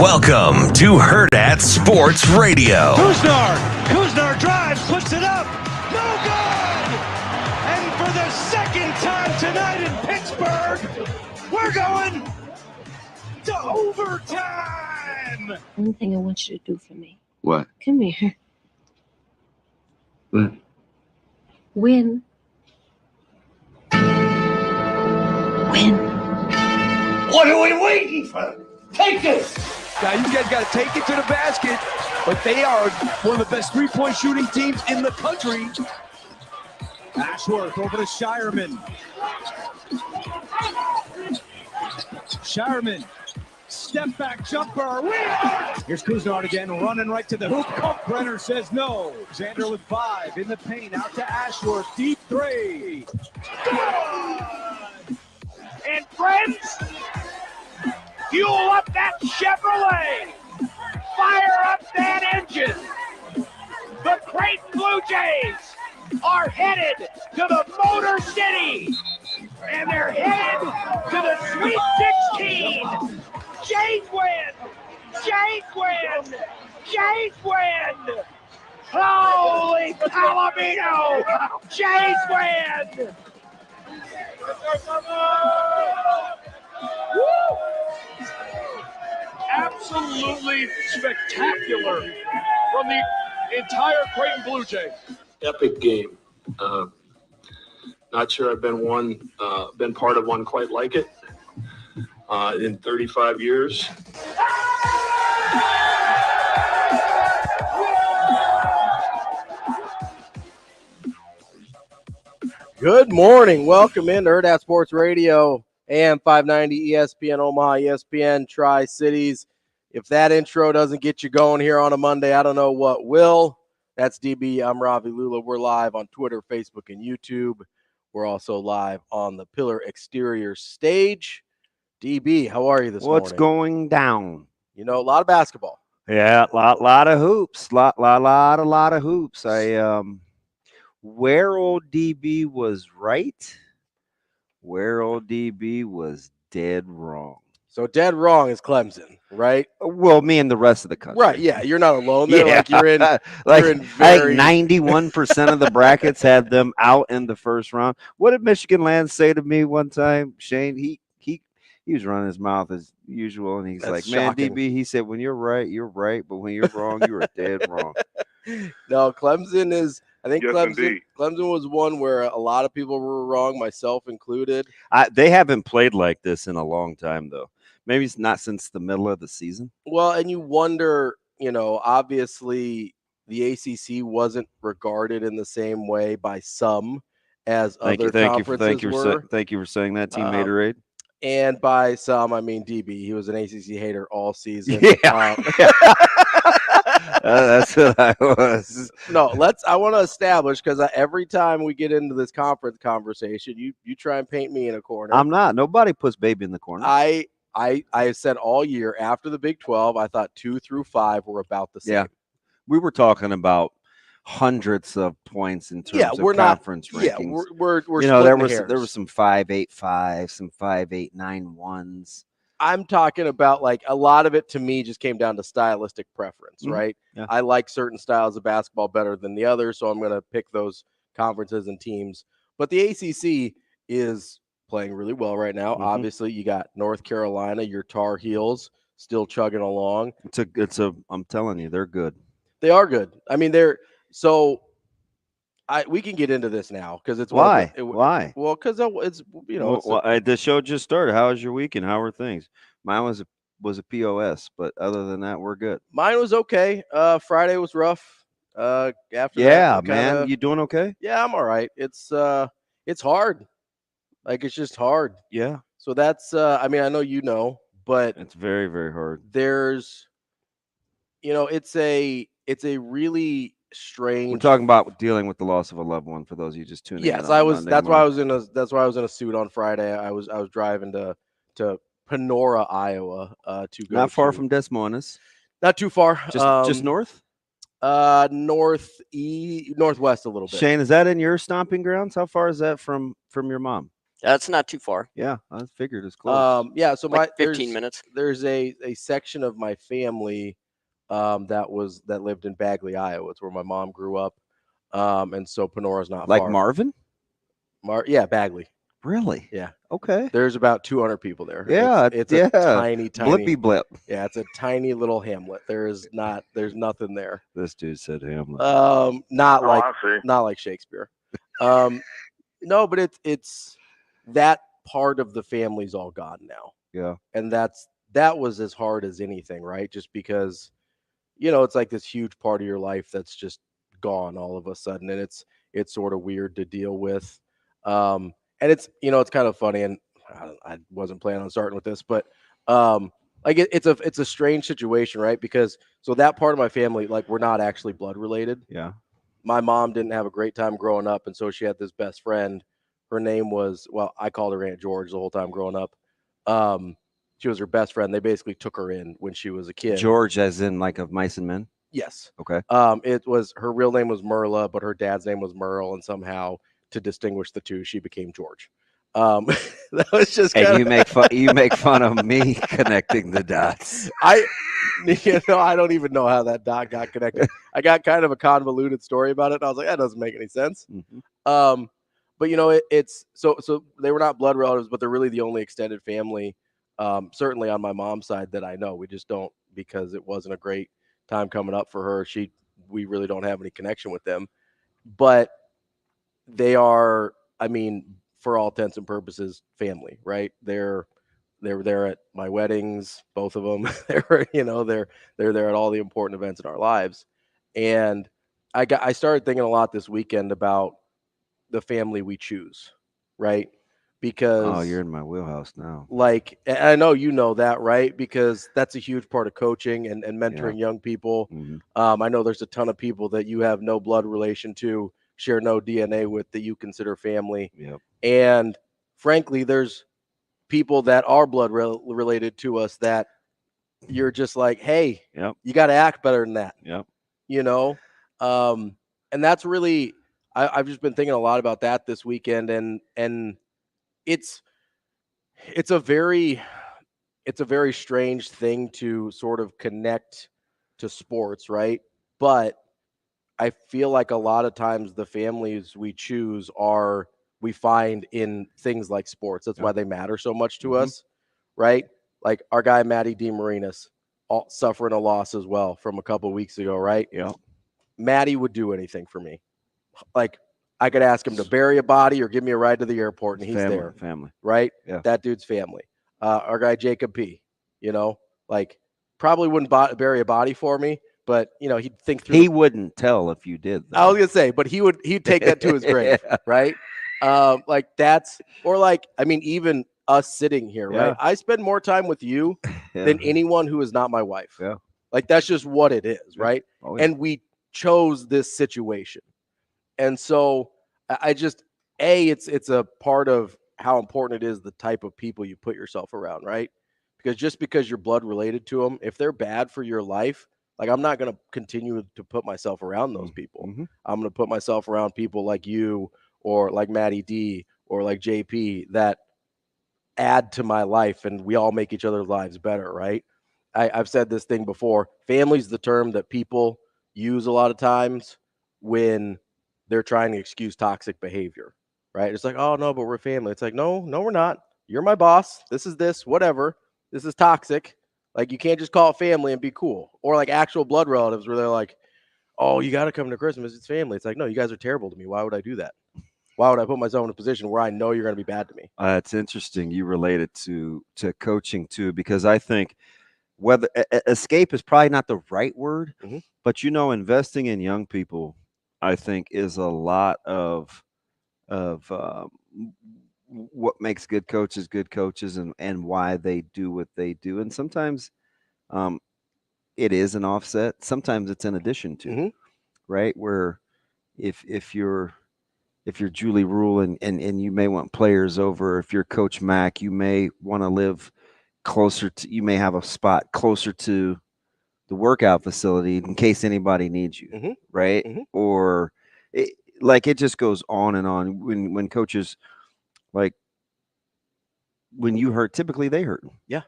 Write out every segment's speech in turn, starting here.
Welcome to Hurrdat Sports Radio. Kuznar drives, puts it up. No good! And for the second time tonight in Pittsburgh, we're going to overtime. One thing I want you to do for me. What? Come here. What? Win. Win. What are we waiting for? Take this! Now, you guys got to take it to the basket, but they are one of the best three-point shooting teams in the country. Ashworth over to Shireman. Shireman, step back jumper. Here's Kuznar again, running right to the hoop. Brenner says no. Xander with 5 in the paint, out to Ashworth. Deep 3. And friends, fuel up that Chevrolet. Fire up that engine. The Creighton Blue Jays are headed to the Motor City. And they're headed to the Sweet 16. Jays win. Jays win. Jays win. Holy Palomino. Jays win. Woo! Absolutely spectacular from the entire Creighton Blue Jays. Epic game. Not sure I've been part of one quite like it in 35 years. Good morning. Welcome into Hurrdat Sports Radio, AM 590, ESPN Omaha, ESPN Tri-Cities. If that intro doesn't get you going here on a Monday, I don't know what will. That's DB. I'm Ravi, Lulla. We're live on Twitter, Facebook, and YouTube. We're also live on the Pillar Exterior stage. DB, how are you this morning? What's going down? You know, a lot of basketball. Yeah, lot of hoops. Lot of hoops. Where old DB was right, where old DB was dead wrong. So dead wrong is Clemson, right? Well, me and the rest of the country. Right, yeah. You're not alone there. Yeah. Like you're in like, you're in very... I think 91% of the brackets had them out in the first round. What did Michigan Land say to me one time, Shane? He was running his mouth as usual, and he's That's like, shocking. man, DB, he said, when you're right, but when you're wrong, you are dead wrong. No, Clemson is – I think Yes, Clemson was one where a lot of people were wrong, myself included. They haven't played like this in a long time, though. Maybe it's not since the middle of the season. Well, and you wonder, obviously the ACC wasn't regarded in the same way by some as other conferences were. Thank you for saying that, Team Haterade. And by some, I mean DB. He was an ACC hater all season. Yeah. That's what I was. No, I want to establish, because every time we get into this conference conversation, you try and paint me in a corner. I'm not. Nobody puts baby in the corner. I have said all year after the Big 12, I thought 2 through 5 were about the same. Yeah. We were talking about hundreds of points in terms of conference rankings. Yeah, we're there was some 5.85, some 5.891s. I'm talking about, like, a lot of it to me just came down to stylistic preference, right? Yeah. I like certain styles of basketball better than the others, so I'm going to pick those conferences and teams. But the ACC is playing really well right now. Mm-hmm. Obviously, you got North Carolina, your Tar Heels, still chugging along. I'm telling you, they're good. They are good. I mean, we can get into this now because it's why? Why? Well, because it's the show just started. How was your weekend? How were things? Mine was a POS, but other than that, we're good. Mine was okay. Friday was rough. Man, you doing okay? Yeah, I'm all right. It's hard. Like, it's just hard. Yeah. So that's I mean, I know but it's very, very hard. There's it's a really strange. We're talking about dealing with the loss of a loved one for those of you just tuning in. Yes, that's why I was in a suit on Friday. I was driving to Panora, Iowa, to go. Not far from Des Moines. Not too far. Just north? Northwest a little bit. Shane, is that in your stomping grounds? How far is that from your mom? That's not too far. Yeah, I figured it's close. Yeah, so Like 15 minutes. There's a section of my family that lived in Bagley, Iowa. It's where my mom grew up. And so Panora's not Like far. Marvin? Yeah, Bagley. Really? Yeah. Okay. There's about 200 people there. Yeah, it's a tiny blippy blip. Yeah, it's a tiny little hamlet. There's nothing there. This dude said hamlet. Not like Shakespeare. No, but it's that part of the family's all gone now. Yeah. And that was as hard as anything, right? Just because, it's like this huge part of your life that's just gone all of a sudden, and it's sort of weird to deal with. And it's it's kind of funny, and I wasn't planning on starting with this, but like it's a strange situation, right? Because so that part of my family, like, we're not actually blood related. Yeah. My mom didn't have a great time growing up, and so she had this best friend. Her name was, well, I called her Aunt George the whole time growing up. She was her best friend. They basically took her in when she was a kid. George, as in like of Mice and Men? Yes. Okay. It was, her real name was Merla, but her dad's name was Merle, and somehow to distinguish the two, she became George. That was just and you make fun of me connecting the dots. I don't even know how that dot got connected. I got kind of a convoluted story about it, and I was like, that doesn't make any sense. Mm-hmm. But it's so they were not blood relatives, but they're really the only extended family, certainly on my mom's side, that I know. We just don't, because it wasn't a great time coming up for her. We really don't have any connection with them, but they are, I mean, for all intents and purposes, family, right? They were there at my weddings, both of them. They're there at all the important events in our lives. And I started thinking a lot this weekend about the family we choose, right? Because you're in my wheelhouse now. Like, I know you know that, right? Because that's a huge part of coaching and mentoring young people. Mm-hmm. I know there's a ton of people that you have no blood relation to, share no DNA with, that you consider family. Yep. And frankly, there's people that are blood related to us that you're just like, hey, you got to act better than that. Yep. And that's really, I've just been thinking a lot about that this weekend, and it's a very strange thing to sort of connect to sports, right? But I feel like a lot of times the families we choose we find in things like sports. That's why they matter so much to us, right? Like our guy, Matty DeMarinis, suffering a loss as well from a couple of weeks ago, right? Yeah. Matty would do anything for me. Like, I could ask him to bury a body or give me a ride to the airport, and he's there. Family. Right? Yeah. That dude's family. Our guy, Jacob P., like, probably wouldn't bury a body for me, but, he'd think through. He wouldn't tell if you did that. I was going to say, but he'd take that to his grave, right? Like, that's, or like, I mean, even us sitting here, right? I spend more time with you than anyone who is not my wife. Yeah. Like, that's just what it is, right? Oh, yeah. And we chose this situation. And so I just, it's a part of how important it is, the type of people you put yourself around, right? Because just because you're blood related to them, if they're bad for your life, like, I'm not going to continue to put myself around those people. Mm-hmm. I'm going to put myself around people like you, or like Matty D, or like JP, that add to my life, and we all make each other's lives better, right? I've said this thing before. Family's the term that people use a lot of times when they're trying to excuse toxic behavior, right? It's like, oh, no, but we're family. It's like, no, we're not. You're my boss. This, whatever. This is toxic. Like, you can't just call it family and be cool. Or like actual blood relatives where they're like, oh, you got to come to Christmas. It's family. It's like, no, you guys are terrible to me. Why would I do that? Why would I put myself in a position where I know you're going to be bad to me? It's interesting you relate it to coaching too, because I think whether escape is probably not the right word, but investing in young people, I think, is a lot of what makes good coaches and why they do what they do. And sometimes it is an offset. Sometimes it's in addition to, right? Where if you're Julie Rule and you may want players over, if you're Coach Mack, you may want to live closer to, you may have a spot closer to the workout facility in case anybody needs you, right? Or it just goes on and on. When coaches, like when you hurt, typically they hurt. Yeah.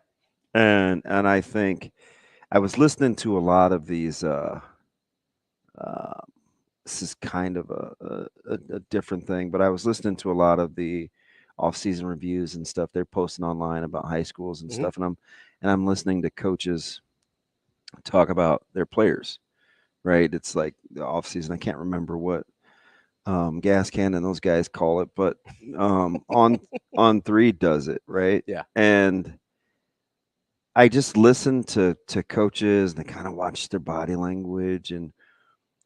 And I think I was listening to a lot of these. This is kind of a different thing, but I was listening to a lot of the off-season reviews and stuff they're posting online about high schools and stuff, and I'm listening to coaches talk about their players. Right? It's like the off-season. I can't remember what gas can and those guys call it, but on 3 does it, right? Yeah. And I just listened to coaches and I kind of watched their body language and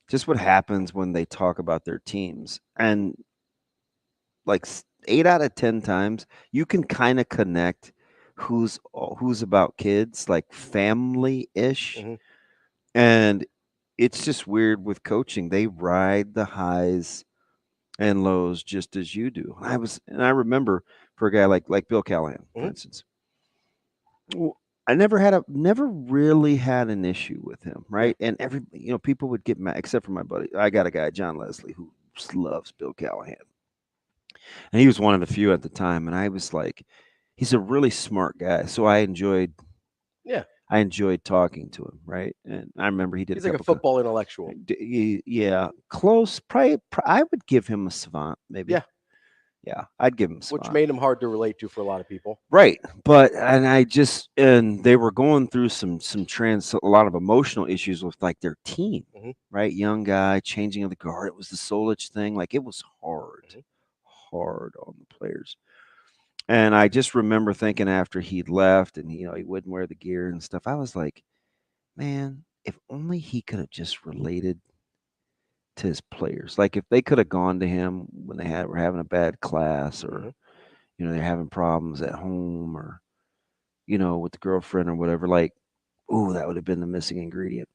just what happens when they talk about their teams. And like 8 out of 10 times, you can kind of connect who's about kids, like family-ish. And it's just weird with coaching. They ride the highs and lows just as you do. I remember for a guy like Bill Callahan, for instance. I never really had an issue with him, right? And people would get mad, except for my buddy. I got a guy, John Leslie, who loves Bill Callahan. And he was one of the few at the time. And I was like, he's a really smart guy. So I enjoyed talking to him, right? And I remember he's like a football intellectual. Yeah, close. Probably, I would give him a savant, maybe. Yeah, I'd give him savant. Which made him hard to relate to for a lot of people. Right, and they were going through a lot of emotional issues with like their team, right? Young guy, changing of the guard. It was the Solich thing. Like it was hard on the players. And I just remember thinking after he'd left and, he wouldn't wear the gear and stuff, I was like, man, if only he could have just related to his players. Like if they could have gone to him when they were having a bad class or, they're having problems at home or, with the girlfriend or whatever, like, ooh, that would have been the missing ingredient.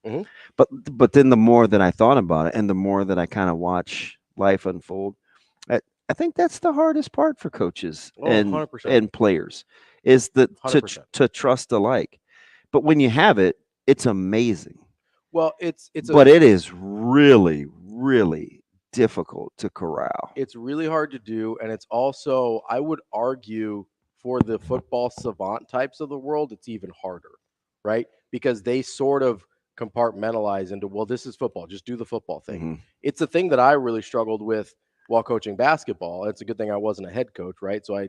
But then the more that I thought about it and the more that I kind of watch life unfold, I think that's the hardest part for coaches and players is to trust alike. But when you have it, it's amazing. Well, it is really, really difficult to corral. It's really hard to do, and it's also, I would argue, for the football savant types of the world, it's even harder, right? Because they sort of compartmentalize into, well, this is football, just do the football thing. It's a thing that I really struggled with while coaching basketball. It's a good thing I wasn't a head coach, right? So you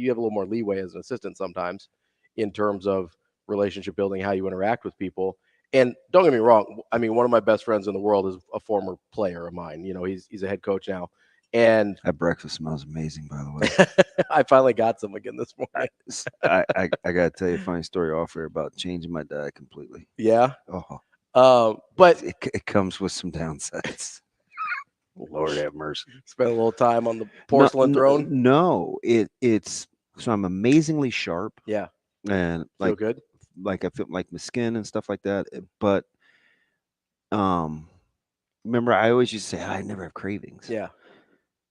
have a little more leeway as an assistant sometimes in terms of relationship building, how you interact with people. And don't get me wrong, I mean, one of my best friends in the world is a former player of mine. He's a head coach now. And that breakfast smells amazing, by the way. I finally got some again this morning. I got to tell you a funny story off here about changing my diet completely. Yeah? But it comes with some downsides. Lord have mercy. Spend a little time on the porcelain throne? No, it's so I'm amazingly sharp. Yeah. And feel good. Like I feel like my skin and stuff like that. But remember I always used to say I never have cravings. Yeah.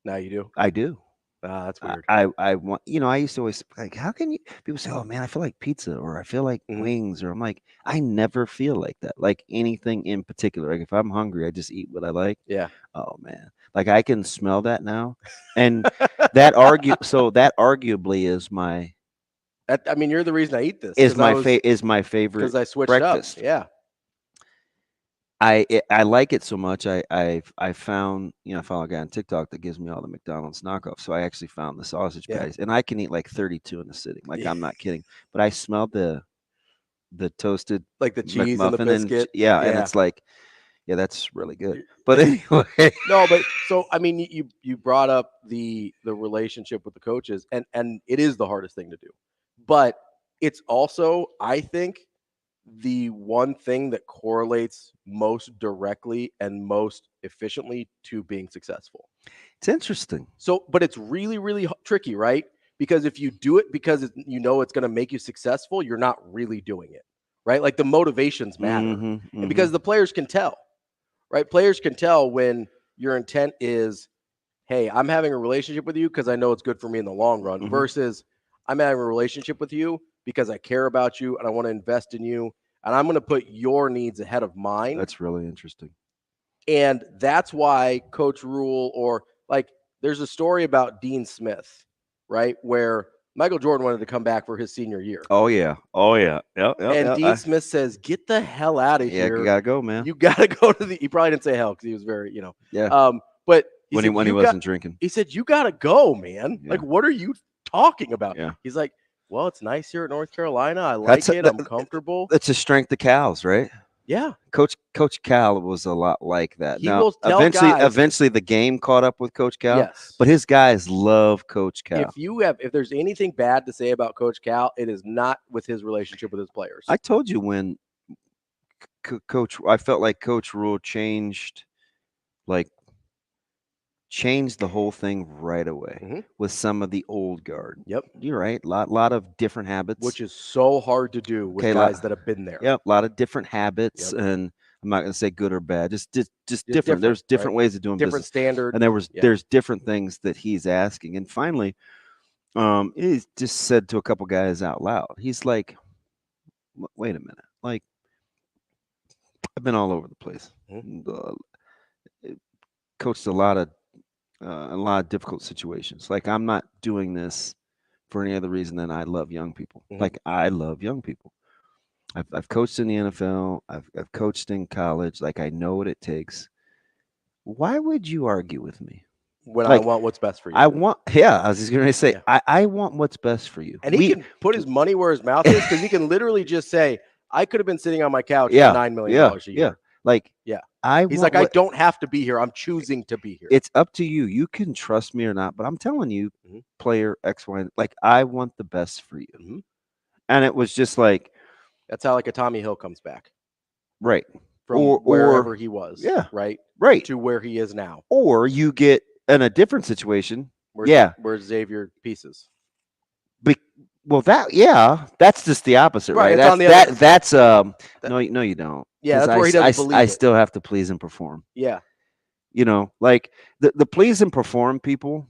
Now you do. I do. That's weird. I want, I used to always like, how can you, people say, oh man, I feel like pizza or I feel like wings, or I'm like, I never feel like that. Like anything in particular. Like if I'm hungry, I just eat what I like. Yeah. Oh man. Like I can smell that now. And that arguably is my, I mean, you're the reason I eat this. Is my favorite because I switched breakfast. up. Yeah. I like it so much. I found, I follow a guy on TikTok that gives me all the McDonald's knockoffs. So I actually found the sausage patties, and I can eat like 32 in a sitting. Like I'm not kidding. But I smelled the toasted, like the cheese and the biscuit. And it's like, yeah, that's really good. But anyway, no, but so I mean, you brought up the relationship with the coaches, and it is the hardest thing to do, but it's also, I think, the one thing that correlates most directly and most efficiently to being successful. It's interesting. So, but it's really, really tricky, right? Because if you do it because it's going to make you successful, you're not really doing it, right? Like the motivations matter. And because the players can tell, right? Players can tell when your intent is, hey, I'm having a relationship with you because I know it's good for me in the long run, versus I'm having a relationship with you because I care about you and I want to invest in you, and I'm going to put your needs ahead of mine. That's really interesting. And that's why Coach Rule, or like there's a story about Dean Smith, right, where Michael Jordan wanted to come back for his senior year. Oh yeah. And Dean Smith says, "Get the hell out of here! You gotta go, man. You gotta go to the." He probably didn't say hell because he was very, Yeah. But When he wasn't drinking, he said, "You gotta go, man. Yeah. Like, what are you talking about?" Yeah. He's like, "Well, it's nice here at North Carolina. I like it. I'm comfortable." It's a strength of Cal's, right? Yeah. Coach Cal was a lot like that. He now, will tell eventually the game caught up with Coach Cal. Yes. But his guys love Coach Cal. If there's anything bad to say about Coach Cal, it is not with his relationship with his players. I told you when I felt like Coach Rule changed the whole thing right away with some of the old guard. Yep. You're right. Lot of different habits. Which is so hard to do with guys that have been there. Yep. A lot of different habits. Yep. And I'm not going to say good or bad, just different. There's different ways of doing different business. Standard. And there's different things that he's asking. And finally, he just said to a couple guys out loud, he's like, wait a minute. Like, I've been all over the place. Coached a lot of difficult situations. Like, I'm not doing this for any other reason than I love young people. Like, I love young people. I've coached in the NFL. I've coached in college. Like, I know what it takes. Why would you argue with me? When I want what's best for you. I was just going to say, I want what's best for you. And he can put his money where his mouth is, because he can literally just say, I could have been sitting on my couch for $9 million a year. Yeah. Like, he's like, I don't have to be here. I'm choosing to be here. It's up to you. You can trust me or not, but I'm telling you, player X, Y, like, I want the best for you. And it was just like, that's how like a Tommy Hill comes back. Right. From wherever he was. Yeah. Right. To where he is now. Or you get in a different situation. Where Xavier pieces. That's just the opposite, right? That's no, you don't. Yeah, that's where he doesn't believe I still have to please and perform. Yeah. Like the please and perform people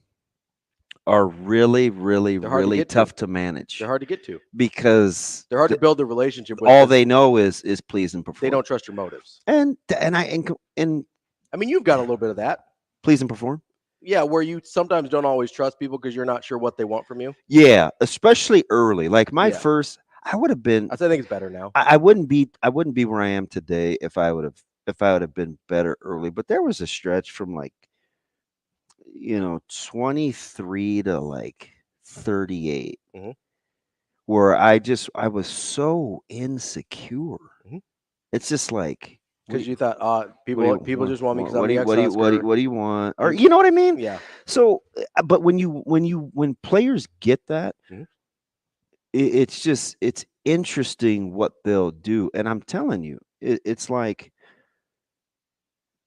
are really, really, really tough to manage. They're hard to get to because they're hard to build a relationship with. All they know is please and perform. They don't trust your motives. And I mean, you've got a little bit of that. Please and perform. Yeah, where you sometimes don't always trust people because you're not sure what they want from you. Yeah, especially early. Like my first, I would have been. I think it's better now. I wouldn't be where I am today if I would have been better early. But there was a stretch from like, 23 to like 38, where I was so insecure. It's just like. Because you thought, people just want me because I'm the what do you want? Or you know what I mean? Yeah. So, but when players get that, it's interesting what they'll do, and I'm telling you, it's like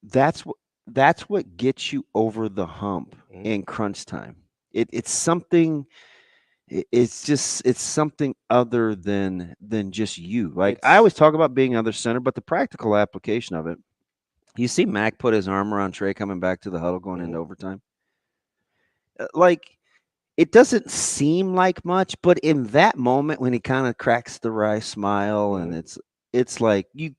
that's what gets you over the hump in crunch time. It's something. It's something other than just you. Like I always talk about being other center, but the practical application of it. You see Mac put his arm around Trey coming back to the huddle going into overtime. Like it doesn't seem like much, but in that moment when he kind of cracks the wry smile and it's like you.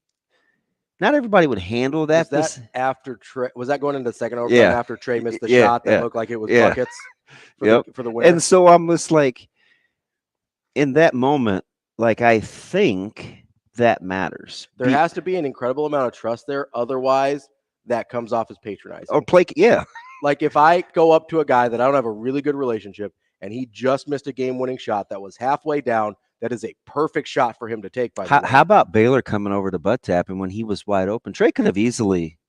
Not everybody would handle that. Was that after Trey? Was that going into the second overtime after Trey missed the shot that looked like it was buckets? For the win. And so I'm just like, in that moment, like I think that matters. There has to be an incredible amount of trust there. Otherwise, that comes off as patronizing. Or Like if I go up to a guy that I don't have a really good relationship and he just missed a game-winning shot that was halfway down, that is a perfect shot for him to take. How about Baylor coming over to butt tap, and when he was wide open, Trey could have easily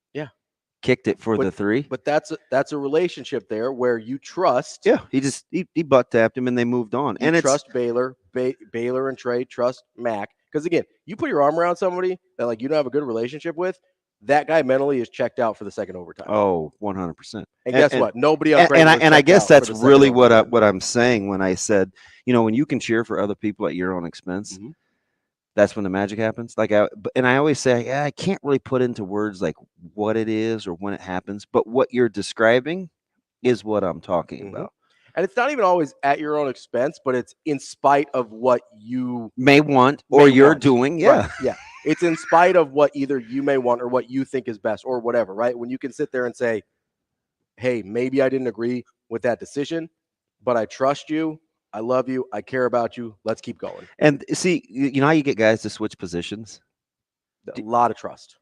kicked it for the three. But that's a relationship there where you trust. Yeah, he butt tapped him and they moved on. And trust Baylor, Baylor and Trey trust Mac. Because again, you put your arm around somebody that like you don't have a good relationship with, that guy mentally is checked out for the second overtime. Oh, 100%. And guess what? Nobody else. And I guess that's really what I'm saying when I said, when you can cheer for other people at your own expense. That's when the magic happens. Like I always say, I can't really put into words like what it is or when it happens, but what you're describing is what I'm talking about. And it's not even always at your own expense, but it's in spite of what you may want or you're doing. Yeah. Right. Yeah. It's in spite of what either you may want or what you think is best or whatever, right? When you can sit there and say, hey, maybe I didn't agree with that decision, but I trust you. I love you. I care about you. Let's keep going. And see, you know how you get guys to switch positions? A lot of trust.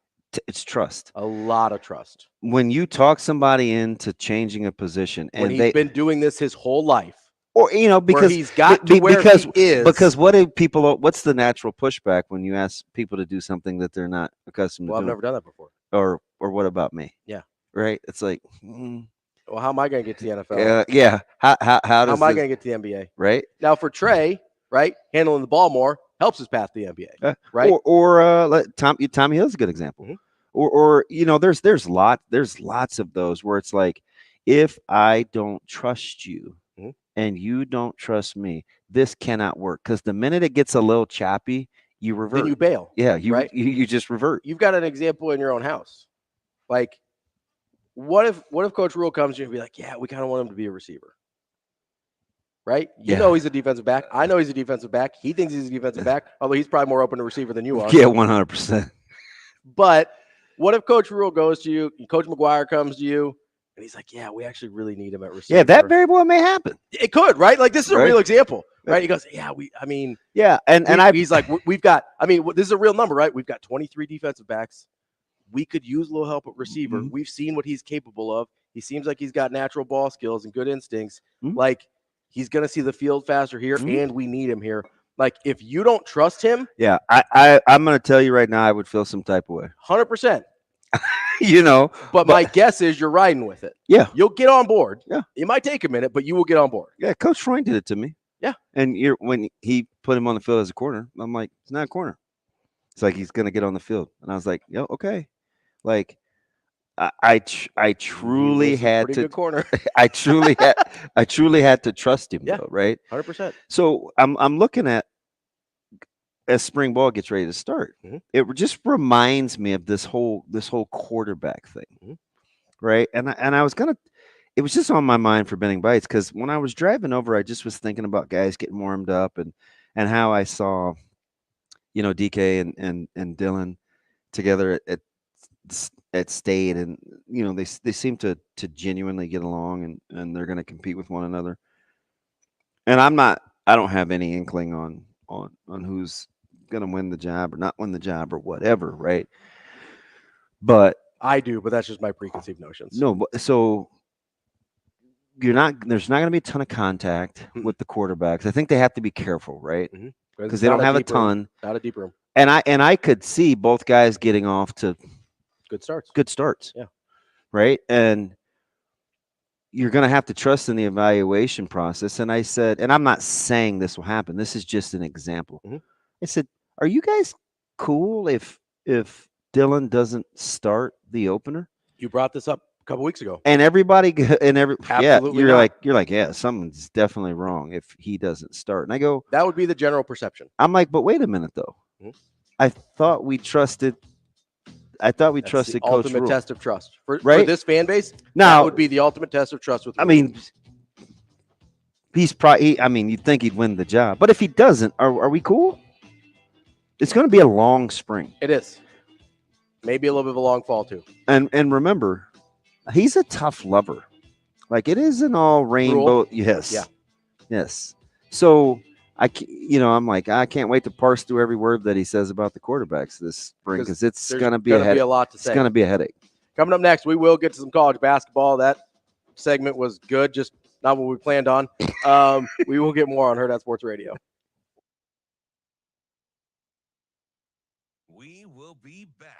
It's trust. A lot of trust. When you talk somebody into changing a position, and when he's been doing this his whole life, or because he's got to where he is. Because what's the natural pushback when you ask people to do something that they're not accustomed to doing? I've never done that before. Or what about me? Yeah. Right. It's like, well, how am I going to get to the NFL? Yeah. How am I going to get to the NBA? Right. Now for Trey, right, handling the ball more helps his path to the NBA. Right. Or Tommy Hill's a good example. Mm-hmm. Or there's lots of those where it's like, if I don't trust you and you don't trust me, this cannot work. Because the minute it gets a little choppy, you revert. Then you bail. Yeah, you just revert. You've got an example in your own house. Like, what if Coach Rule comes to you and be like, yeah, we kind of want him to be a receiver. Right? You know he's a defensive back. I know he's a defensive back. He thinks he's a defensive back, although he's probably more open to receiver than you are. Yeah, 100%. But what if Coach Rule goes to you, Coach McGuire comes to you, and he's like, yeah, we actually really need him at receiver. Yeah, that very well may happen. It could, right? Like, this is a real example, right? He goes, yeah, he's like, we've got, this is a real number, right? We've got 23 defensive backs. We could use a little help at receiver. Mm-hmm. We've seen what he's capable of. He seems like he's got natural ball skills and good instincts. Mm-hmm. Like, he's going to see the field faster here, and we need him here. Like, if you don't trust him. Yeah, I'm going to tell you right now, I would feel some type of way. 100%. But my guess is you're riding with it. Yeah. You'll get on board. Yeah. It might take a minute, but you will get on board. Yeah, Coach Freund did it to me. Yeah. And when he put him on the field as a corner, I'm like, it's not a corner. It's like he's going to get on the field. And I was like, yo, okay. Like, I truly had to good corner. I truly had to trust him, though, right? 100%. So I'm looking at, as spring ball gets ready to start, it just reminds me of this whole quarterback thing, right? And I was it was just on my mind for Benning Bites, because when I was driving over, I just was thinking about guys getting warmed up and how I saw, DK and Dylan together at State, and they seem to genuinely get along, and they're going to compete with one another. And I don't have any inkling on who's going to win the job or not win the job or whatever, right? But I do, but that's just my preconceived notions. No, but so there's not going to be a ton of contact with the quarterbacks. I think they have to be careful, right? Because they don't have a ton. Not a deep room. And I could see both guys getting off to good starts. Yeah. Right? And you're going to have to trust in the evaluation process. And I said, and I'm not saying this will happen, this is just an example. I said, are you guys cool if Dylan doesn't start the opener? You brought this up a couple weeks ago. And everybody Absolutely you're like, yeah, something's definitely wrong if he doesn't start. And I go, that would be the general perception. I'm like, but wait a minute though. I thought we trusted Coach Rule. Ultimate test of trust for this fan base. Now that would be the ultimate test of trust with Rule. He's probably. You'd think he'd win the job, but if he doesn't, are we cool? It's going to be a long spring. It is. Maybe a little bit of a long fall too. And remember, he's a tough lover. Like, it isn't all rainbow. Rule? Yes. Yeah. Yes. So I'm like, I can't wait to parse through every word that he says about the quarterbacks this spring, because it's going to be a lot to say. It's going to be a headache. Coming up next, we will get to some college basketball. That segment was good, just not what we planned on. We will get more on Hurrdat Sports Radio. We will be back.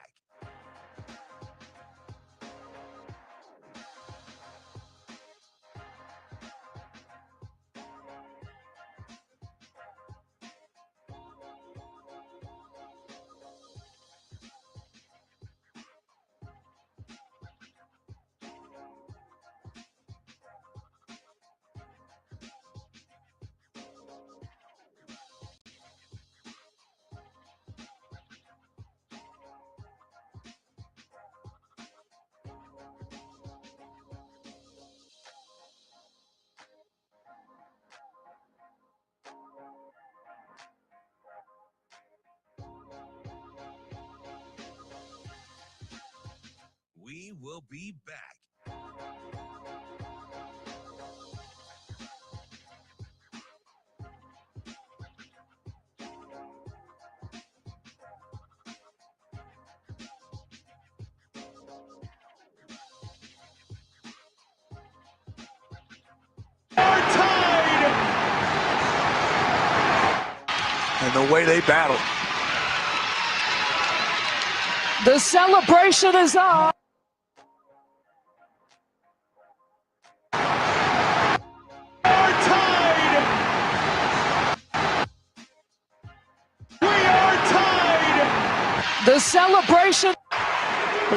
We will be back. and the way they battle. The celebration is on. The celebration.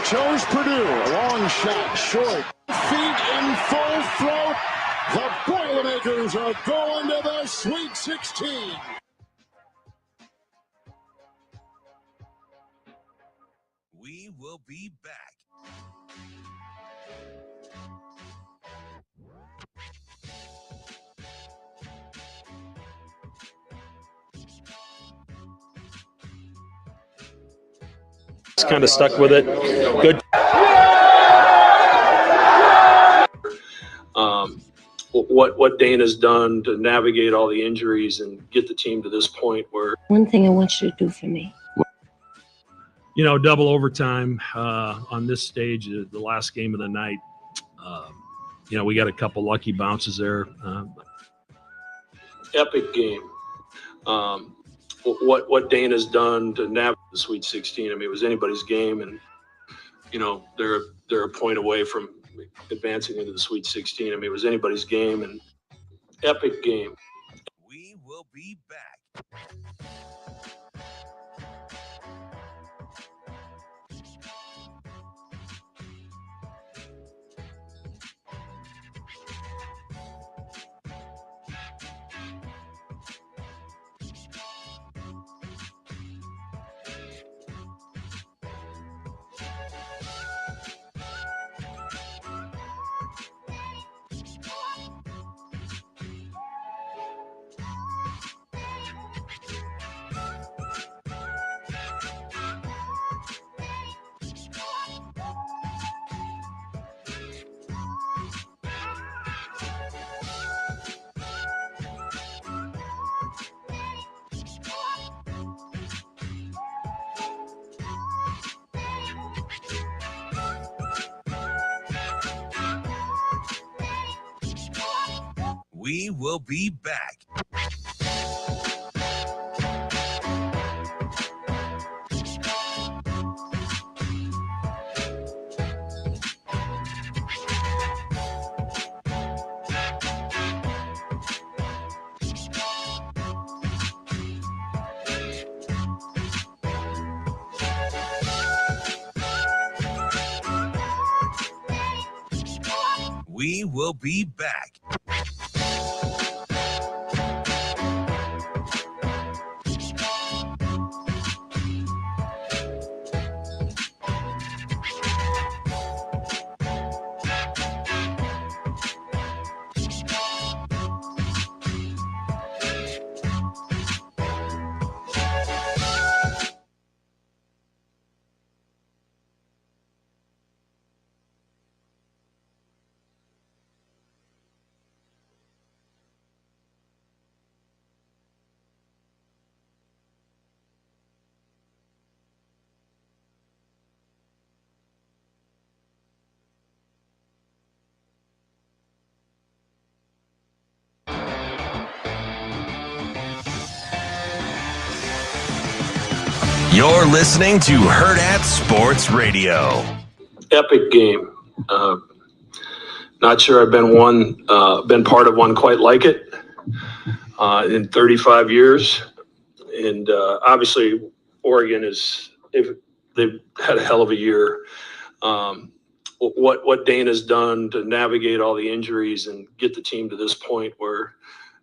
Chose Purdue, a long shot, short. Feet in full throat. The Boilermakers are going to the Sweet 16. We will be back. Kind of stuck with it. Good. What Dana's done to navigate all the injuries and get the team to this point where. One thing I want you to do for me. You know, double overtime on this stage, the last game of the night. You know, we got a couple lucky bounces there. Epic game. What Dana's done to navigate the Sweet 16. I mean, it was anybody's game, and you know they're a point away from advancing into the Sweet 16. I mean, it was anybody's game, and epic game. We will be back. We will be back. We will be back. You're listening to Hurrdat Sports Radio. Epic game. Not sure I've been part of one quite like it in 35 years. And obviously, Oregon they've had a hell of a year. What Dana's done to navigate all the injuries and get the team to this point where,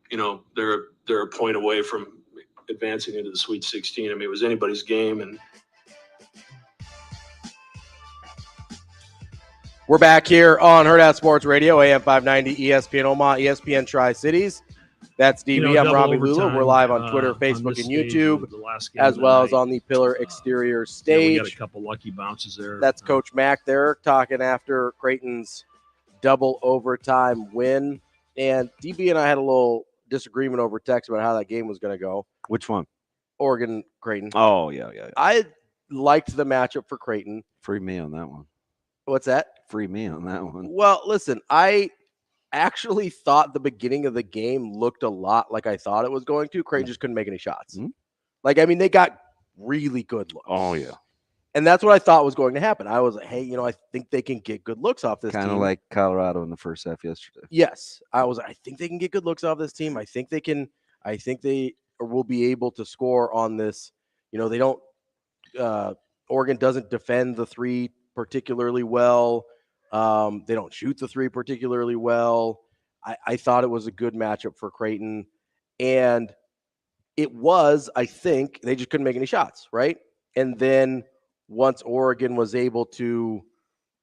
you know, they're a point away from advancing into the Sweet 16. I mean, it was anybody's game. And we're back here on Hurrdat Sports Radio, AM 590, ESPN Omaha, ESPN Tri-Cities. That's DB. You know, I'm Ravi Lulla. overtime, We're live on Twitter, Facebook, and YouTube, as well as on the Pillar Exterior stage. We got a couple lucky bounces there. That's Coach Mack there talking after Creighton's double overtime win. And DB and I had a little disagreement over text about how that game was going to go. Which one? Oregon, Creighton. Oh, yeah. I liked the matchup for Creighton. Free me on that one. What's that? Free me on that one. Well, listen, I actually thought the beginning of the game looked a lot like I thought it was going to. Creighton just couldn't make any shots. Mm-hmm. Like, I mean, they got really good looks. Oh, yeah. And that's what I thought was going to happen. I was like, hey, I think they can get good looks off this team. Kind of like Colorado in the first half yesterday. Yes. I think they can get good looks off this team. I think they will be able to score on this. They don't Oregon doesn't defend the three particularly well. They don't shoot the three particularly well. I thought it was a good matchup for Creighton. And it was, I think, they just couldn't make any shots, right? And then once Oregon was able to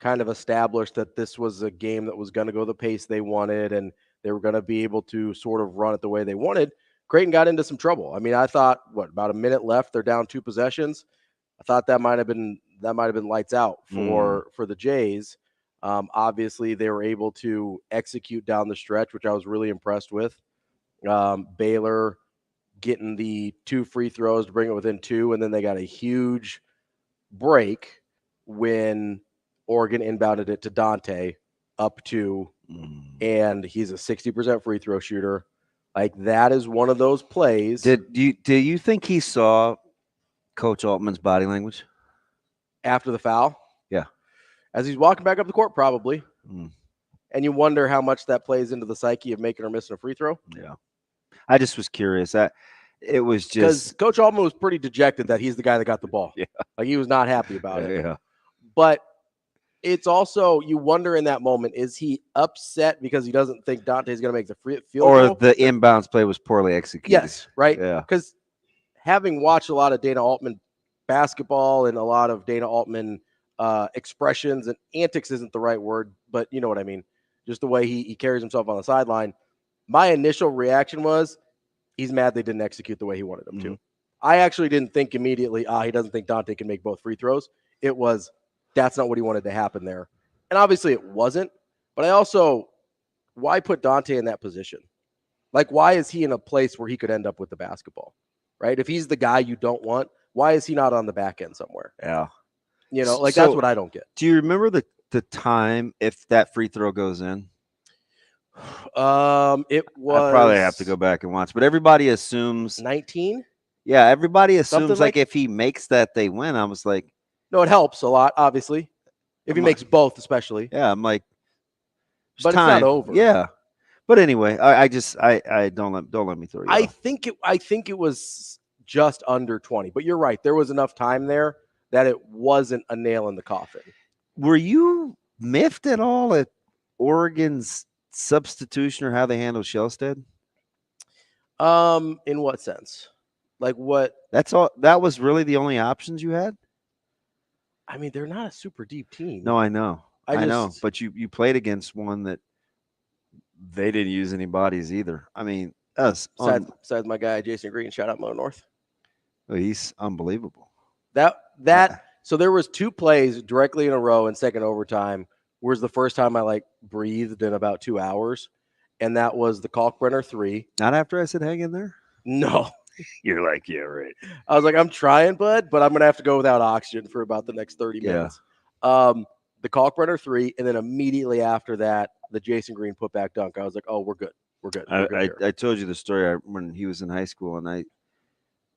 kind of establish that this was a game that was going to go the pace they wanted and they were going to be able to sort of run it the way they wanted, Creighton got into some trouble. I mean, I thought, about a minute left, they're down 2 possessions. I thought that might have been lights out for the Jays. Obviously, they were able to execute down the stretch, which I was really impressed with. Baylor getting the 2 free throws to bring it within 2, and then they got a huge break when Oregon inbounded it to Dante up 2, and he's a 60% free throw shooter. Like, that is one of those plays. Do you think he saw Coach Altman's body language after the foul? Yeah. As he's walking back up the court, probably. And you wonder how much that plays into the psyche of making or missing a free throw. Yeah. I just was curious. It was just because Coach Altman was pretty dejected that he's the guy that got the ball. Yeah. Like, he was not happy about it. Yeah. But it's also, you wonder in that moment, is he upset because he doesn't think Dante's going to make the field goal? Or the inbounds play was poorly executed. Yes, right? Yeah. Because having watched a lot of Dana Altman basketball and a lot of Dana Altman expressions, and antics isn't the right word, but you know what I mean. Just the way he carries himself on the sideline. My initial reaction was, he's mad they didn't execute the way he wanted them to. I actually didn't think immediately, he doesn't think Dante can make both free throws. It was, that's not what he wanted to happen there. And obviously it wasn't. But I also, why put Dante in that position? Like, why is he in a place where he could end up with the basketball? Right? If he's the guy you don't want, why is he not on the back end somewhere? Yeah. That's what I don't get. Do you remember the time if that free throw goes in? It was, I probably have to go back and watch, but everybody assumes 19. Yeah, everybody assumes like if he makes that, they win. I was like, no, it helps a lot, obviously. If he makes both, especially. Yeah, I'm like, but time. It's not over. Yeah, but anyway, I don't let me throw you. I think it was just under 20, but you're right. There was enough time there that it wasn't a nail in the coffin. Were you miffed at all at Oregon's substitution or how they handled Shellstead? In what sense? Like what? That's all. That was really the only options you had. I mean, they're not a super deep team. No, I know. I know. just- But you played against one that they didn't use any bodies either. I mean, us. Besides my guy Jason Green, shout out Mo North. He's unbelievable. So there was 2 plays directly in a row in second overtime. Was the first time I breathed in about 2 hours, and that was the Kalkbrenner 3. Not after I said hang in there. No. You're like, yeah, right. I was like, I'm trying, bud, but I'm going to have to go without oxygen for about the next 30 minutes. The Kalkbrenner 3, and then immediately after that, the Jason Green putback dunk. I was like, oh, we're good. We're good. I told you the story when he was in high school, and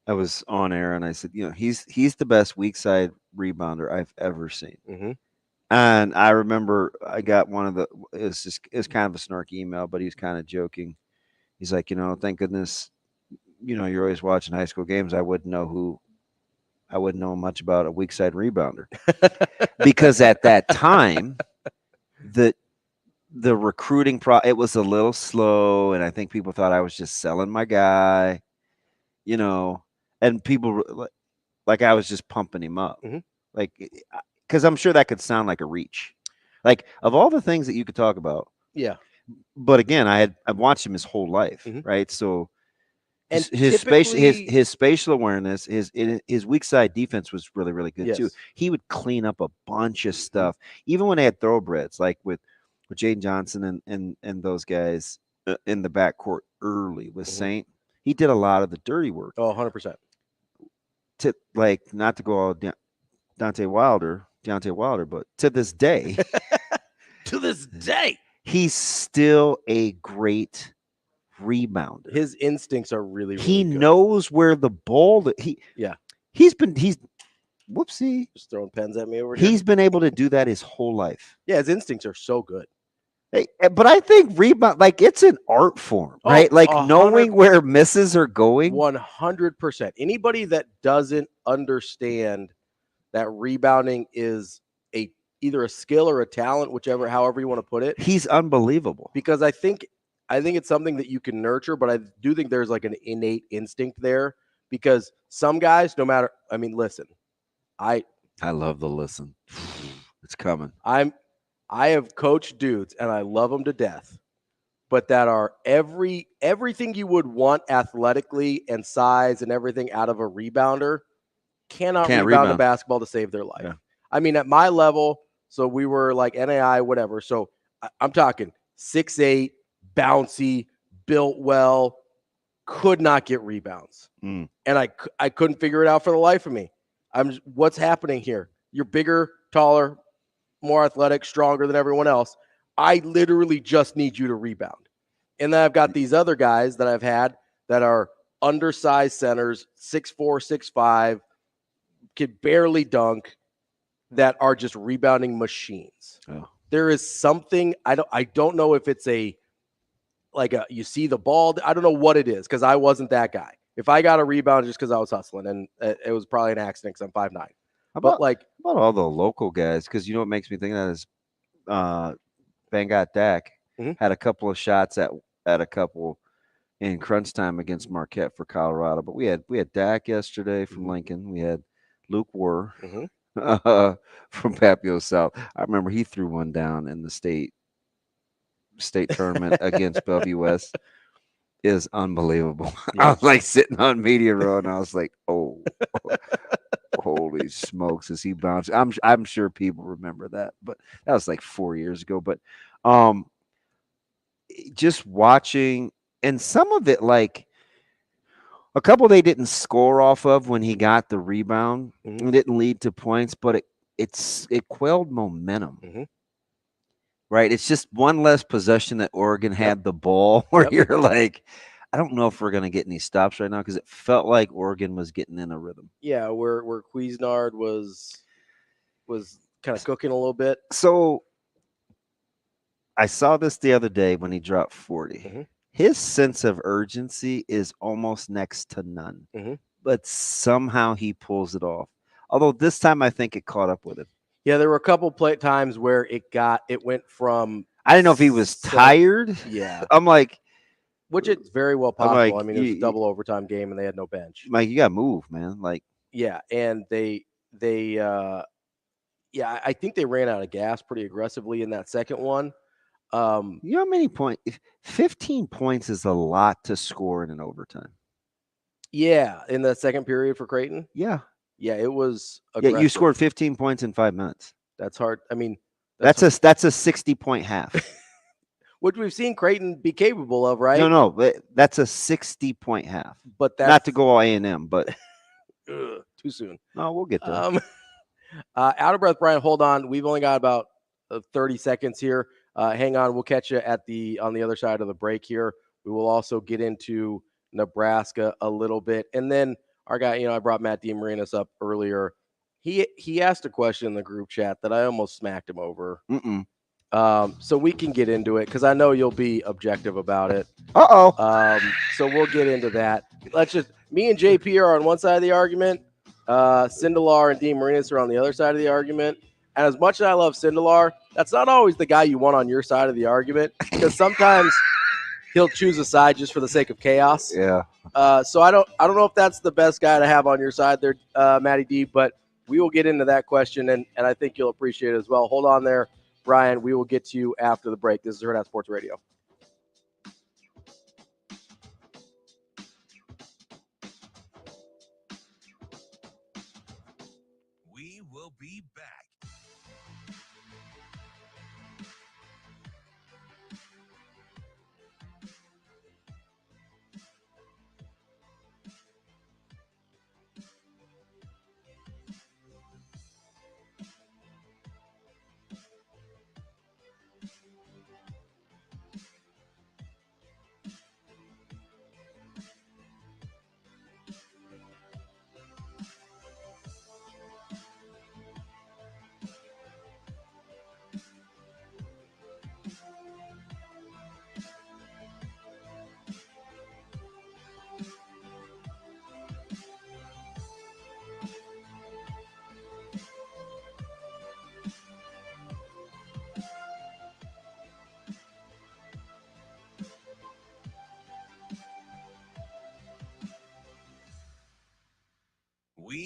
I was on air, and I said, he's the best weak side rebounder I've ever seen. Mm-hmm. And I remember I got one of it's kind of a snarky email, but he's kind of joking. He's like, thank goodness, you're always watching high school games. I wouldn't know much about a weak side rebounder because at that time, the recruiting it was a little slow, and I think people thought I was just selling my guy, and people like I was just pumping him up, because I'm sure that could sound like a reach. Like, of all the things that you could talk about. Yeah. But again, I've watched him his whole life, right? So and his spatial awareness, his weak side defense was really, really good too. He would clean up a bunch of stuff, even when they had thoroughbreds, like with Jaden Johnson and those guys in the backcourt early with Saint. He did a lot of the dirty work. Oh, 100%. Not to go all Deontay Wilder, but to this day, he's still a great rebounder. His instincts are really, really he good. knows where the ball he's whoopsie. Just throwing pens at me over here. He's been able to do that his whole life. Yeah, his instincts are so good. Hey, but I think rebound, like it's an art form, right? Like knowing where misses are going. 100%. Anybody that doesn't understand that rebounding is either a skill or a talent, however you want to put it. He's unbelievable. Because I think it's something that you can nurture, but I do think there's like an innate instinct there. Because some guys, listen, I love the listen. It's coming. I have coached dudes and I love them to death, but that are everything you would want athletically and size and everything out of a rebounder can't rebound a basketball to save their life. Yeah. I mean, at my level, so we were like NAI, whatever. So I'm talking 6'8", bouncy, built well, could not get rebounds. And I couldn't figure it out for the life of me. What's happening here? You're bigger, taller, more athletic, stronger than everyone else. I literally just need you to rebound. And then I've got these other guys that I've had that are undersized centers, 6'4", 6'5", could barely dunk, that are just rebounding machines. Oh. There is something, I don't know if it's you see the ball. I don't know what it is, because I wasn't that guy. If I got a rebound just because I was hustling, and it was probably an accident because I'm 5'9". How about all the local guys? Because you know what makes me think of that is Bangat Dak had a couple of shots at a couple in crunch time against Marquette for Colorado. But we had Dak yesterday from Lincoln. We had Luke Wurr from Papio South. I remember he threw one down in the state tournament against Bellevue West. Is unbelievable. Yeah. I was like sitting on media row and I was like, oh, holy smokes, as he bounced. I'm sure people remember that, but that was like 4 years ago. But just watching, and some of it, like a couple they didn't score off of when he got the rebound. It didn't lead to points, but it quelled momentum. Right? It's just one less possession that Oregon had the ball, where you're like, I don't know if we're going to get any stops right now, because it felt like Oregon was getting in a rhythm. Yeah, where Cuisinart was kind of cooking a little bit. So I saw this the other day when he dropped 40. His sense of urgency is almost next to none, but somehow he pulls it off. Although this time I think it caught up with him. Yeah, there were a couple times where it went from. I didn't know if he was tired. Yeah, I'm like, which it's very well possible. Like, it was a double overtime game and they had no bench. Like, you got to move, man. Like, yeah, and I think they ran out of gas pretty aggressively in that second one. You know how many points? 15 points is a lot to score in an overtime. Yeah, in the second period for Creighton. Yeah. Yeah, it was aggressive. Yeah, you scored 15 points in 5 minutes. That's hard. I mean, that's a 60-point half. Which we've seen Creighton be capable of, right? No, that's a 60-point half. But that's not to go all A&M, but too soon. No, we'll get there. Out of breath, Brian. Hold on. We've only got about 30 seconds here. Hang on. We'll catch you on the other side of the break here. We will also get into Nebraska a little bit, and then our guy, I brought Matt DeMarinis up earlier. He asked a question in the group chat that I almost smacked him over. So we can get into it, because I know you'll be objective about it. So we'll get into that. Me and JP are on one side of the argument. Sindelar and DeMarinis are on the other side of the argument. And as much as I love Sindelar, that's not always the guy you want on your side of the argument, because sometimes he'll choose a side just for the sake of chaos. Yeah. So I don't know if that's the best guy to have on your side there, Matty D, but we will get into that question, and I think you'll appreciate it as well. Hold on there, Brian. We will get to you after the break. This is Hurrdat Sports Radio. We will be back.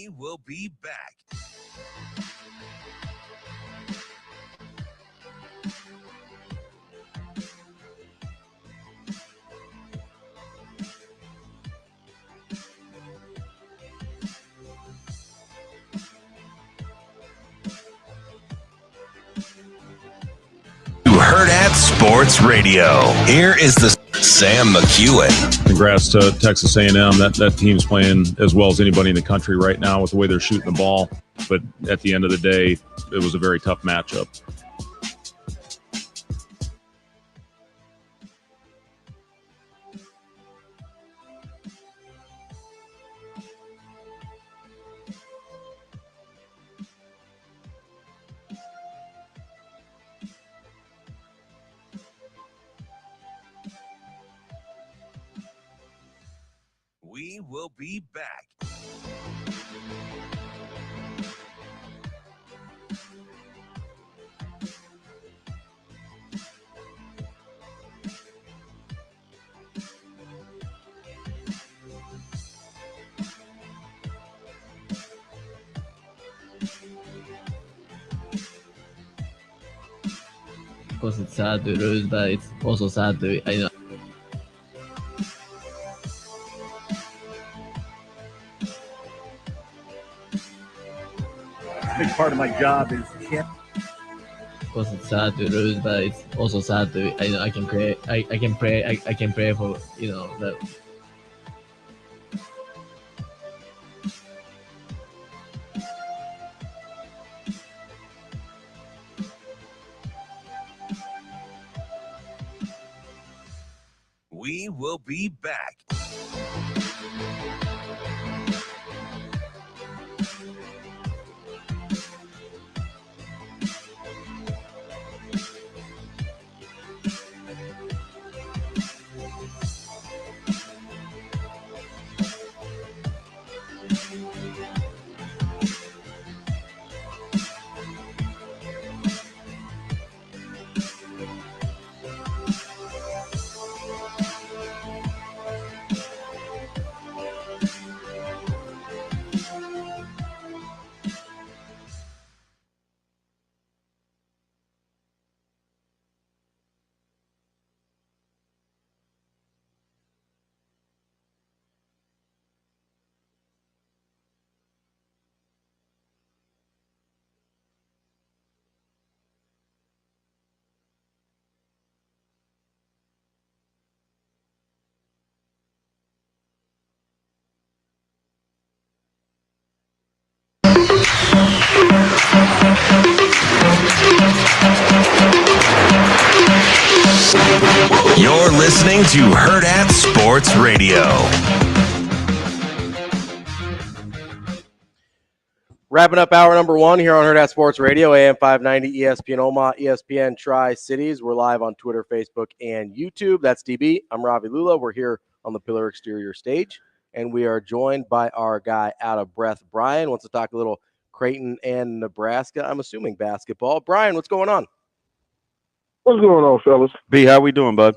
We will be back. Hurrdat Sports Radio. Here is the Sam McKewon. Congrats to Texas A&M. That team's playing as well as anybody in the country right now with the way they're shooting the ball. But at the end of the day, it was a very tough matchup. We will be back. Of course, it's sad to lose, but it's also sad to, A big part of my job is Of course, it's sad to lose, but it's also sad to, I can pray for, that. We will be back. You're listening to Hurrdat Sports Radio. Wrapping up hour number one here on Hurrdat Sports Radio, AM 590, ESPN Omaha, ESPN Tri-Cities. We're live on Twitter, Facebook, and YouTube. That's DB. I'm Ravi Lulla. We're here on the Pillar Exterior stage, and we are joined by our guy out of breath. Brian wants to talk a little Creighton and Nebraska. I'm assuming basketball. Brian, what's going on? What's going on, fellas? B, how we doing, bud?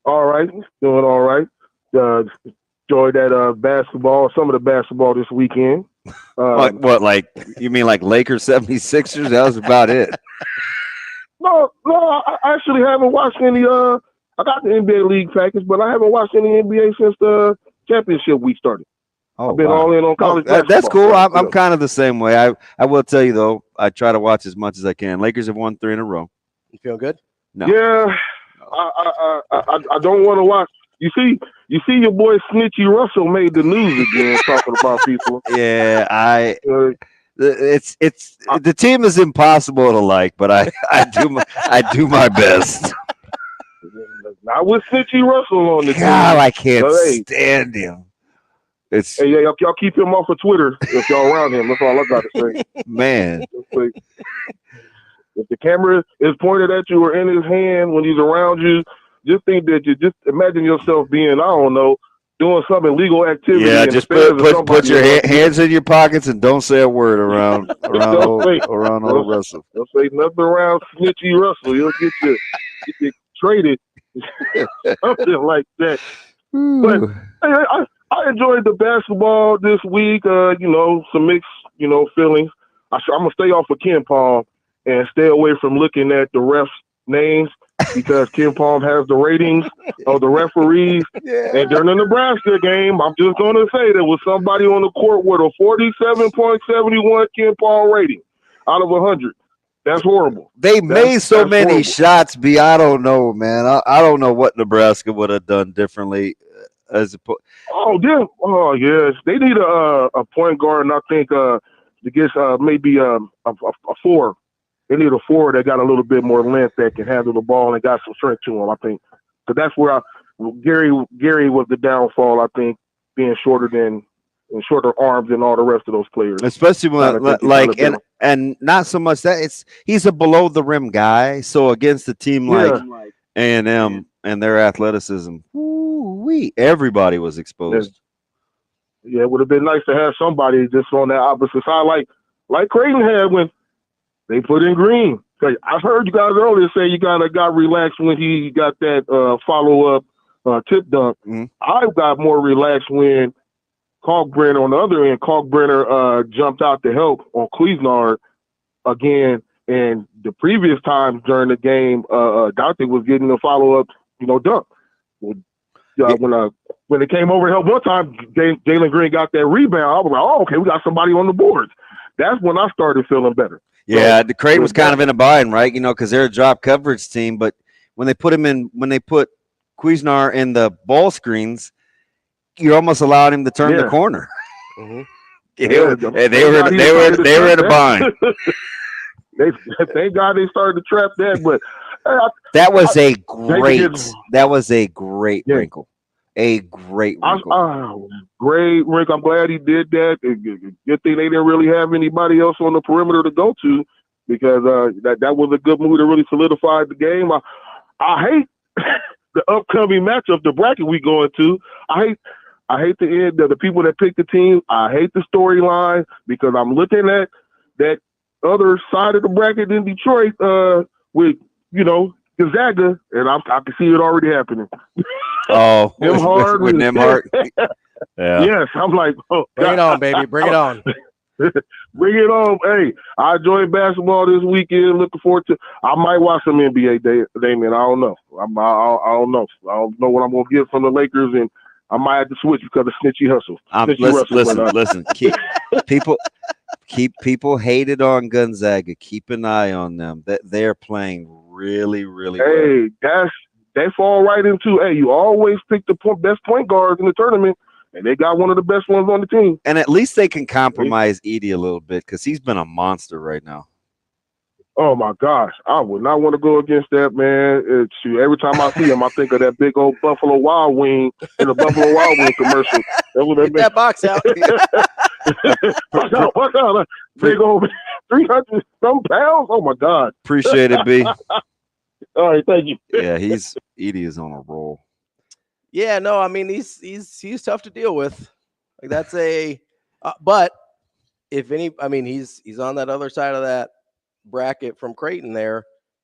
All right, doing all right. Enjoyed that basketball, some of the basketball this weekend. What, like, you mean like Lakers 76ers? That was about it. No, I actually haven't watched any. I got the NBA league package, but I haven't watched any NBA since the championship week started. Oh, I've been all in on college basketball. That's cool. I'm kind of the same way. I will tell you, though, I try to watch as much as I can. Lakers have won 3 in a row. You feel good? No. Yeah, I don't want to watch. You see your boy Snitchy Russell made the news again talking about people. Yeah, the team is impossible to like, but I do my best. Not with Snitchy Russell on the team. God, I can't stand him. Hey, y'all keep him off of Twitter if y'all around him. That's all I got to say. Man. If the camera is pointed at you or in his hand when he's around you, just think that you just imagine yourself being, I don't know, doing some illegal activity. Yeah, just put your hands in your pockets and don't say a word around old Russell. Don't say nothing around Snitchy Russell. You'll get you traded. Something like that. But I I enjoyed the basketball this week. Some mixed, feelings. I'm gonna stay off of Ken Palm and stay away from looking at the refs' names because Ken Palm has the ratings of the referees. Yeah. And during the Nebraska game, I'm just gonna say there was somebody on the court with a 47.71 Ken Palm rating out of 100. That's horrible. They made so many horrible shots, B. I don't know, man. I don't know what Nebraska would have done differently. Yes. They need a point guard, and I think to get maybe a 4. They need a 4 that got a little bit more length that can handle the ball and got some strength to him. I think so. That's where Gary was the downfall. I think being shorter shorter arms than all the rest of those players, especially when and not so much that he's a below the rim guy. So against a team like A&M and their athleticism, everybody was exposed. Yeah, it would have been nice to have somebody just on that opposite side, like Creighton had when they put in Green. I heard you guys earlier say you kind of got relaxed when he got that follow-up tip dunk. Mm-hmm. I got more relaxed when Kalkbrenner on the other end, Kalkbrenner jumped out to help on Cuisinart again. And the previous times during the game, Dante was getting a follow-up, dunk. When it came over to help one time, Jalen Green got that rebound. I was like, oh, okay, we got somebody on the boards. That's when I started feeling better. Yeah, the Creighton was kind of in a bind, right? Because they're a drop coverage team. But when they put Cuisinart in the ball screens, you're almost allowing him to turn the corner. Mm-hmm. They were in a bind. Thank God they started to trap that, but that was a great wrinkle. A great wrinkle. Great wrinkle. I'm glad he did that. Good thing they didn't really have anybody else on the perimeter to go to, because that was a good move to really solidify the game. I hate the upcoming matchup, the bracket we going to. I hate the end of the people that pick the team. I hate the storyline because I'm looking at that other side of the bracket in Detroit with Gonzaga, and I can see it already happening. Oh, with Nembhard. Yeah. Yes, I'm like, oh, bring it on, baby, bring it on. Bring it on. Hey, I enjoyed basketball this weekend. Looking forward to. I might watch some NBA, Damon. I don't know. I don't know. I don't know what I'm gonna get from the Lakers, and I might have to switch because of Snitchy Hustle. Listen. Keep people hated on Gonzaga. Keep an eye on them. That they're playing really, really well. Hey, they fall right into. Hey, you always pick the best point guards in the tournament, and they got one of the best ones on the team. And at least they can compromise Edey a little bit because he's been a monster right now. Oh my gosh, I would not want to go against that man. Every time I see him, I think of that big old Buffalo Wild Wing in the Buffalo Wild Wing commercial. Get that box out. Watch out. Big old 300 some pounds. Oh my God. Appreciate it, B. All right, thank you. Yeah, Edey is on a roll. Yeah, no, I mean he's tough to deal with. Like that's but if he's on that other side of that bracket from Creighton there.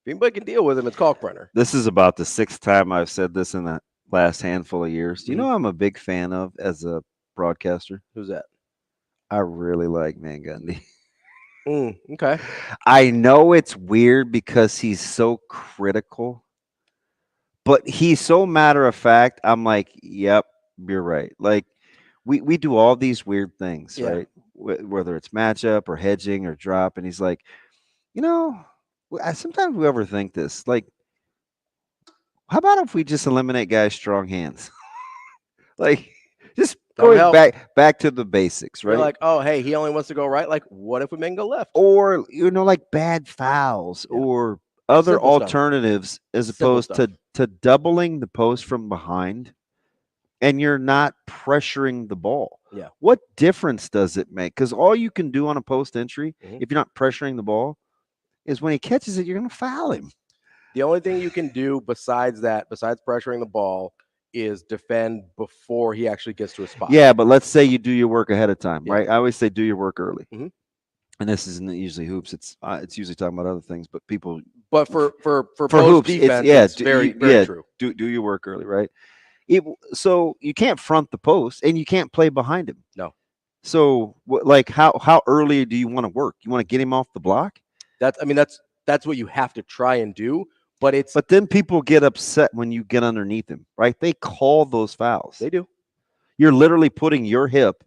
If anybody can deal with him, it's Kalkbrenner. This is about the 6th time I've said this in the last handful of years. Do you know I'm a big fan of as a broadcaster? Who's that? I really like Van Gundy. Okay. I know it's weird because he's so critical, but he's so matter of fact. I'm like, yep, you're right. Like we do all these weird things, right? Whether it's matchup or hedging or drop, and he's like, sometimes we overthink this. Like, how about if we just eliminate guys' strong hands? Like, just going back to the basics, right? You're like, oh, hey, he only wants to go right. Like, what if we make him go left? Or, like bad fouls or other Simple alternatives stuff. as opposed to doubling the post from behind, and you're not pressuring the ball. Yeah. What difference does it make? Because all you can do on a post entry, if you're not pressuring the ball, is when he catches it, you're going to foul him. The only thing you can do besides pressuring the ball, is defend before he actually gets to a spot. Yeah, but let's say you do your work ahead of time, right? I always say do your work early. Mm-hmm. And this isn't usually hoops. It's usually talking about other things, but people. But for post hoops, defense, it's very true. Do your work early, right? So you can't front the post and you can't play behind him. No. So like how early do you want to work? You want to get him off the block? That's what you have to try and do. But then people get upset when you get underneath him, right? They call those fouls. They do. You're literally putting your hip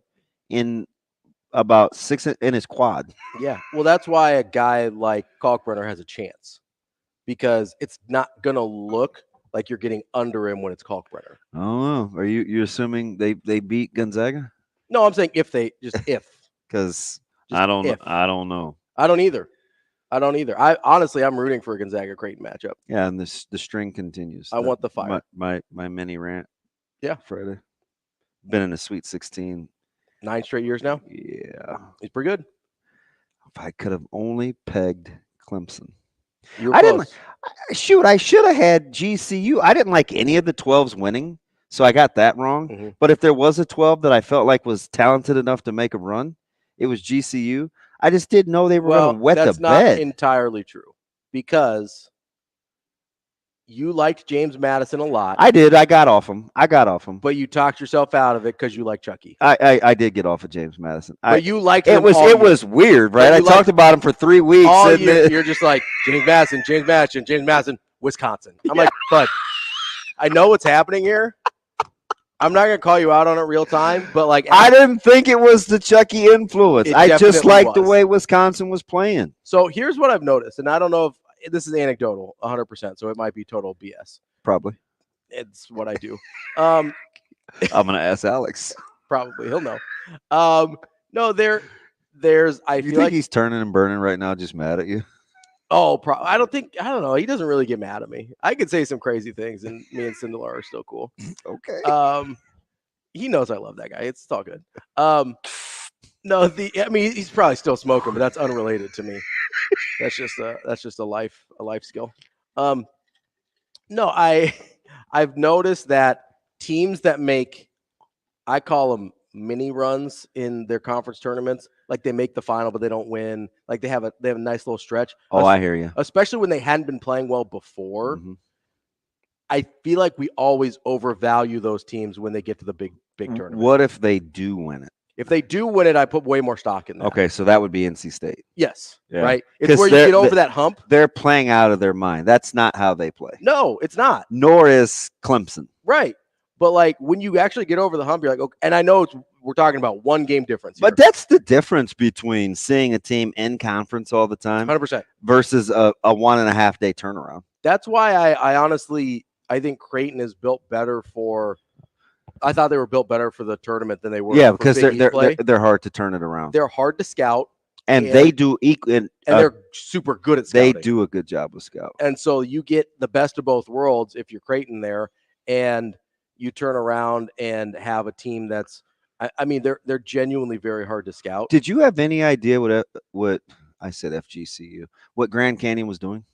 in about 6 in his quad. Yeah. Well, that's why a guy like Kalkbrenner has a chance, because it's not going to look like you're getting under him when it's Kalkbrenner. Oh, are you assuming they beat Gonzaga? No, I'm saying if. Because I don't know. I don't either. I'm rooting for a Gonzaga Creighton matchup. Yeah, and the string continues. I want the fire. My mini rant. Yeah. Friday. Been in the Sweet 16. 9 straight years now? Yeah. He's pretty good. If I could have only pegged Clemson. I should have had GCU. I didn't like any of the 12s winning, so I got that wrong. Mm-hmm. But if there was a 12 that I felt like was talented enough to make a run, it was GCU. I just didn't know they were going to wet the bed. That's not entirely true, because you liked James Madison a lot. I did. I got off him. But you talked yourself out of it because you like Chucky. I did get off of James Madison. But you liked him. It was weird, right? I talked about him for 3 weeks. All year, you're just like James Madison, Wisconsin. I'm like, bud, I know what's happening here. I'm not going to call you out on it real time, but like, I didn't think it was the Chucky influence. I just liked the way Wisconsin was playing. So here's what I've noticed, and I don't know if this is anecdotal 100%, so it might be total BS. Probably. It's what I do. I'm going to ask Alex. Probably. He'll know. No, there's, I feel like he's turning and burning right now, just mad at you. Oh, I don't know. He doesn't really get mad at me. I could say some crazy things, and me and Cinderella are still cool. Okay. He knows I love that guy. It's all good. No, he's probably still smoking, but that's unrelated to me. That's just a life skill. No, I've noticed that teams that make, I call them mini runs in their conference tournaments, like they make the final but they don't win, like they have a nice little stretch. I hear you. Especially when they hadn't been playing well before. Mm-hmm. I feel like we always overvalue those teams when they get to the big tournament. What if they do win it? If they do win it, I put way more stock in that. Okay, so that would be NC State. Yes, yeah. Right? It's where you get over that hump. They're playing out of their mind. That's not how they play. No, it's not. Nor is Clemson. Right. But like when you actually get over the hump, you're like, okay, and I know we're talking about 1 game difference here. But that's the difference between seeing a team in conference all the time 100% versus a 1.5 day turnaround. That's why I honestly think Creighton is built better for. I thought they were built better for the tournament than they were. Yeah, because they're hard to turn it around. They're hard to scout, and they do equal. And they're super good at scouting. They do a good job with scout. And so you get the best of both worlds if you're Creighton there, and you turn around and have a team that's. I mean, they're genuinely very hard to scout. Did you have any idea what I said FGCU? What Grand Canyon was doing?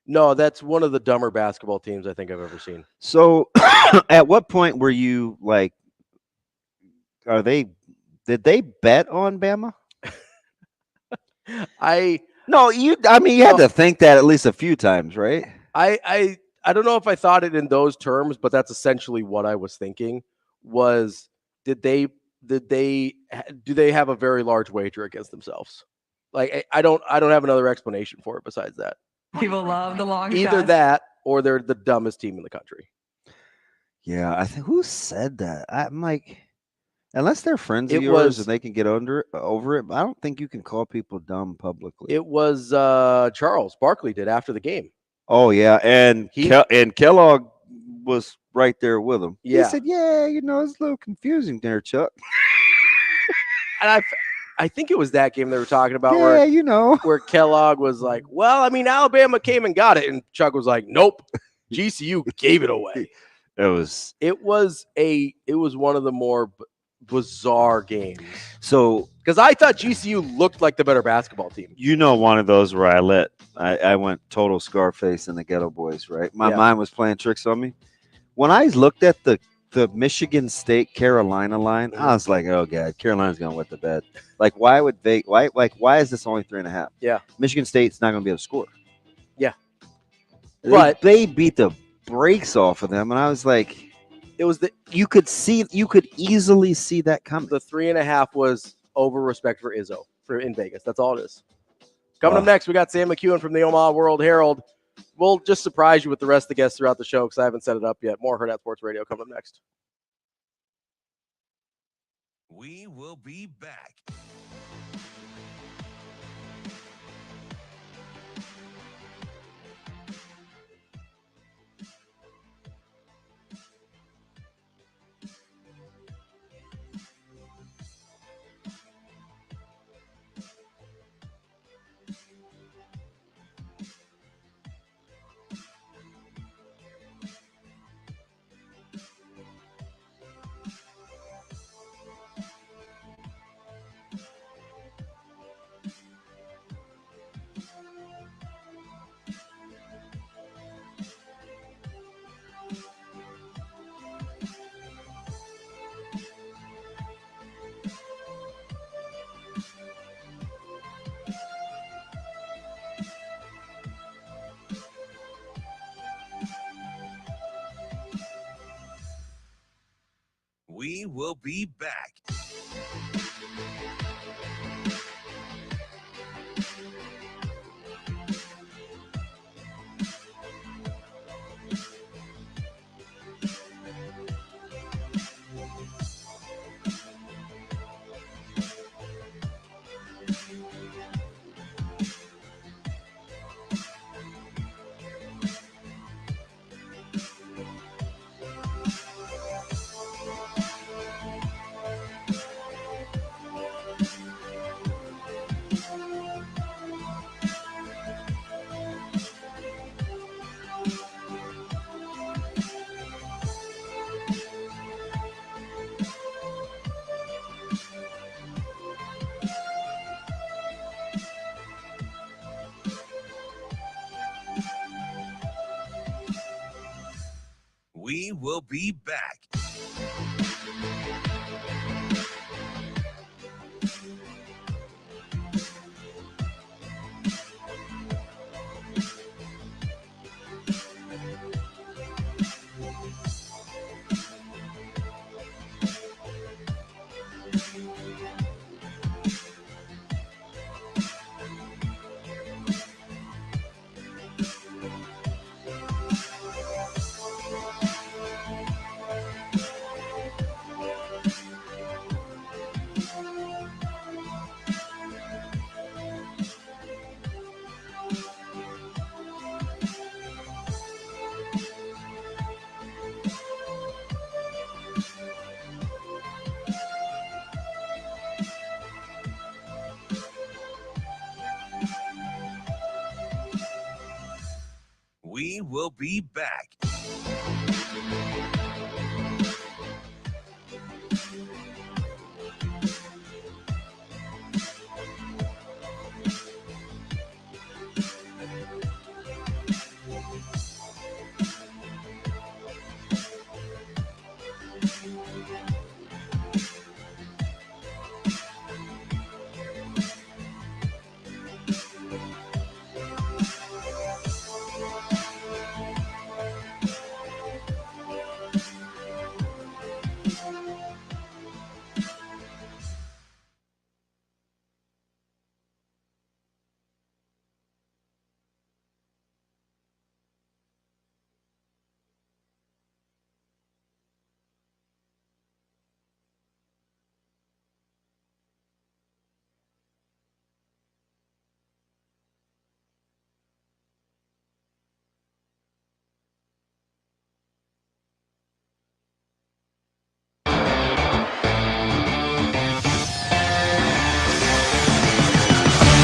No, that's one of the dumber basketball teams I think I've ever seen. So, at what point were you like? Did they bet on Bama? You had to think that at least a few times, right? I don't know if I thought it in those terms, but that's essentially what I was thinking. Was do they have a very large wager against themselves? Like I don't have another explanation for it besides that. People love the long Either shots. that or they're the dumbest team in the country. Yeah, I think who said that? I'm like, unless they're friends of yours and they can get over it, I don't think you can call people dumb publicly. It was Charles Barkley did after the game. Oh yeah, and Kellogg was right there with him. Yeah. He said, "Yeah, it's a little confusing there, Chuck." And I think it was that game they were talking about where Kellogg was like, well, I mean, Alabama came and got it. And Chuck was like, nope, GCU gave it away. It was one of the more bizarre games. So, because I thought GCU looked like the better basketball team. One of those where I went total Scarface and the Ghetto Boys, right? My mind was playing tricks on me. When I looked at the Michigan State Carolina line, I was like, oh god, Carolina's gonna wet the bed. Like, why is this only 3.5? Yeah. Michigan State's not gonna be able to score. Yeah. But they beat the brakes off of them, and I was like, It was you could easily see that coming. The 3.5 was over respect for Izzo in Vegas. That's all it is. Coming up next, we got Sam McKewon from the Omaha World-Herald. We'll just surprise you with the rest of the guests throughout the show because I haven't set it up yet. More Hurrdat Sports Radio coming up next. We will be back. We will be back. We will be back. We will be back.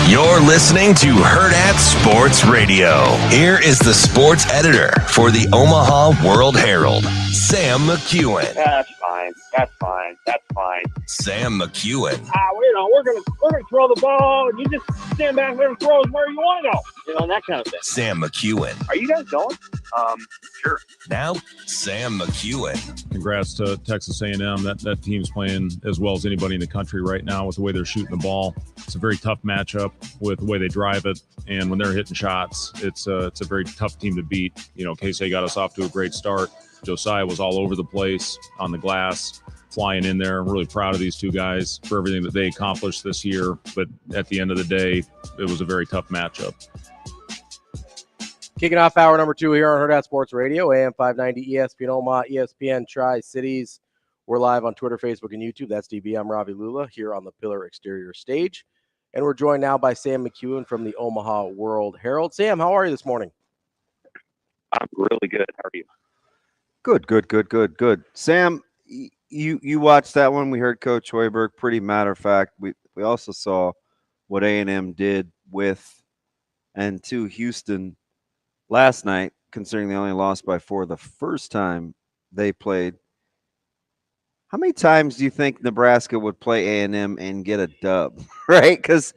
You're listening to Hurrdat Sports Radio. Here is the sports editor for the Omaha World-Herald, Sam McKewon. That's fine. That's fine. That's fine. Sam McKewon. We're gonna throw the ball, and you just stand back there and throw it where you want to go. And that kind of thing. Sam McKewon. Are you guys going? Sure. Now, Sam McKewon. Congrats to Texas A&M. That team's playing as well as anybody in the country right now with the way they're shooting the ball. It's a very tough matchup with the way they drive it, and when they're hitting shots, it's a very tough team to beat. K-State got us off to a great start. Josiah was all over the place on the glass, flying in there. I'm really proud of these two guys for everything that they accomplished this year. But at the end of the day, it was a very tough matchup. Kicking off hour number 2 here on Hurrdat Sports Radio, AM 590, ESPN Omaha, ESPN Tri-Cities. We're live on Twitter, Facebook, and YouTube. That's DB. I'm Ravi Lulla here on the Pillar Exterior stage. And we're joined now by Sam McKewon from the Omaha World-Herald. Sam, how are you this morning? I'm really good. How are you? Good. Sam, you watched that one. We heard Coach Hoiberg. Pretty matter of fact. We also saw what A&M did with and to Houston last night, considering they only lost by 4 the first time they played. How many times do you think Nebraska would play A&M and get a dub, right? Because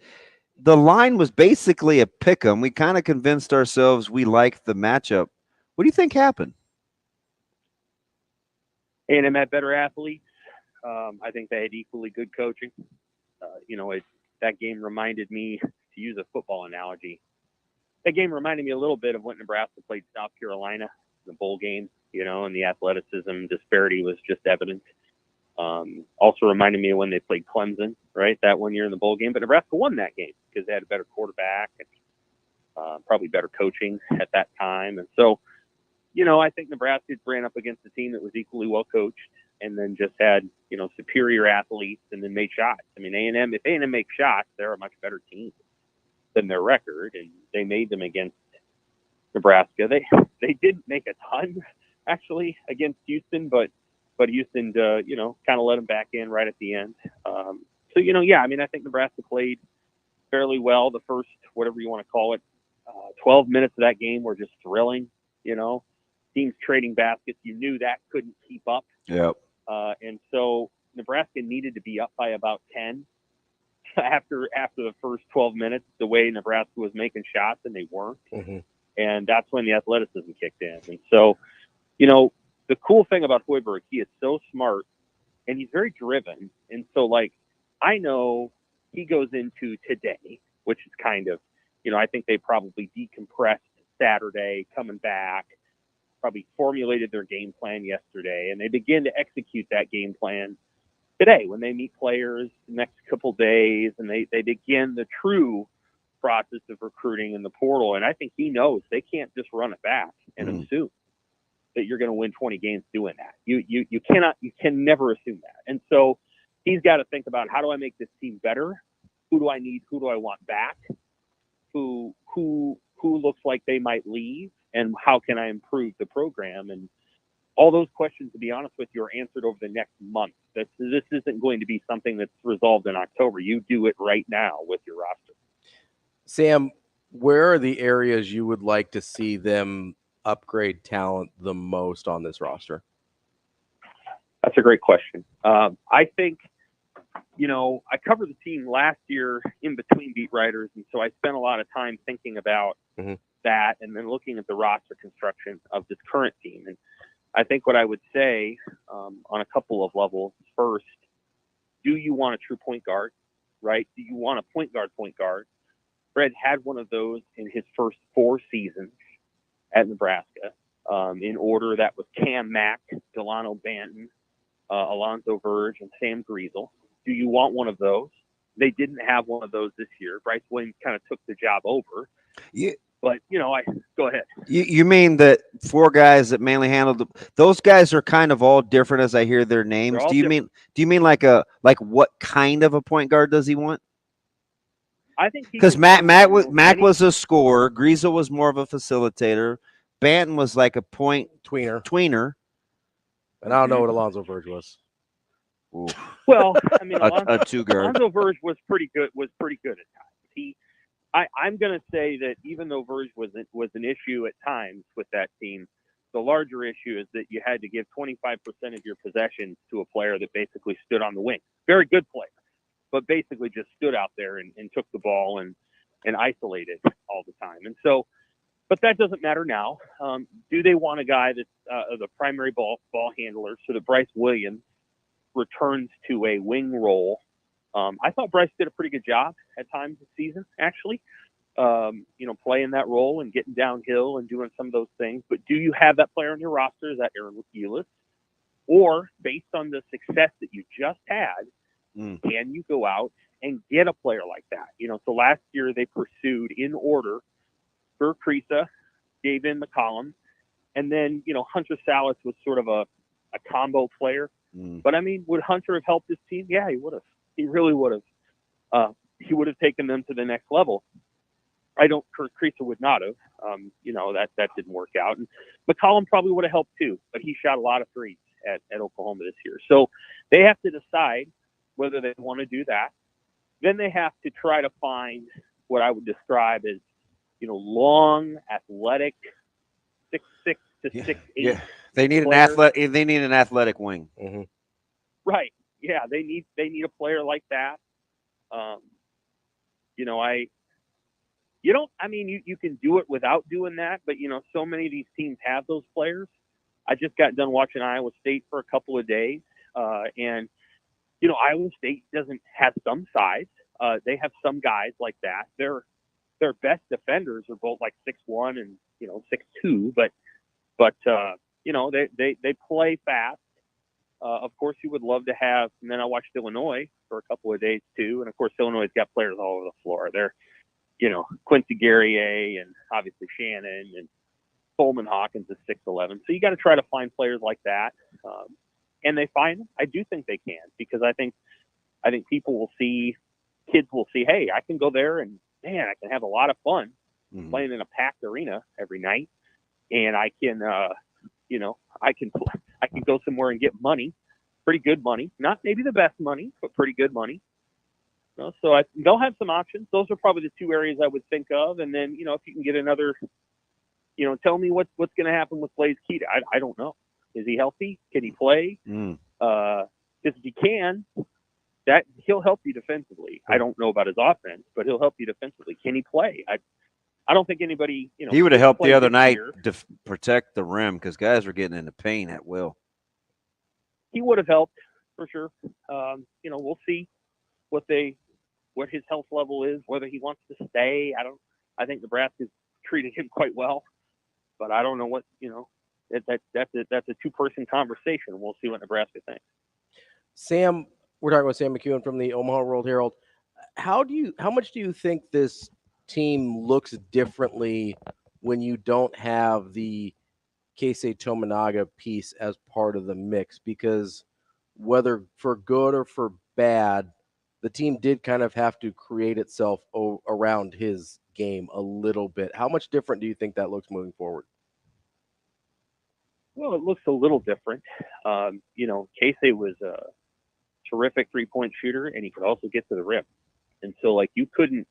the line was basically a pick 'em. We kind of convinced ourselves we liked the matchup. What do you think happened? A&M had better athletes. I think they had equally good coaching. That game reminded me, to use a football analogy, that game reminded me a little bit of when Nebraska played South Carolina in the bowl game, and the athleticism disparity was just evident. Also reminded me of when they played Clemson, right, that one year in the bowl game. But Nebraska won that game because they had a better quarterback and probably better coaching at that time. And so, I think Nebraska ran up against a team that was equally well coached and then just had, superior athletes and then made shots. I mean, if A&M makes shots, they're a much better team than their record, and they made them against Nebraska. They didn't make a ton, actually, against Houston, but Houston, kind of let them back in right at the end. I think Nebraska played fairly well. The first, whatever you want to call it, 12 minutes of that game were just thrilling, Teams trading baskets. You knew that couldn't keep up. Yep. And so Nebraska needed to be up by about 10 after the first 12 minutes, the way Nebraska was making shots, and they weren't. Mm-hmm. And that's when the athleticism kicked in. And so, the cool thing about Hoiberg, he is so smart and he's very driven. And so, I know he goes into today, which is kind of, I think they probably decompressed Saturday, coming back, probably formulated their game plan yesterday, and they begin to execute that game plan today when they meet players the next couple days, and they begin the true process of recruiting in the portal. And I think he knows they can't just run it back and assume that you're going to win 20 games doing that. You can never assume that. And so he's got to think about, how do I make this team better? Who do I need? Who do I want back? Who looks like they might leave? And how can I improve the program? And all those questions, to be honest with you, are answered over the next month. This isn't going to be something that's resolved in October. You do it right now with your roster. Sam, where are the areas you would like to see them upgrade talent the most on this roster? That's a great question. I think, I covered the team last year in between beat writers, and so I spent a lot of time thinking about that and then looking at the roster construction of this current team. And I think what I would say on a couple of levels, first, do you want a true point guard, right? Do you want a point guard? Fred had one of those in his first 4 seasons at Nebraska. In order, that was Cam Mack, Delano Banton, Alonzo Verge, and Sam Griesel. Do you want one of those? They didn't have one of those this year. Bryce Williams kind of took the job over. Yeah. But, go ahead. You mean that 4 guys that mainly handled those guys are kind of all different as I hear their names. Do you mean like what kind of a point guard does he want? I think because Mac was a scorer, Griesel was more of a facilitator, Banton was like a point tweener. And I don't know what Alonzo Verge was. Ooh. Well, I mean, a two-guard. Alonzo Verge was pretty good at times. I'm going to say that even though Verge was an issue at times with that team, the larger issue is that you had to give 25% of your possessions to a player that basically stood on the wing. Very good player, but basically just stood out there and took the ball and isolated all the time. And so, but that doesn't matter now. Do they want a guy that's the primary ball handler so that Bryce Williams returns to a wing role? I thought Bryce did a pretty good job at times this season, actually. playing that role and getting downhill and doing some of those things. But do you have that player on your roster? Is that Aaron Eulis? Or based on the success that you just had, can you go out and get a player like that? So last year they pursued in order for Creasa, David McCollum, and then, Hunter Salas was sort of a combo player. But I mean, would Hunter have helped his team? Yeah, he would have. He really would have. He would have taken them to the next level. Creasa would not have. That didn't work out. And McCollum probably would have helped too, but he shot a lot of threes at Oklahoma this year. So they have to decide whether they want to do that. Then they have to try to find what I would describe as, long, athletic, 6'6" to 6'8". Yeah, they need player. They need an athletic wing. Mm-hmm. Right. Yeah, they need a player like that. You can do it without doing that, but so many of these teams have those players. I just got done watching Iowa State for a couple of days, and Iowa State doesn't have some size. They have some guys like that. Their best defenders are both like 6'1" and 6'2", but they play fast. Of course, you would love to have. And then I watched Illinois for a couple of days too, and of course, Illinois has got players all over the floor. They're Quincy Guerrier and obviously Shannon and Coleman Hawkins is 6'11". So you got to try to find players like that, and they find them. I do think they can, because I think people will see, kids will see, hey, I can go there and man, I can have a lot of fun playing in a packed arena every night, and I can, I can go somewhere and get money, pretty good money, not maybe the best money, but pretty good money. So they'll have some options. Those are probably the two areas I would think of. And then, if you can get another, tell me what's going to happen with Blaise Keita. I don't know. Is he healthy? Can he play? Because if he can, that he'll help you defensively. I don't know about his offense, but he'll help you defensively. Can he play? I don't think anybody, he would have helped the other night to protect the rim, because guys were getting into pain at will. He would have helped for sure. We'll see what his health level is, whether he wants to stay. I think Nebraska's treated him quite well, but I don't know what, that's a two-person conversation. We'll see what Nebraska thinks. Sam, we're talking about Sam McKewon from the Omaha World-Herald. How much do you think this team looks differently when you don't have the Keisei Tominaga piece as part of the mix? Because whether for good or for bad, the team did kind of have to create itself around his game a little bit. How much different do you think that looks moving forward? Well, it looks a little different. Keisei was a terrific three-point shooter, and he could also get to the rim. And so, you couldn't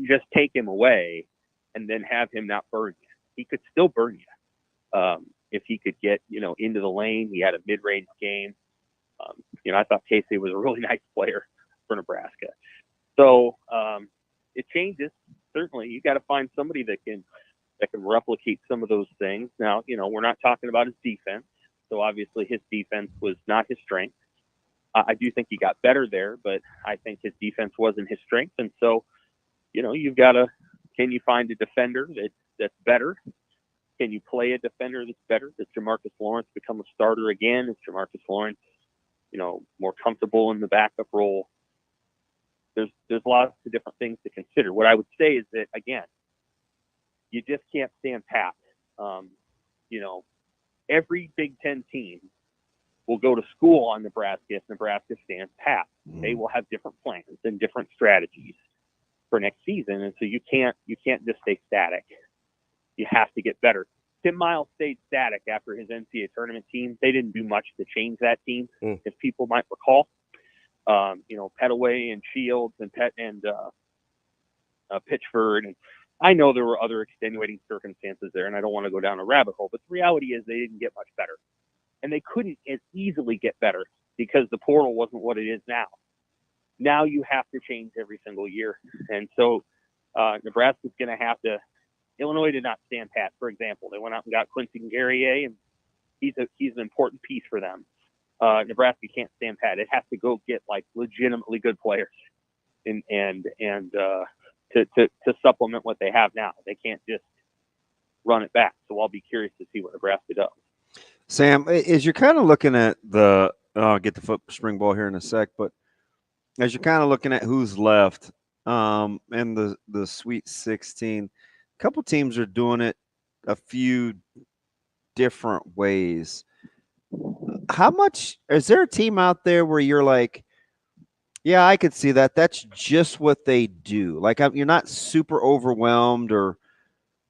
just take him away and then have him not burn you. He could still burn you if he could get, into the lane. He had a mid-range game. I thought Keisei was a really nice player for Nebraska. So it changes. Certainly, you got to find somebody that can replicate some of those things. Now, we're not talking about his defense. So obviously, his defense was not his strength. I do think he got better there, but I think his defense wasn't his strength. And so, you've got to, can you find a defender that's better? Can you play a defender that's better? Does Jamarcus Lawrence become a starter again? Is Jamarcus Lawrence, more comfortable in the backup role? There's lots of different things to consider. What I would say is that, again, you just can't stand pat. Every Big Ten team will go to school on Nebraska if Nebraska stands pat. They will have different plans and different strategies for next season, and so you can't just stay static. You have to get better. Tim Miles stayed static after his NCAA tournament team. They didn't do much to change that team, if people might recall. Petaway and Shields and Pitchford, and I know there were other extenuating circumstances there, and I don't want to go down a rabbit hole, but the reality is they didn't get much better. And they couldn't as easily get better because the portal wasn't what it is now. Now you have to change every single year. And so Nebraska's going to have to – Illinois did not stand pat, for example. They went out and got Quincy Guerrier, and he's an important piece for them. Nebraska can't stand pat. It has to go get, legitimately good players and to supplement what they have now. They can't just run it back. So I'll be curious to see what Nebraska does. Sam, as you're kind of looking at I'll get the spring ball here in a sec, but as you're kind of looking at who's left in the Sweet 16, a couple teams are doing it a few different ways. How much is there a team out there where you're like, yeah, I could see that. That's just what they do. Like, you're not super overwhelmed, or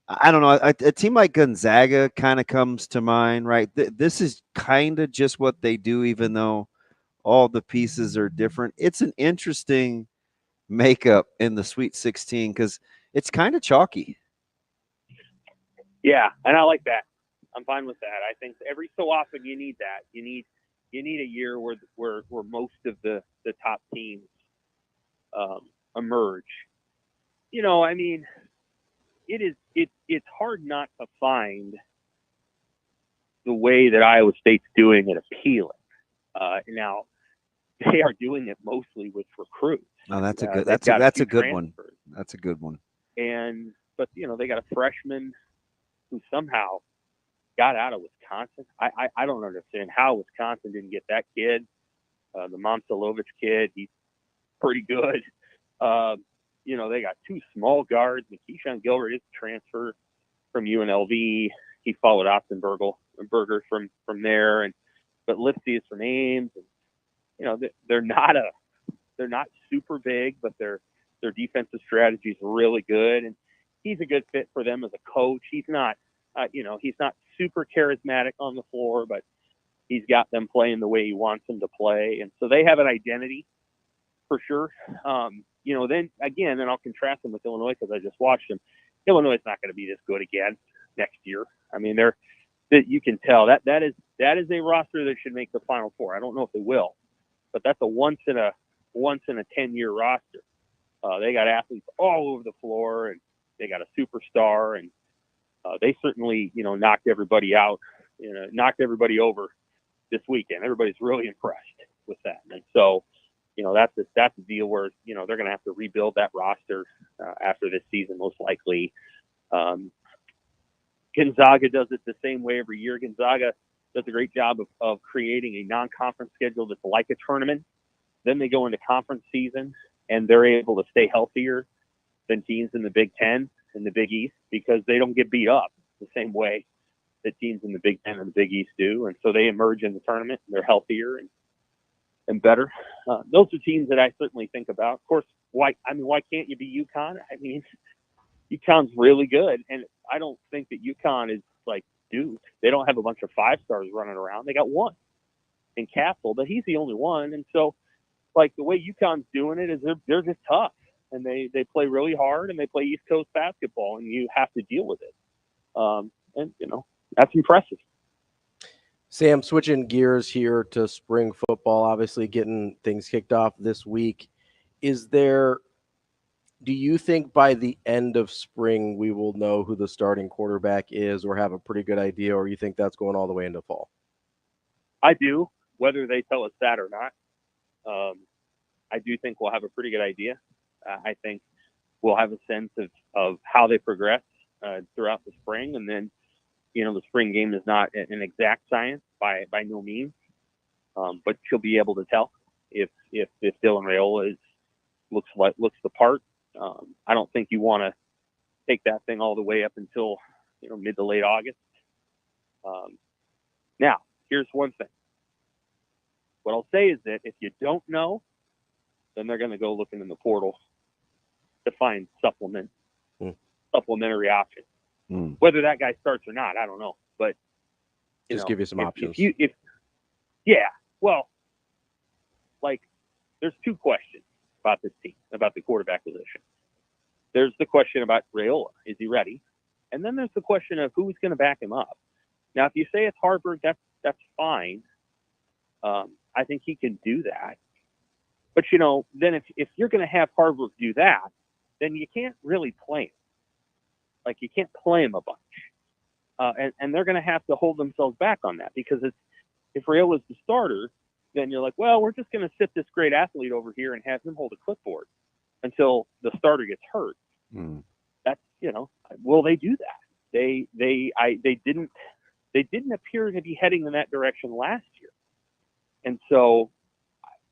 I don't know. A team like Gonzaga kind of comes to mind, right? This is kind of just what they do, even though all the pieces are different. It's an interesting makeup in the Sweet 16 because it's kind of chalky. Yeah, and I like that. I'm fine with that. I think every so often you need that. You need a year where most of the top teams emerge. You know, I mean, it's hard not to find the way that Iowa State's doing it appealing. Now they are doing it mostly with recruits. Oh, that's a good. That's a good one. That's a good one. But you know, they got a freshman who somehow got out of Wisconsin. I don't understand how Wisconsin didn't get that kid. The Momcilovic kid, he's pretty good. You know, they got two small guards. McKewon Gilbert is a transfer from UNLV. He followed Berger from there, but Lipsy is from Ames. And, you know, they're not super big, but their defensive strategy is really good, and he's a good fit for them as a coach. He's not, he's not super charismatic on the floor, but he's got them playing the way he wants them to play, and so they have an identity for sure. You know, then again, and I'll contrast them with Illinois because I just watched them. Illinois is not going to be this good again next year. I mean, you can tell that is a roster that should make the Final Four. I don't know if they will, but that's a once in a 10-year roster. They got athletes all over the floor, and they got a superstar, and they certainly, you know, knocked everybody out, knocked everybody over this weekend. Everybody's really impressed with that, and so, you know, that's a deal where, you know, they're going to have to rebuild that roster after this season, most likely. Gonzaga does it the same way every year. Gonzaga does a great job of creating a non-conference schedule that's like a tournament. Then they go into conference season, and they're able to stay healthier than teams in the Big Ten and the Big East because they don't get beat up the same way that teams in the Big Ten and the Big East do. And so they emerge in the tournament, and they're healthier and better. Those are teams that I certainly think about. Of course, why can't you be UConn? I mean, UConn's really good, and I don't think that UConn is like Duke. They don't have a bunch of 5-stars running around. They got one in Castle, but he's the only one. And so, like, the way UConn's doing it is they're just tough, and they play really hard, and they play East Coast basketball, and you have to deal with it. And you know, that's impressive. Sam, switching gears here to spring football, obviously getting things kicked off this week. Do you think by the end of spring we will know who the starting quarterback is or have a pretty good idea, or you think that's going all the way into fall? I do, whether they tell us that or not. I do think we'll have a pretty good idea. I think we'll have a sense of how they progress throughout the spring, and then, you know, the spring game is not an exact science by no means, but you'll be able to tell if Dylan Raiola looks the part. I don't think you want to take that thing all the way up until, you know, mid to late August. Now, here's one thing. What I'll say is that if you don't know, then they're going to go looking in the portal to find supplementary options. Whether that guy starts or not, I don't know. But just give you some options. Well, like, there's two questions about this team, about the quarterback position. There's the question about Raiola. Is he ready? And then there's the question of who's going to back him up. Now, if you say it's Harburg, that's fine. I think he can do that. But, you know, then if you're going to have Harburg do that, then you can't really play him. Like, you can't play him a bunch. And they're going to have to hold themselves back on that, because if Raiola's the starter, then you're like, well, we're just going to sit this great athlete over here and have him hold a clipboard until the starter gets hurt. That's, will they do that? They didn't appear to be heading in that direction last year. And so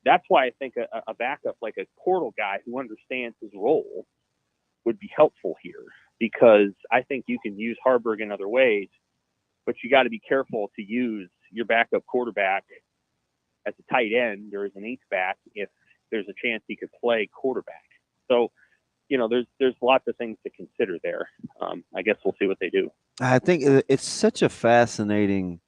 that's why I think a backup like a portal guy who understands his role would be helpful here, because I think you can use Harburg in other ways, but you got to be careful to use your backup quarterback as a tight end or as an H-back if there's a chance he could play quarterback. So, there's lots of things to consider there. I guess we'll see what they do. I think it's such a fascinating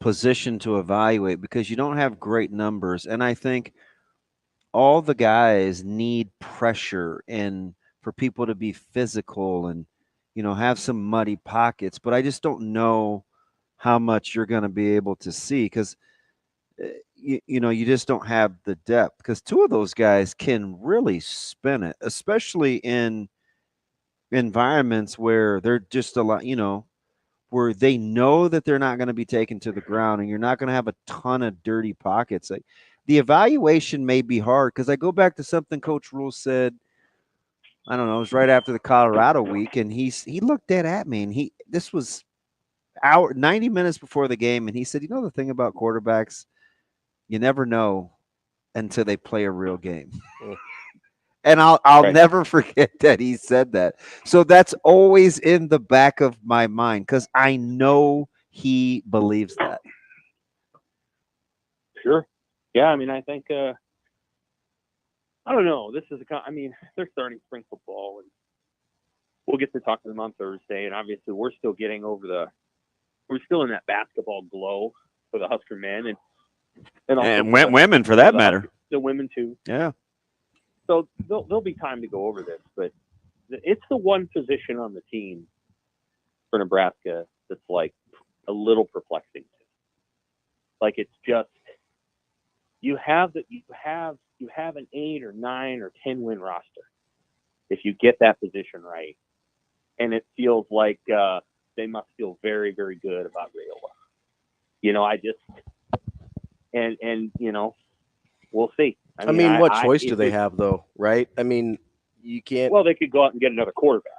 position to evaluate, because you don't have great numbers. And I think all the guys need pressure and for people to be physical and, have some muddy pockets. But I just don't know how much you're going to be able to see, because, you just don't have the depth, because two of those guys can really spin it, especially in environments where they're just a lot, where they know that they're not going to be taken to the ground, and you're not going to have a ton of dirty pockets. Like, the evaluation may be hard, because I go back to something Coach Rule said, I don't know, it was right after the Colorado week, and he looked dead at me, and this was 90 minutes before the game, and he said, the thing about quarterbacks, you never know until they play a real game. And I'll Right. never forget that he said that. So that's always in the back of my mind, because I know he believes that. Sure. Yeah, I think I don't know. This is they're starting spring football, and we'll get to talk to them on Thursday. And obviously, we're still in that basketball glow for the Husker men, and women for that matter. The women too. Yeah. So there'll be time to go over this, but it's the one position on the team for Nebraska that's like a little perplexing. Like, it's just you have an 8 or 9 or 10 win roster if you get that position right, and it feels like they must feel very, very good about Rayola. We'll see. What choice do they have, though, right? You can't. Well, they could go out and get another quarterback.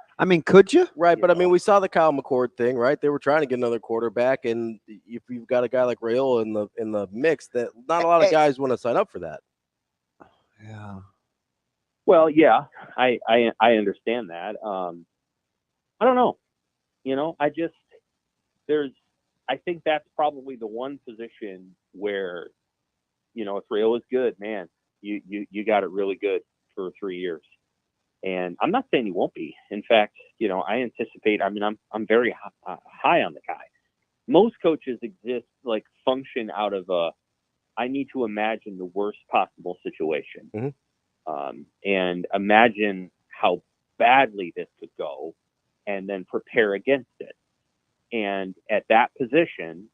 Could you? Right, but we saw the Kyle McCord thing, right? They were trying to get another quarterback, and if you've got a guy like Rayola in the mix, that not a lot of guys want to sign up for that. Yeah. Well, yeah, I understand that. I don't know. I think that's probably the one position where, if Rayola's good, man, you got it really good for 3 years. And I'm not saying he won't be. In fact, I anticipate, I'm very high on the guy. Most coaches function out of I need to imagine the worst possible situation. Mm-hmm. And imagine how badly this could go, and then prepare against it. And at that position,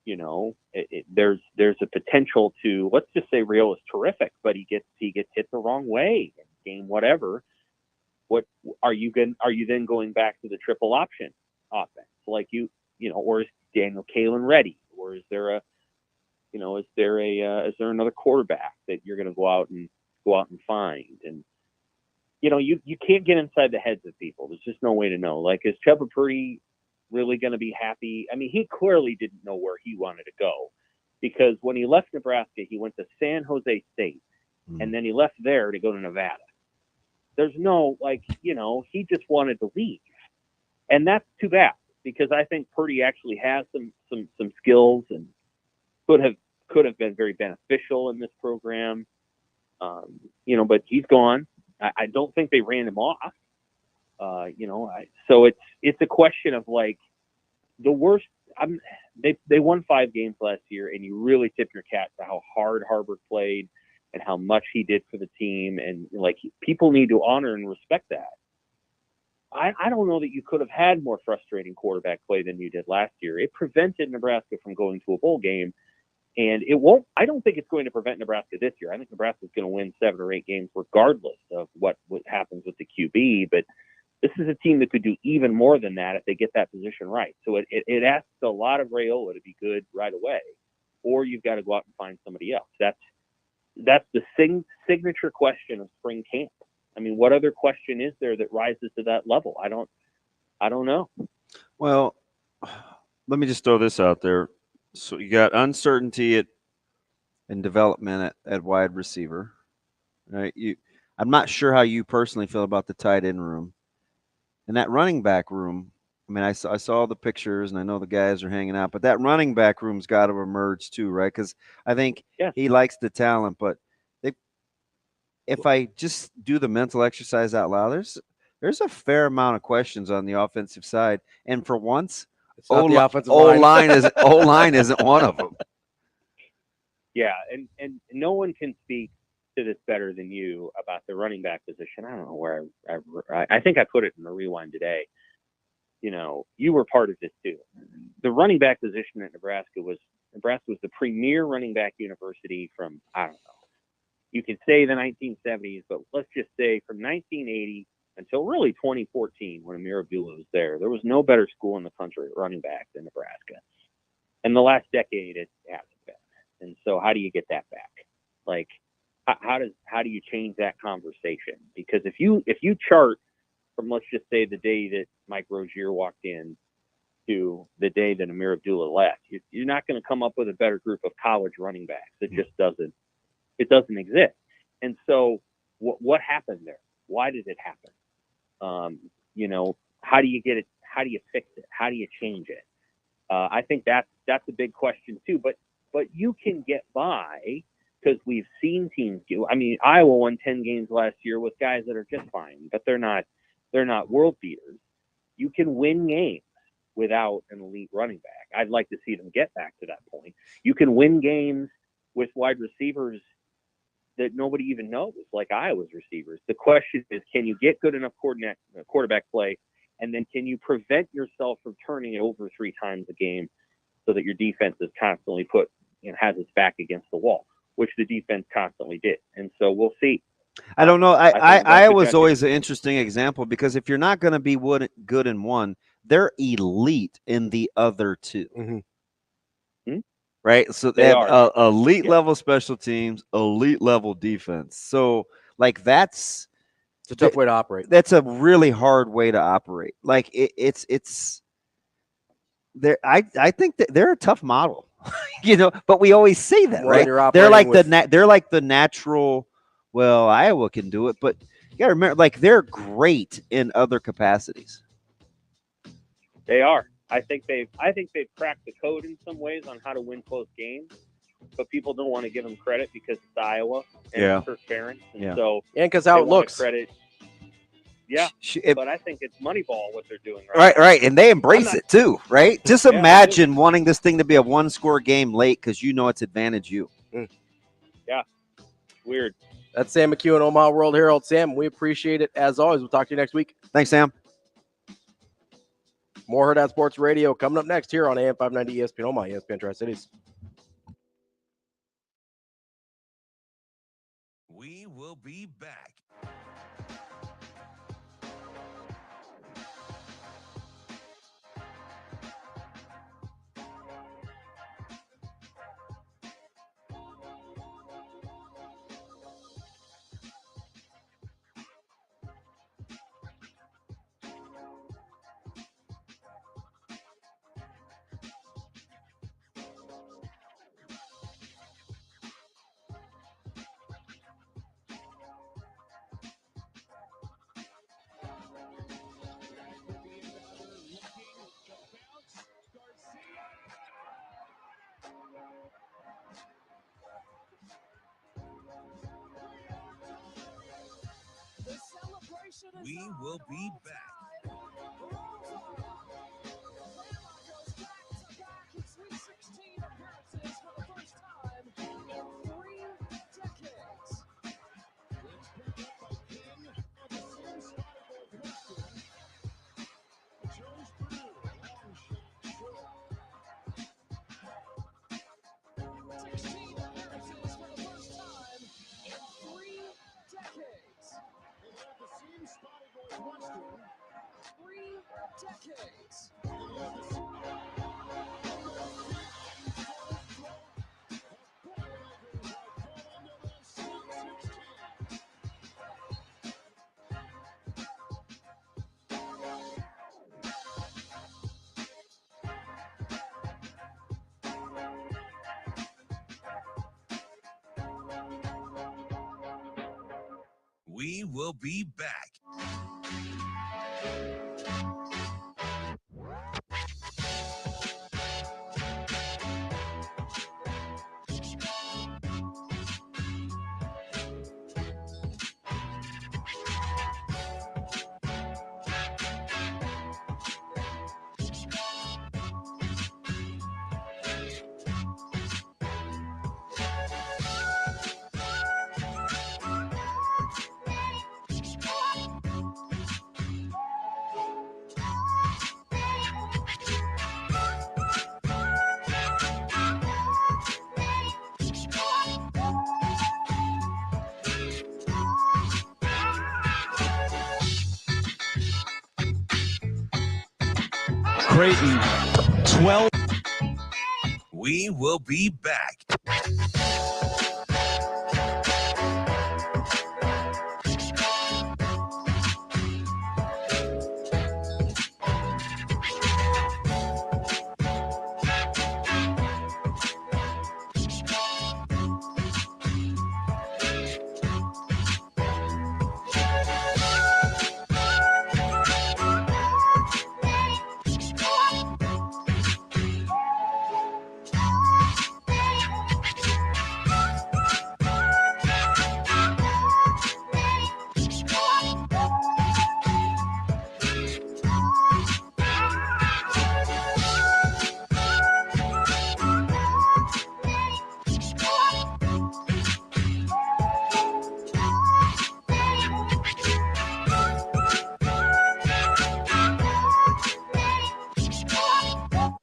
there's a potential to, let's just say Rayola is terrific, but he gets hit the wrong way in game, whatever. What are you then going back to the triple option offense? Like or is Daniel Kalen ready? Or is there another quarterback that you're going to go out and find? And you can't get inside the heads of people. There's just no way to know. Like, is Chuba Purdy really going to be happy? He clearly didn't know where he wanted to go, because when he left Nebraska, he went to San Jose State, and then he left there to go to Nevada. There's no, he just wanted to leave. And that's too bad, because I think Purdy actually has some skills and could have been very beneficial in this program. But he's gone. I don't think they ran him off. So it's a question of the worst. They won 5 games last year, and you really tip your cap to how hard Harburg played and how much he did for the team. And people need to honor and respect that. I don't know that you could have had more frustrating quarterback play than you did last year. It prevented Nebraska from going to a bowl game, and it won't. I don't think it's going to prevent Nebraska this year. I think Nebraska's going to win 7 or 8 games regardless of what happens with the QB. But this is a team that could do even more than that if they get that position right. So it asks a lot of Rayola to be good right away, or you've got to go out and find somebody else. that's the signature question of spring camp. I mean, what other question is there that rises to that level? I don't know. Well, let me just throw this out there. So you got uncertainty in development at wide receiver, right? I'm not sure how you personally feel about the tight end room. And that running back room, I mean, I saw the pictures, and I know the guys are hanging out, but that running back room's got to emerge too, right? Because I think he likes the talent, but if I just do the mental exercise out loud, there's a fair amount of questions on the offensive side, and for once, O-line isn't one of them. Yeah, and no one can speak to this better than you about the running back position. I don't know where I think I put it in the rewind today. You know, you were part of this too. The running back position at Nebraska was the premier running back university from, I don't know, you could say the 1970s, but let's just say from 1980 until really 2014 when Amir Abdullah was there. There was no better school in the country at running back than Nebraska. And the last decade it hasn't been. And so how do you get that back? Like, how do you change that conversation? Because if you chart from, let's just say, the day that Mike Rozier walked in to the day that Amir Abdullah left, you're not going to come up with a better group of college running backs. It just doesn't exist. And so what happened there? Why did it happen? You know, how do you get it? How do you fix it? How do you change it? I think that's a big question too. But you can get by because we've seen teams do. I mean, Iowa won 10 games last year with guys that are just fine, but they're not world beaters. You can win games without an elite running back. I'd like to see them get back to that point. You can win games with wide receivers that nobody even knows, like Iowa's receivers. The question is, can you get good enough quarterback play, and then can you prevent yourself from turning it over 3 times a game so that your defense is constantly has its back against the wall, which the defense constantly did. And so we'll see. I don't know. Iowa's always an interesting example because if you're not going to be good in one, they're elite in the other 2. Mm-hmm. Right? So they have elite level special teams, elite level defense. So, like, it's a tough way to operate. That's a really hard way to operate. Like, it's I think that they're a tough model, but we always say that, right? They're like the natural. Well, Iowa can do it, but you got to remember, like, they're great in other capacities. They are. I think they've cracked the code in some ways on how to win close games, but people don't want to give them credit because it's Iowa and it's Kirk Ferentz, and so because how it looks. Credit. Yeah, but I think it's Moneyball what they're doing right, and they embrace it too, right? Just imagine wanting this thing to be a 1-score game late because it's advantage you. Yeah, weird. That's Sam McKewon, Omaha World-Herald. Sam, we appreciate it as always. We'll talk to you next week. Thanks, Sam. More Hurrdat Sports Radio coming up next here on AM 590 ESPN Omaha, ESPN Tri-Cities. We will be back. We will be back. We will be back. Creighton, 12. We will be back.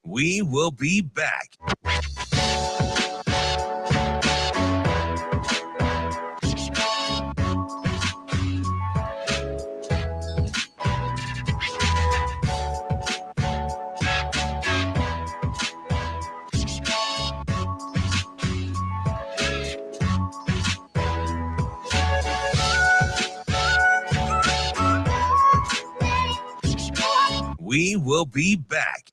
We will be back. We will be back.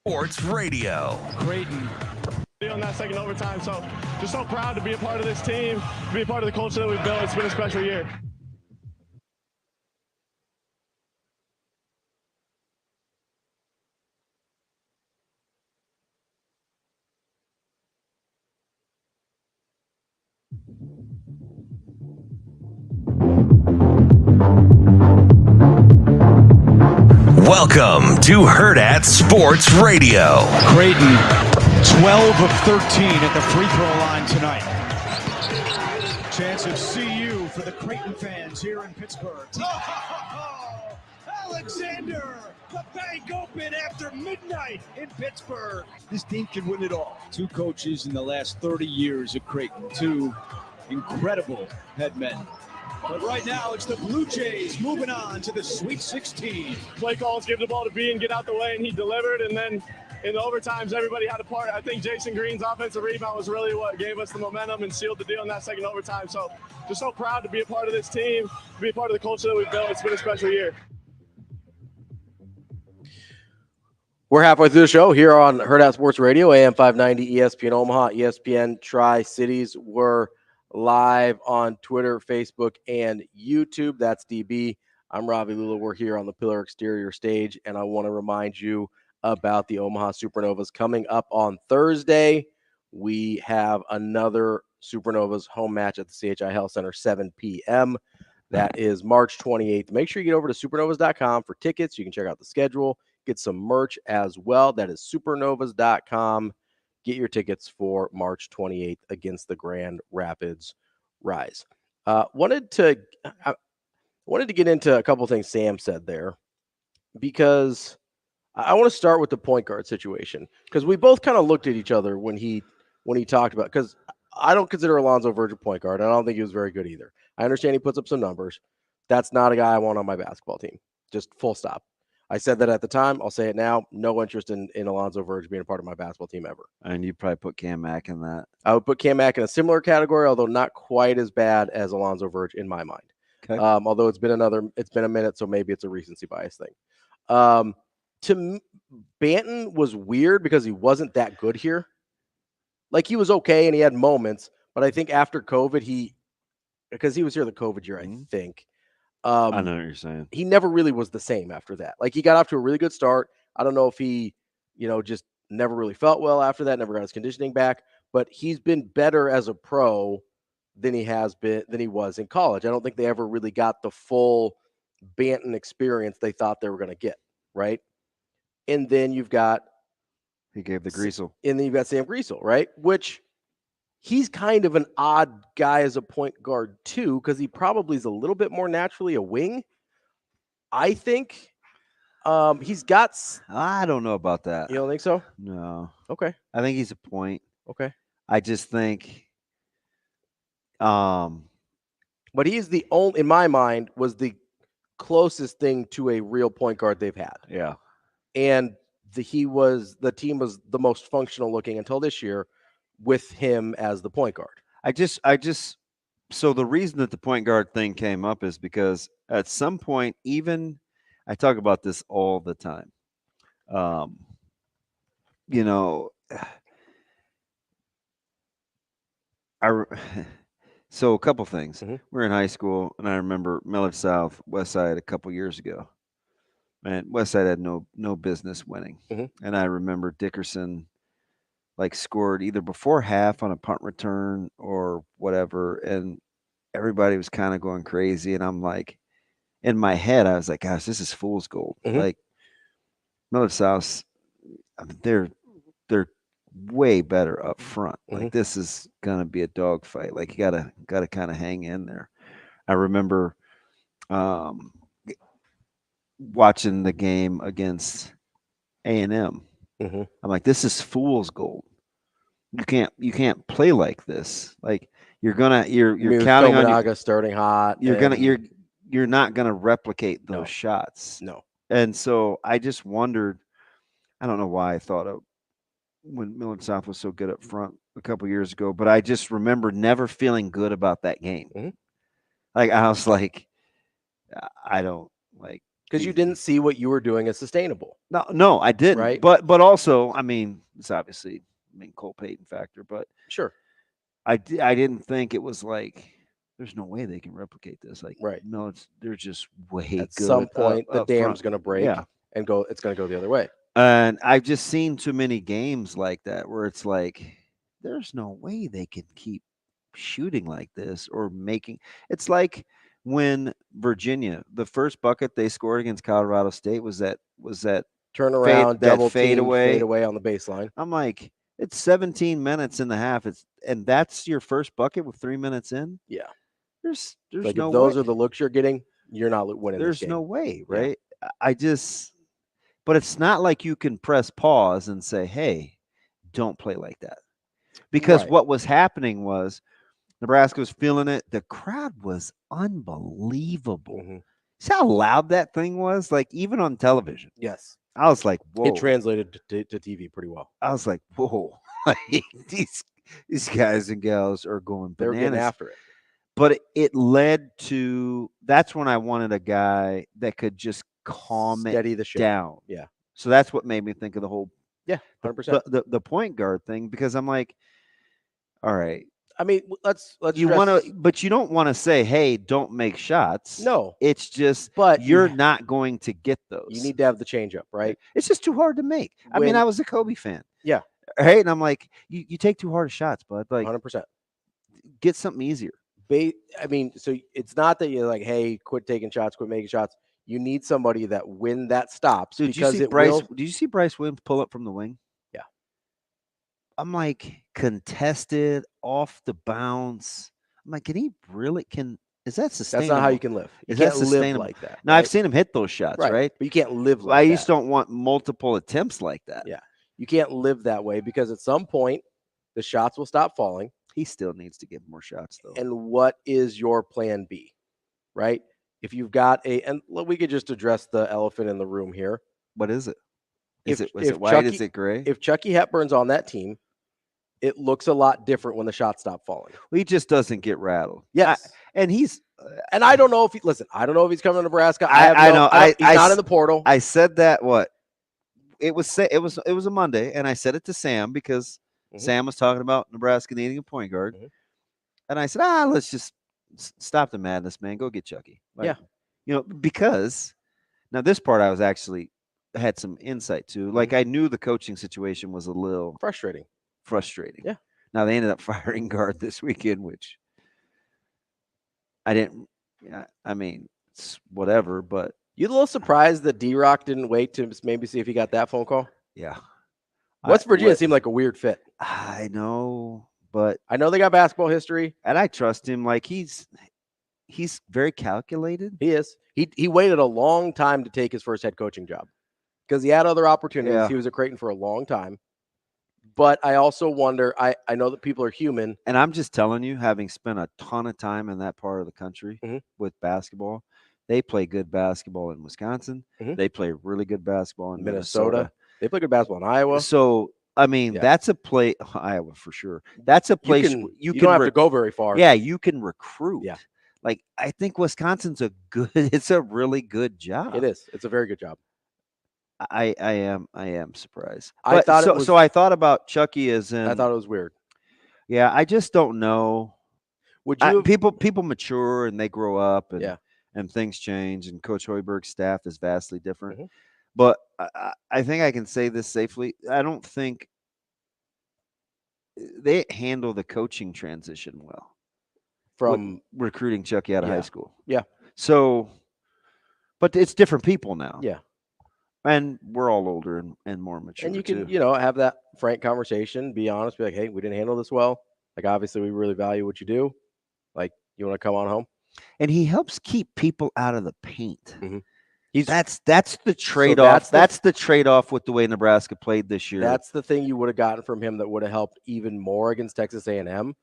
Sports Radio. Creighton. On that second overtime, so just so proud to be a part of this team, to be a part of the culture that we've built. It's been a special year. Welcome to Hurrdat Sports Radio. Creighton, 12 of 13 at the free throw line tonight. Chance of CU for the Creighton fans here in Pittsburgh. Oh, Alexander, the bank open after midnight in Pittsburgh. This team can win it all. Two coaches in the last 30 years at Creighton. Two incredible head men. But right now, it's the Blue Jays moving on to the Sweet 16. Play calls, give the ball to B and get out the way, and he delivered. And then in the overtimes, everybody had a part. I think Jason Green's offensive rebound was really what gave us the momentum and sealed the deal in that second overtime. So just so proud to be a part of this team, to be a part of the culture that we've built. It's been a special year. We're halfway through the show here on Hurrdat Sports Radio, AM 590, ESPN Omaha, ESPN Tri-Cities. We're live on Twitter, Facebook, and YouTube. That's DB. I'm Ravi, Lulla. We're here on the Pillar Exterior stage, and I want to remind you about the Omaha Supernovas coming up on Thursday. We have another Supernovas home match at the CHI Health Center, 7 p.m. That is March 28th. Make sure you get over to supernovas.com for tickets. You can check out the schedule, get some merch as well. That is supernovas.com. Get your tickets for March 28th against the Grand Rapids Rise. Wanted to get into a couple of things Sam said there, because I want to start with the point guard situation, because we both kind of looked at each other when he talked about, because I don't consider Alonzo Verge a point guard, and I don't think he was very good either. I understand he puts up some numbers. That's not a guy I want on my basketball team. Just full stop. I said that at the time. I'll say it now. No interest in Alonzo Verge being a part of my basketball team ever. And you probably put Cam Mack in that. I would put Cam Mack in a similar category, although not quite as bad as Alonzo Verge in my mind. Okay. Although it's been a minute, so maybe it's a recency bias thing. Banton was weird because he wasn't that good here. Like, he was okay and he had moments, but I think after COVID, because he was here the COVID year, I think. I know what you're saying. He never really was the same after that. Like, he got off to a really good start. I don't know if he, just never really felt well after that, never got his conditioning back, but he's been better as a pro than he was in college. I don't think they ever really got the full Banton experience they thought they were going to get, right? And then you've got he gave the Greasel. And then you've got Sam Greasel, right? Which he's kind of an odd guy as a point guard too, because he probably is a little bit more naturally a wing. I think he's got. I don't know about that. You don't think so? No. Okay. I think he's a point. Okay. I just think. But he's the only, in my mind, was the closest thing to a real point guard they've had. Yeah. And the team was the most functional looking until this year with him as the point guard. So the reason that the point guard thing came up is because at some point, even I talk about this all the time. So a couple things. Mm-hmm. We're in high school, and I remember Millard South, Westside a couple years ago. Man, Westside had no business winning. Mm-hmm. And I remember Dickerson scored either before half on a punt return or whatever, and everybody was kind of going crazy. And I'm like, in my head, I was like, gosh, this is fool's gold. Mm-hmm. Like, Millard South, they're way better up front. Mm-hmm. Like, this is gonna be a dogfight. Like, you gotta kind of hang in there. I remember watching the game against A&M. Mm-hmm. I'm like, this is fool's gold. You can't play like this. Like, you're counting on you starting hot. You're not gonna replicate those shots. No. And so I just wondered. I don't know why I thought of when Millard South was so good up front a couple years ago, but I just remember never feeling good about that game. Mm-hmm. Like, I was like, I don't like. Because you didn't see what you were doing as sustainable. No, I didn't. Right. But also, I mean, it's obviously Cole Payton factor, but sure, I didn't think it was like there's no way they can replicate this. Like, right? No, they're just way at good. Some point, the dam's front. Going to break, and go. It's going to go the other way. And I've just seen too many games like that where it's like there's no way they can keep shooting like this or making. It's like when Virginia, the first bucket they scored against Colorado State was that turnaround, double fade away on the baseline. I'm like, it's 17 minutes in the half. And that's your first bucket with 3 minutes in. Yeah, there's like no if those way. are the looks you're getting, you're not winning. There's this game. No way, right? Yeah. But it's not like you can press pause and say, hey, don't play like that. Because what was happening was Nebraska was feeling it. The crowd was unbelievable. Mm-hmm. See how loud that thing was? Like, even on television. Yes. I was like, whoa. It translated to TV pretty well. I was like, whoa. Like, these guys and gals are going bananas. They're getting after it. But it led to, that's when I wanted a guy that could just steady the ship down. Yeah. So that's what made me think of the whole 100%. The point guard thing, because I'm like, all right. I mean, let's you want to, but you don't want to say, hey, don't make shots. No. It's just, but you're not going to get those. You need to have the change up, right? It's just too hard to make. I mean, I was a Kobe fan. Yeah. Right. And I'm like, you take too hard of shots, bud. Like, 100%. Get something easier. I mean, so it's not that you're like, hey, quit taking shots, quit making shots. You need somebody that when that stops. Dude, because did you see Bryce Williams pull up from the wing? Yeah. I'm like, contested, off the bounce. I'm like, is that sustainable? That's not how you can live. You can't live like that. Now, I've seen him hit those shots, right? But you can't live like that. I just don't want multiple attempts like that. Yeah. You can't live that way because at some point, the shots will stop falling. He still needs to get more shots, though. And what is your plan B, right? if you've got and we could just address the elephant in the room here. What is it? Is it white? Chucky, is it gray? If Chucky Hepburn's on that team, it looks a lot different when the shots stop falling. Well, he just doesn't get rattled. Yes. And I don't know if I don't know if he's coming to Nebraska. I know. He's not in the portal. I said that it was a Monday, and I said it to Sam because Sam was talking about Nebraska needing a point guard. And I said, let's just stop the madness, man. Go get Chucky. Because now this part I was actually had some insight to. Like I knew the coaching situation was a little frustrating. Yeah. Now they ended up firing guard this weekend, which I didn't. I mean, it's whatever. But you a little surprised that D-Rock didn't wait to maybe see if he got that phone call? Yeah. West Virginia seemed like a weird fit. I know, but I know they got basketball history, and I trust him. Like he's very calculated. He is. He waited a long time to take his first head coaching job because he had other opportunities. Yeah. He was at Creighton for a long time. But I also wonder, I know that people are human. And I'm just telling you, having spent a ton of time in that part of the country with basketball, they play good basketball in Wisconsin. They play really good basketball in Minnesota. They play good basketball in Iowa. So, I mean, that's a place, Iowa for sure. That's a place you don't have to go very far. Yeah, you can recruit. Yeah. Like, I think Wisconsin's it's a really good job. It is. It's a very good job. I am surprised. I thought I thought about Chucky as in. I thought it was weird. Yeah, I just don't know. Would you people mature and they grow up and things change and Coach Hoiberg's staff is vastly different. But I think I can say this safely. I don't think they handle the coaching transition well from recruiting Chucky out of high school. Yeah. So, but it's different people now. Yeah. And we're all older and more mature. And you can, have that frank conversation, be honest, be like, hey, we didn't handle this well. Like, obviously, we really value what you do. Like, you want to come on home? And he helps keep people out of the paint. That's the So trade-off. That's the trade-off with the way Nebraska played this year. That's the thing you would have gotten from him that would have helped even more against Texas A&M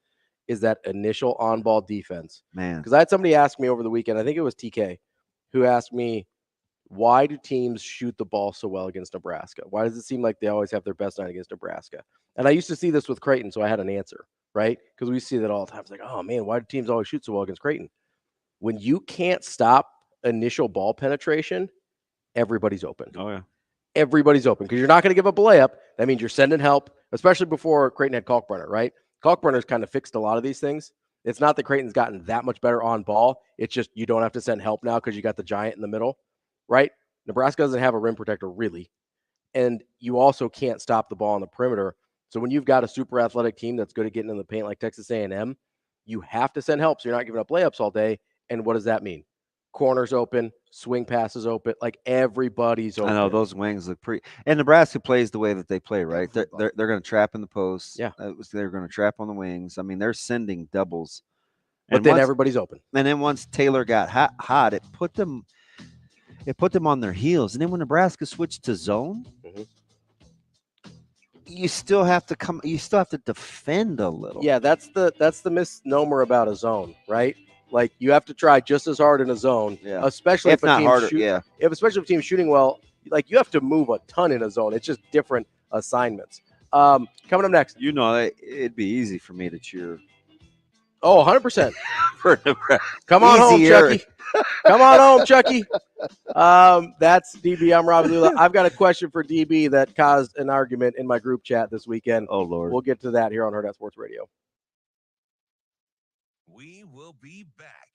is that initial on-ball defense. Man. Because I had somebody ask me over the weekend, I think it was TK, who asked me, why do teams shoot the ball so well against Nebraska? Why does it seem like they always have their best night against Nebraska? And I used to see this with Creighton, so I had an answer, right? Because we see that all the time. It's like, oh, man, why do teams always shoot so well against Creighton? When you can't stop initial ball penetration, everybody's open. Oh, yeah. Everybody's open because you're not going to give up a layup. That means you're sending help, especially before Creighton had Kalkbrenner, right? Kalkbrenner's kind of fixed a lot of these things. It's not that Creighton's gotten that much better on ball. It's just you don't have to send help now because you got the giant in the middle. Right? Nebraska doesn't have a rim protector really. And you also can't stop the ball on the perimeter. So when you've got a super athletic team that's good at getting in the paint like Texas A&M, you have to send help so you're not giving up layups all day. And what does that mean? Corners open, swing passes open, like everybody's open. I know those wings look pretty. And Nebraska plays the way that they play, right? They're going to trap in the post. Yeah. They're going to trap on the wings. I mean, they're sending doubles. But then everybody's open. And then once Taylor got hot, it put them on their heels. And then when Nebraska switched to zone, you still have to defend a little. Yeah, that's the misnomer about a zone, right? Like you have to try just as hard in a zone, especially if a team's especially if a team's shooting well. Like you have to move a ton in a zone. It's just different assignments. Coming up next, it'd be easy for me to cheer. Oh, 100%. For Nebraska. Come on home, Chucky. Come on home, Chucky. That's DB. I'm Ravi Lulla. I've got a question for DB that caused an argument in my group chat this weekend. Oh, Lord. We'll get to that here on Hurrdat Sports Radio. We will be back.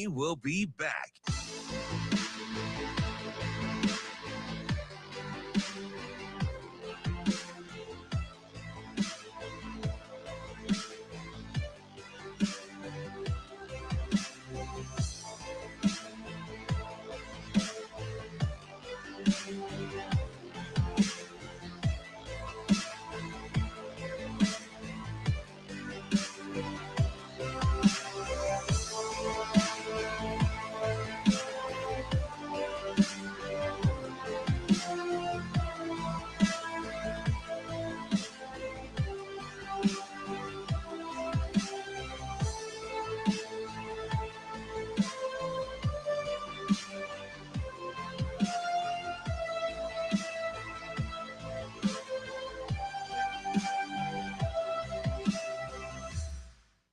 We will be back.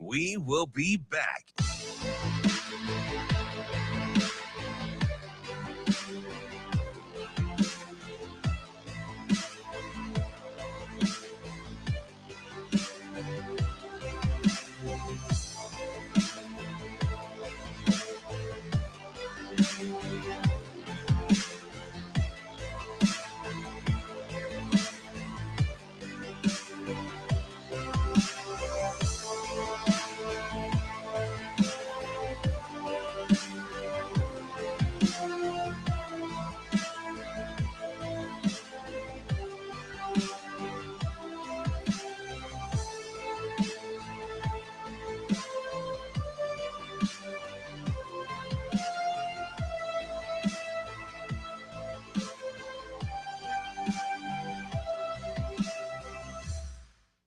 We will be back.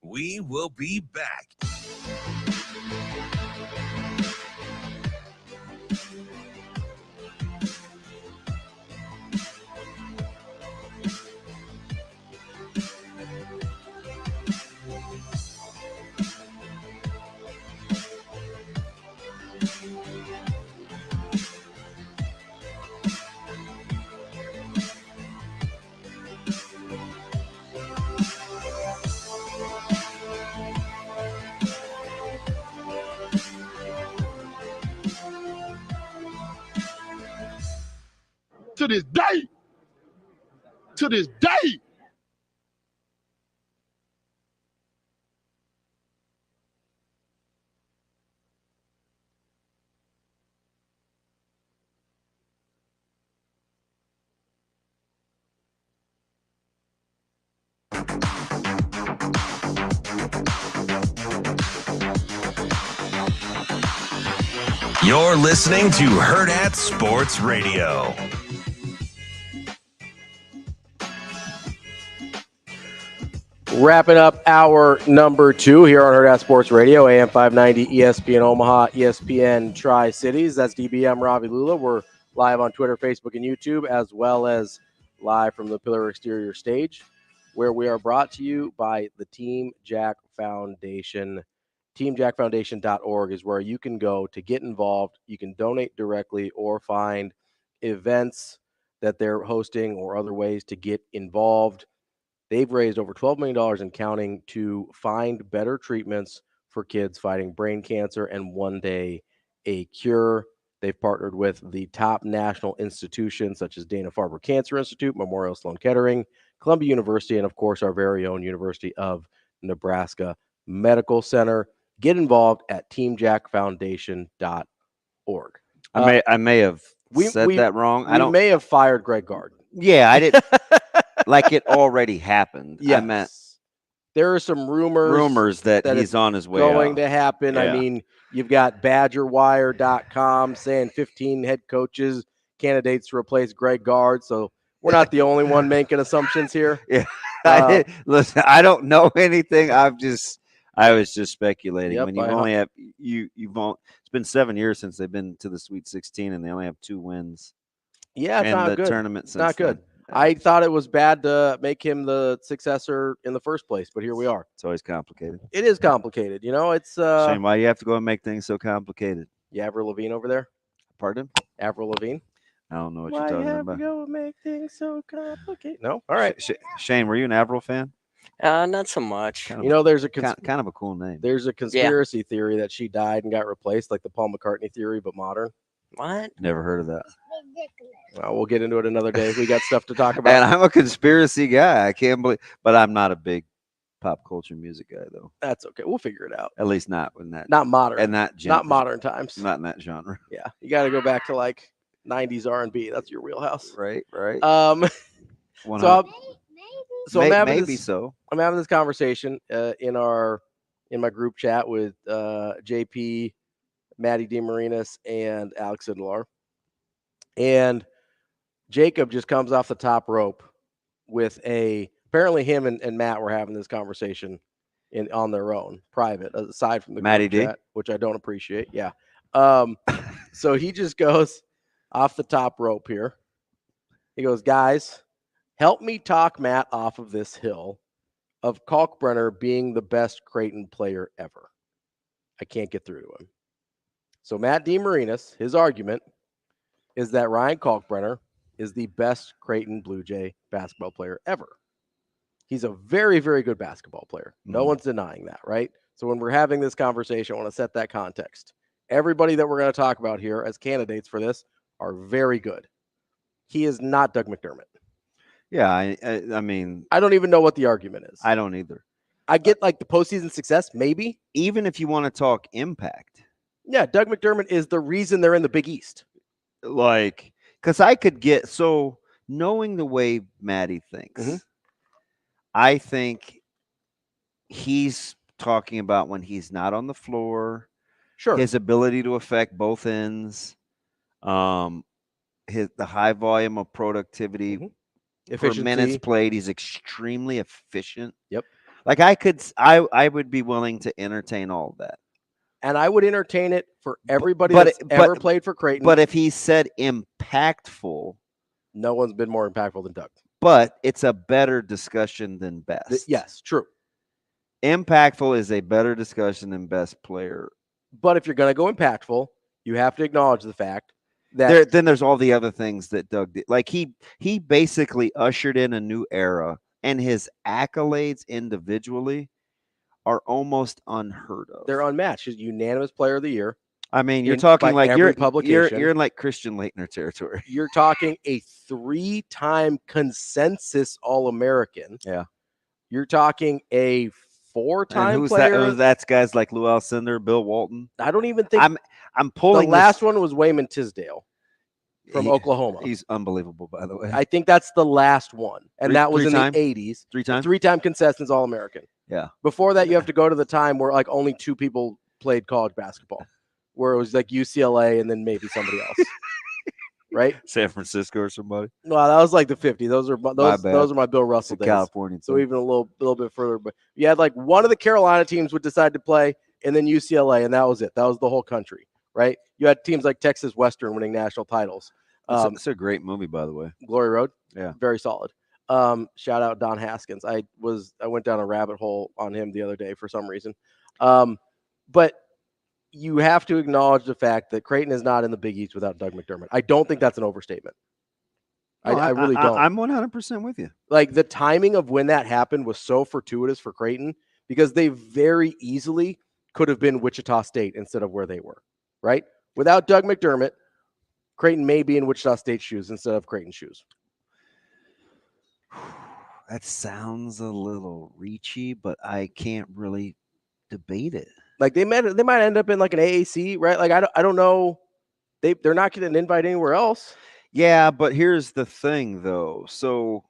We will be back. To this day. To this day. You're listening to Hurrdat Sports Radio. Wrapping up hour number 2 here on Hurrdat Sports Radio, AM 590, ESPN Omaha, ESPN Tri-Cities. That's DBM Ravi Lulla. We're live on Twitter, Facebook, and YouTube, as well as live from the Pillar Exterior stage, where we are brought to you by the Team Jack Foundation. TeamJackFoundation.org is where you can go to get involved. You can donate directly or find events that they're hosting or other ways to get involved. They've raised over $12 million and counting to find better treatments for kids fighting brain cancer and one day a cure. They've partnered with the top national institutions such as Dana-Farber Cancer Institute, Memorial Sloan Kettering, Columbia University, and of course our very own University of Nebraska Medical Center. Get involved at teamjackfoundation.org. I may have said that wrong. I may have fired Greg Gard. Yeah, I did. Like it already happened. Yes. I meant there are some rumors that he's on his way going out. to happen. Yeah. I mean, you've got BadgerWire.com saying 15 head coaches candidates to replace Greg Gard. So we're not the only one making assumptions here. Yeah. Listen, I don't know anything. I was just speculating. Yep, when you only have it's been 7 years since they've been to the Sweet 16 and they only have 2 wins. Yeah, it's not good. Tournament since not good. Then. I thought it was bad to make him the successor in the first place, but here we are. It's always complicated. It is complicated. You know, it's Shane, why do you have to go and make things so complicated? You Avril Lavigne over there? Pardon? Avril Lavigne? I don't know what you're talking about. Why have to go and make things so complicated? No? All right. Shane, were you an Avril fan? Not so much. You know, there's a kind of a cool name. There's a conspiracy theory that she died and got replaced, like the Paul McCartney theory, but modern. What? Never heard of that. We'll get into it another day. We got stuff to talk about. And I'm a conspiracy guy. I can't believe, but I'm not a big pop culture music guy, though. That's okay. We'll figure it out. At least not in that. Not modern. And not modern times. Not in that genre. Yeah, you got to go back to like 90s R&B. That's your wheelhouse. Right. I'm having this conversation in my group chat with JP, Maddie DeMarinis, and Alex Idlar. And Jacob just comes off the top rope with apparently him and Matt were having this conversation on their own, private, aside from the Maddie group D, chat, which I don't appreciate. Yeah. So he just goes off the top rope here. He goes, guys, help me talk Matt off of this hill of Kalkbrenner being the best Creighton player ever. I can't get through to him. So Matt DeMarinis, his argument is that Ryan Kalkbrenner is the best Creighton Blue Jay basketball player ever. He's a very, very good basketball player. No one's denying that, right? So when we're having this conversation, I want to set that context. Everybody that we're going to talk about here as candidates for this are very good. He is not Doug McDermott. Yeah, I mean, I don't even know what the argument is. I don't either. I get like the postseason success, maybe. Even if you want to talk impact. Yeah, Doug McDermott is the reason they're in the Big East. Like, because I could get, so knowing the way Maddie thinks, I think he's talking about when he's not on the floor, his ability to affect both ends, the high volume of productivity, for minutes played, he's extremely efficient. Yep. Like I would be willing to entertain all of that. And I would entertain it for everybody that's ever played for Creighton. But if he said impactful, no one's been more impactful than Doug. But it's a better discussion than best. Yes, true. Impactful is a better discussion than best player. But if you're going to go impactful, you have to acknowledge the fact that then there's all the other things that Doug did. Like he basically ushered in a new era, and his accolades individually are almost unheard of. They're unmatched. He's unanimous player of the year. I mean, you're talking like you're in like Christian Laettner territory. You're talking a 3-time consensus All-American. Yeah. You're talking a 4-time player. That's guys like Lou Alcindor, Bill Walton. I don't even think I'm pulling. The last one was Wayman Tisdale from Oklahoma. He's unbelievable, by the way. I think that's the last one, and that was in the 80s. 3-time consensus All-American. Yeah. Before that, you have to go to the time where like only 2 people played college basketball, where it was like UCLA and then maybe somebody else, right? San Francisco or somebody. Well, that was like the 50s. Those are my Bill Russell days. California. So even a little bit further, but you had like one of the Carolina teams would decide to play, and then UCLA, and that was it. That was the whole country, right? You had teams like Texas Western winning national titles. It's a great movie, by the way. Glory Road. Yeah, very solid. Shout out Don Haskins. I went down a rabbit hole on him the other day for some reason. But you have to acknowledge the fact that Creighton is not in the Big East without Doug McDermott. I don't think that's an overstatement. No, I really don't. I'm 100% with you. Like the timing of when that happened was so fortuitous for Creighton because they very easily could have been Wichita State instead of where they were, right? Without Doug McDermott, Creighton may be in Wichita State's shoes instead of Creighton's shoes. That sounds a little reachy, but I can't really debate it. Like they might end up in like an AAC, right? Like I don't know. They're not getting an invite anywhere else. Yeah, but here's the thing, though. So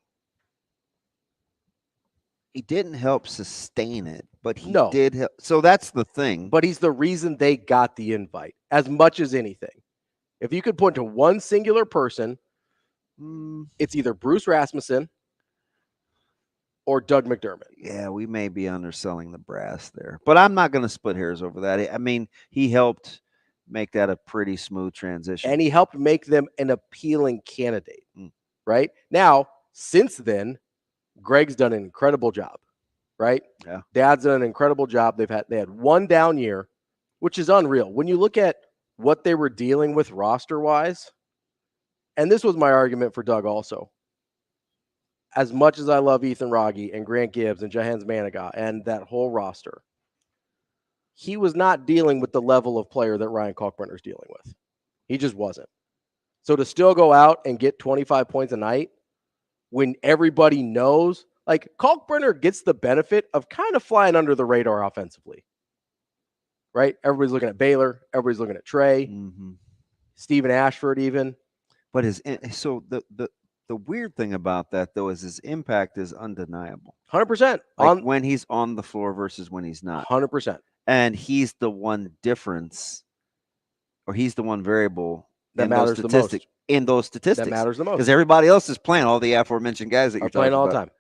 he didn't help sustain it, but he did help. So that's the thing. But he's the reason they got the invite as much as anything. If you could point to one singular person, it's either Bruce Rasmussen or Doug McDermott. Yeah, we may be underselling the brass there, but I'm not going to split hairs over that. I mean, he helped make that a pretty smooth transition. And he helped make them an appealing candidate, right? Now, since then, Greg's done an incredible job, right? Yeah. Dad's done an incredible job. They had one down year, which is unreal. When you look at what they were dealing with roster-wise, and this was my argument for Doug also. As much as I love Ethan Rogge and Grant Gibbs and Jahans Manigat and that whole roster, he was not dealing with the level of player that Ryan Kalkbrenner is dealing with. He just wasn't. So to still go out and get 25 points a night when everybody knows, like Kalkbrenner gets the benefit of kind of flying under the radar offensively, right? Everybody's looking at Baylor. Everybody's looking at Trey, Stephen Ashford even. But the weird thing about that, though, is his impact is undeniable. 100%. Like when he's on the floor versus when he's not. 100%. And he's the one difference, or he's the one variable that matters the most. In those statistics. That matters the most. Because everybody else is playing, all the aforementioned guys that you're playing all the time.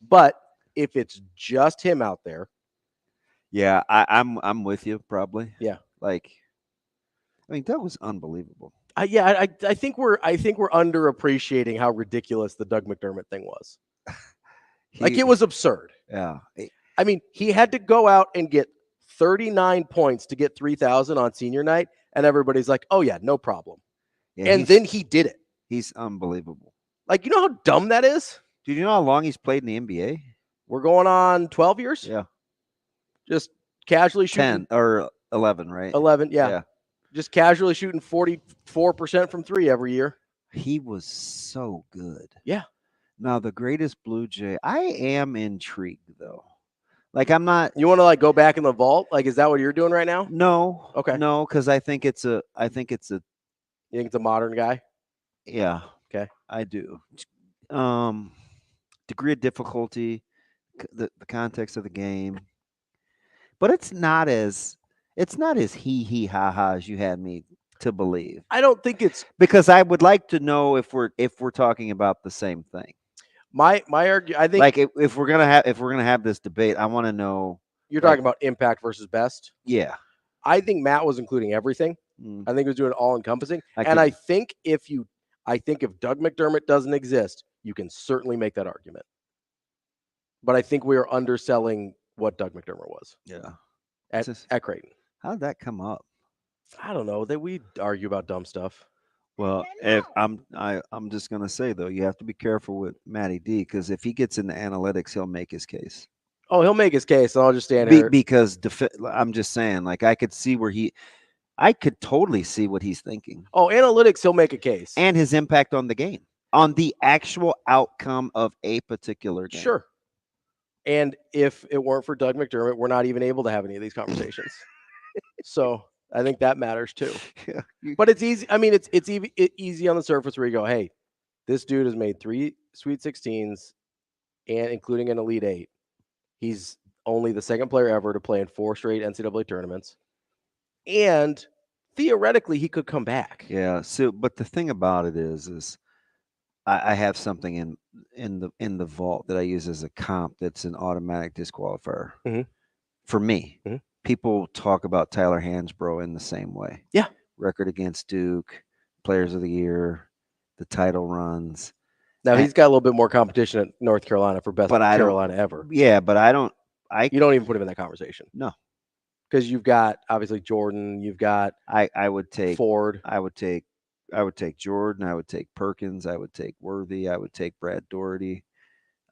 But if it's just him out there. Yeah, I'm with you probably. Yeah. Like, I mean, that was unbelievable. I think we're underappreciating how ridiculous the Doug McDermott thing was. It was absurd. Yeah. I mean, he had to go out and get 39 points to get 3,000 on senior night, and everybody's like, "Oh yeah, no problem." Yeah, and then he did it. He's unbelievable. Like, you know how dumb that is? Do you know how long he's played in the NBA? We're going on 12 years. Yeah. Just casually shooting 10 or 11, right? 11, yeah. Just casually shooting 44% from 3 every year. He was so good. Yeah. Now, the greatest Blue Jay, I am intrigued, though. Like, I'm not. You want to, like, go back in the vault? Like, is that what you're doing right now? No. Okay. No, because I think it's a. You think it's a modern guy? Yeah. Okay. I do. Degree of difficulty, the context of the game. But it's not as hee ha ha as you had me to believe. I don't think it's because I would like to know if we're talking about the same thing. My argument, I think, like if we're gonna have this debate, I want to know. You're talking about impact versus best. Yeah, I think Matt was including everything. I think he was doing all encompassing, I think if Doug McDermott doesn't exist, you can certainly make that argument. But I think we are underselling what Doug McDermott was. Yeah, at Creighton. How did that come up? I don't know. That we argue about dumb stuff. Well, if I'm just gonna say though, you have to be careful with Matty D, because if he gets into analytics, he'll make his case. Oh, he'll make his case, and I'll just stand here. Because I'm just saying, like, I could totally see what he's thinking. Oh, analytics, he'll make a case, and his impact on the game, on the actual outcome of a particular game. Sure. And if it weren't for Doug McDermott, we're not even able to have any of these conversations. So I think that matters too. Yeah. But it's easy. I mean, it's easy on the surface where you go, hey, this dude has made 3 Sweet 16s and including an Elite 8. He's only the second player ever to play in 4 straight NCAA tournaments. And theoretically, he could come back. Yeah. So, but the thing about it is I have something in the vault that I use as a comp that's an automatic disqualifier for me. Mm-hmm. People talk about Tyler Hansbrough in the same way. Yeah. Record against Duke, Players of the Year, the title runs. Now he's got a little bit more competition at North Carolina for best Carolina ever. Yeah, but you don't even put him in that conversation. No. Because you've got obviously Jordan, you've got I would take Ford. I would take Jordan, I would take Perkins, I would take Worthy, I would take Brad Doherty.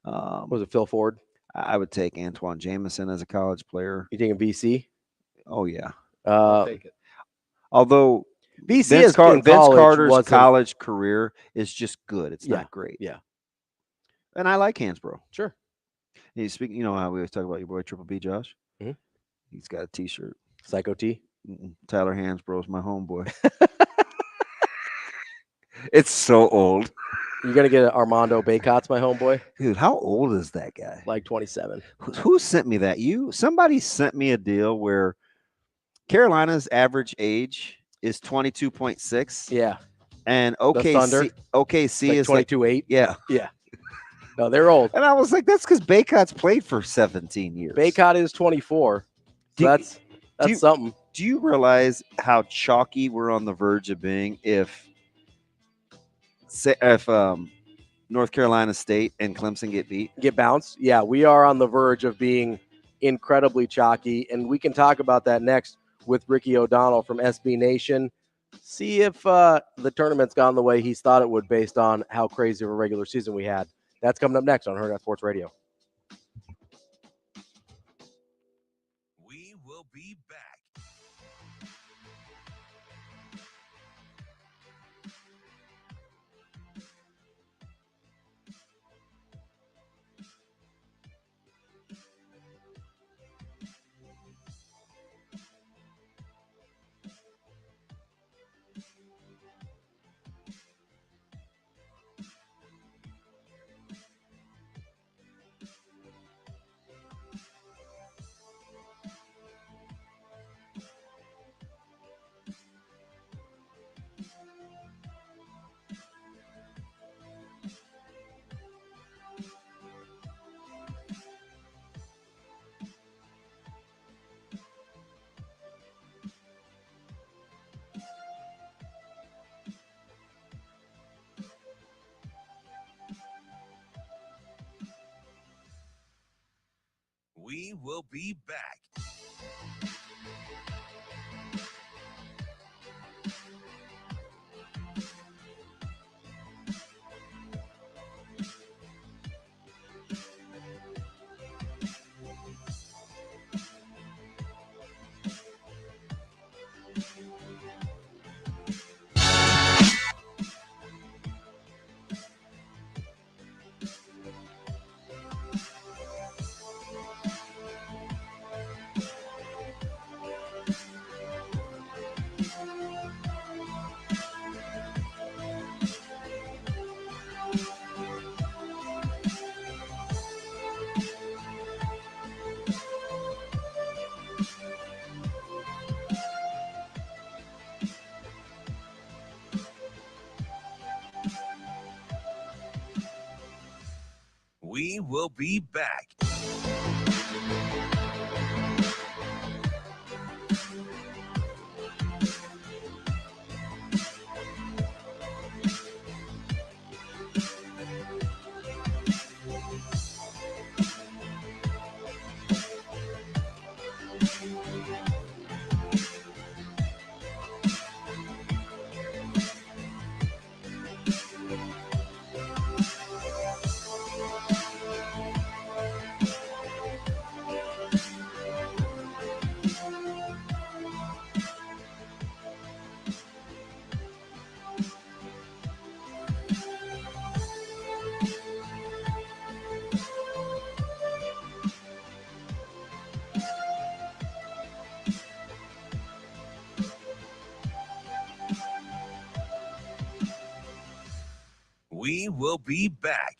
Was it Phil Ford? I would take Antoine Jameson as a college player. You taking BC? Oh yeah. I'll take it. Although BC Vince Carter's college career is just good. It's not great. Yeah. And I like Hansbrough. Sure. He's speaking, you know how we always talk about your boy Triple B Josh? Mm-hmm. He's got a t-shirt. Psycho T. Tyler Hansbrough's my homeboy. It's so old. You're going to get Armando Baycott's my homeboy? Dude, how old is that guy? Like 27. Who sent me that? Somebody sent me a deal where Carolina's average age is 22.6. Yeah. And OKC like is 22.8. Yeah. Yeah. No, they're old. And I was like, that's because Baycott's played for 17 years. Baycott is 24. So that's something. Do you realize how chalky we're on the verge of being if North Carolina State and Clemson get bounced? Yeah, we are on the verge of being incredibly chalky, and we can talk about that next with Ricky O'Donnell from SB Nation. See if the tournament's gone the way he's thought it would based on how crazy of a regular season we had. That's coming up next on Hurrdat Sports Radio. We will be back. We will be back. We will be back. We will be back.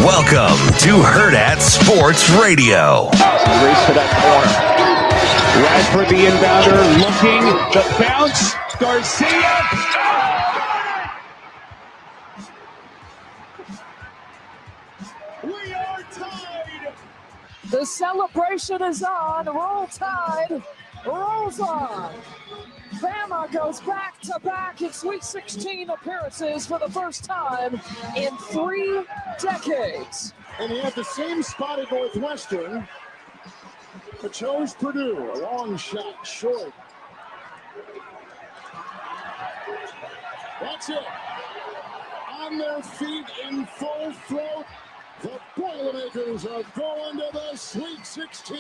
Welcome to Hurrdat Sports Radio. Race to that corner. Radford, the inbounder, looking, the bounce, Garcia. We are tied. The celebration is on. Roll Tide rolls on. Bama goes back-to-back in Sweet 16 appearances for the first time in 3 decades. And he had the same spot at Northwestern, but chose Purdue. A long shot, short. That's it. On their feet in full throat, the Boilermakers are going to the Sweet 16.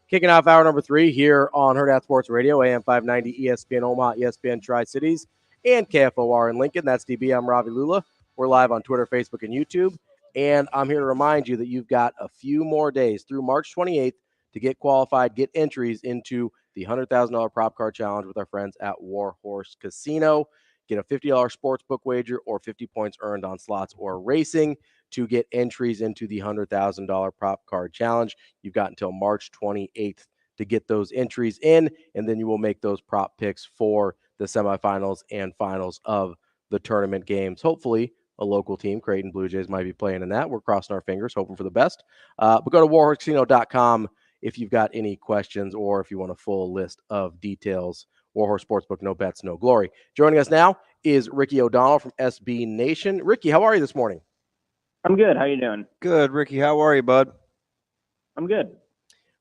Kicking off hour number 3 here on Hurrdat Sports Radio, AM 590, ESPN Omaha, ESPN Tri-Cities, and KFOR in Lincoln. That's DB. I'm Ravi Lulla. We're live on Twitter, Facebook, and YouTube. And I'm here to remind you that you've got a few more days through March 28th to get qualified, get entries into the $100,000 prop card challenge with our friends at Warhorse Casino. Get a $50 sports book wager or 50 points earned on slots or racing to get entries into the $100,000 prop card challenge. You've got until March 28th to get those entries in, and then you will make those prop picks for the semifinals and finals of the tournament games, hopefully a local team. Creighton Blue Jays might be playing in that. We're crossing our fingers, hoping for the best. But go to warhorsecasino.com if you've got any questions or if you want a full list of details. Warhorse Sportsbook, no bets, no glory. Joining us now is Ricky O'Donnell from SB Nation. Ricky, how are you this morning? I'm good. How you doing? Good, Ricky. How are you, bud? I'm good.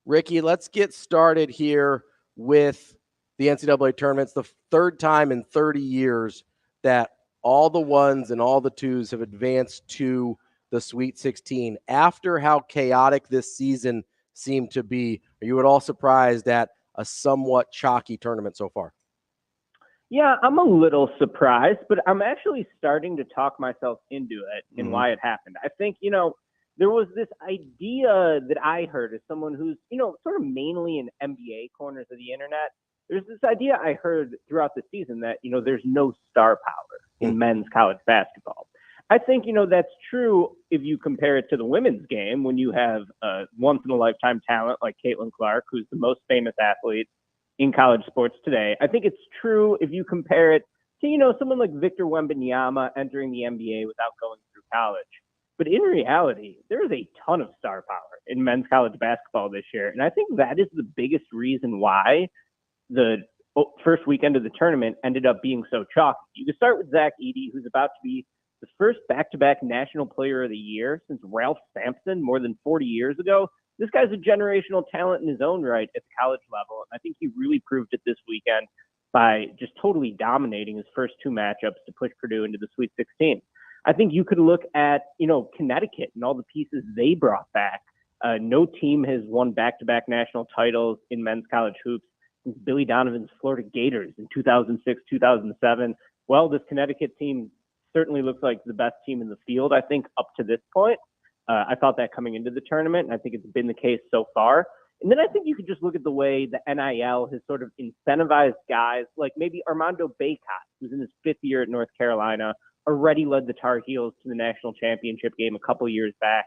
Ricky, let's get started here with the NCAA tournament. It's the third time in 30 years that all the ones and all the twos have advanced to the Sweet 16. After how chaotic this season seemed to be, are you at all surprised at a somewhat chalky tournament so far? Yeah, I'm a little surprised, but I'm actually starting to talk myself into it and why it happened. I think, there was this idea that I heard as someone who's, sort of mainly in NBA corners of the internet. There's this idea I heard throughout the season that, there's no star power in men's college basketball. I think, that's true if you compare it to the women's game when you have a once-in-a-lifetime talent like Caitlin Clark, who's the most famous athlete in college sports today. I think it's true if you compare it to, someone like Victor Wembanyama entering the NBA without going through college. But in reality, there is a ton of star power in men's college basketball this year. And I think that is the biggest reason why the first weekend of the tournament ended up being so chalky. You can start with Zach Edey, who's about to be the first back-to-back National Player of the Year since Ralph Sampson more than 40 years ago. This guy's a generational talent in his own right at the college level. And I think he really proved it this weekend by just totally dominating his first two matchups to push Purdue into the Sweet 16. I think you could look at, Connecticut and all the pieces they brought back. No team has won back-to-back national titles in men's college hoops since Billy Donovan's Florida Gators in 2006, 2007. Well, this Connecticut team certainly looks like the best team in the field, I think, up to this point. I thought that coming into the tournament, and I think it's been the case so far. And then I think you could just look at the way the NIL has sort of incentivized guys like maybe Armando Bacot, who's in his fifth year at North Carolina, already led the Tar Heels to the national championship game a couple years back.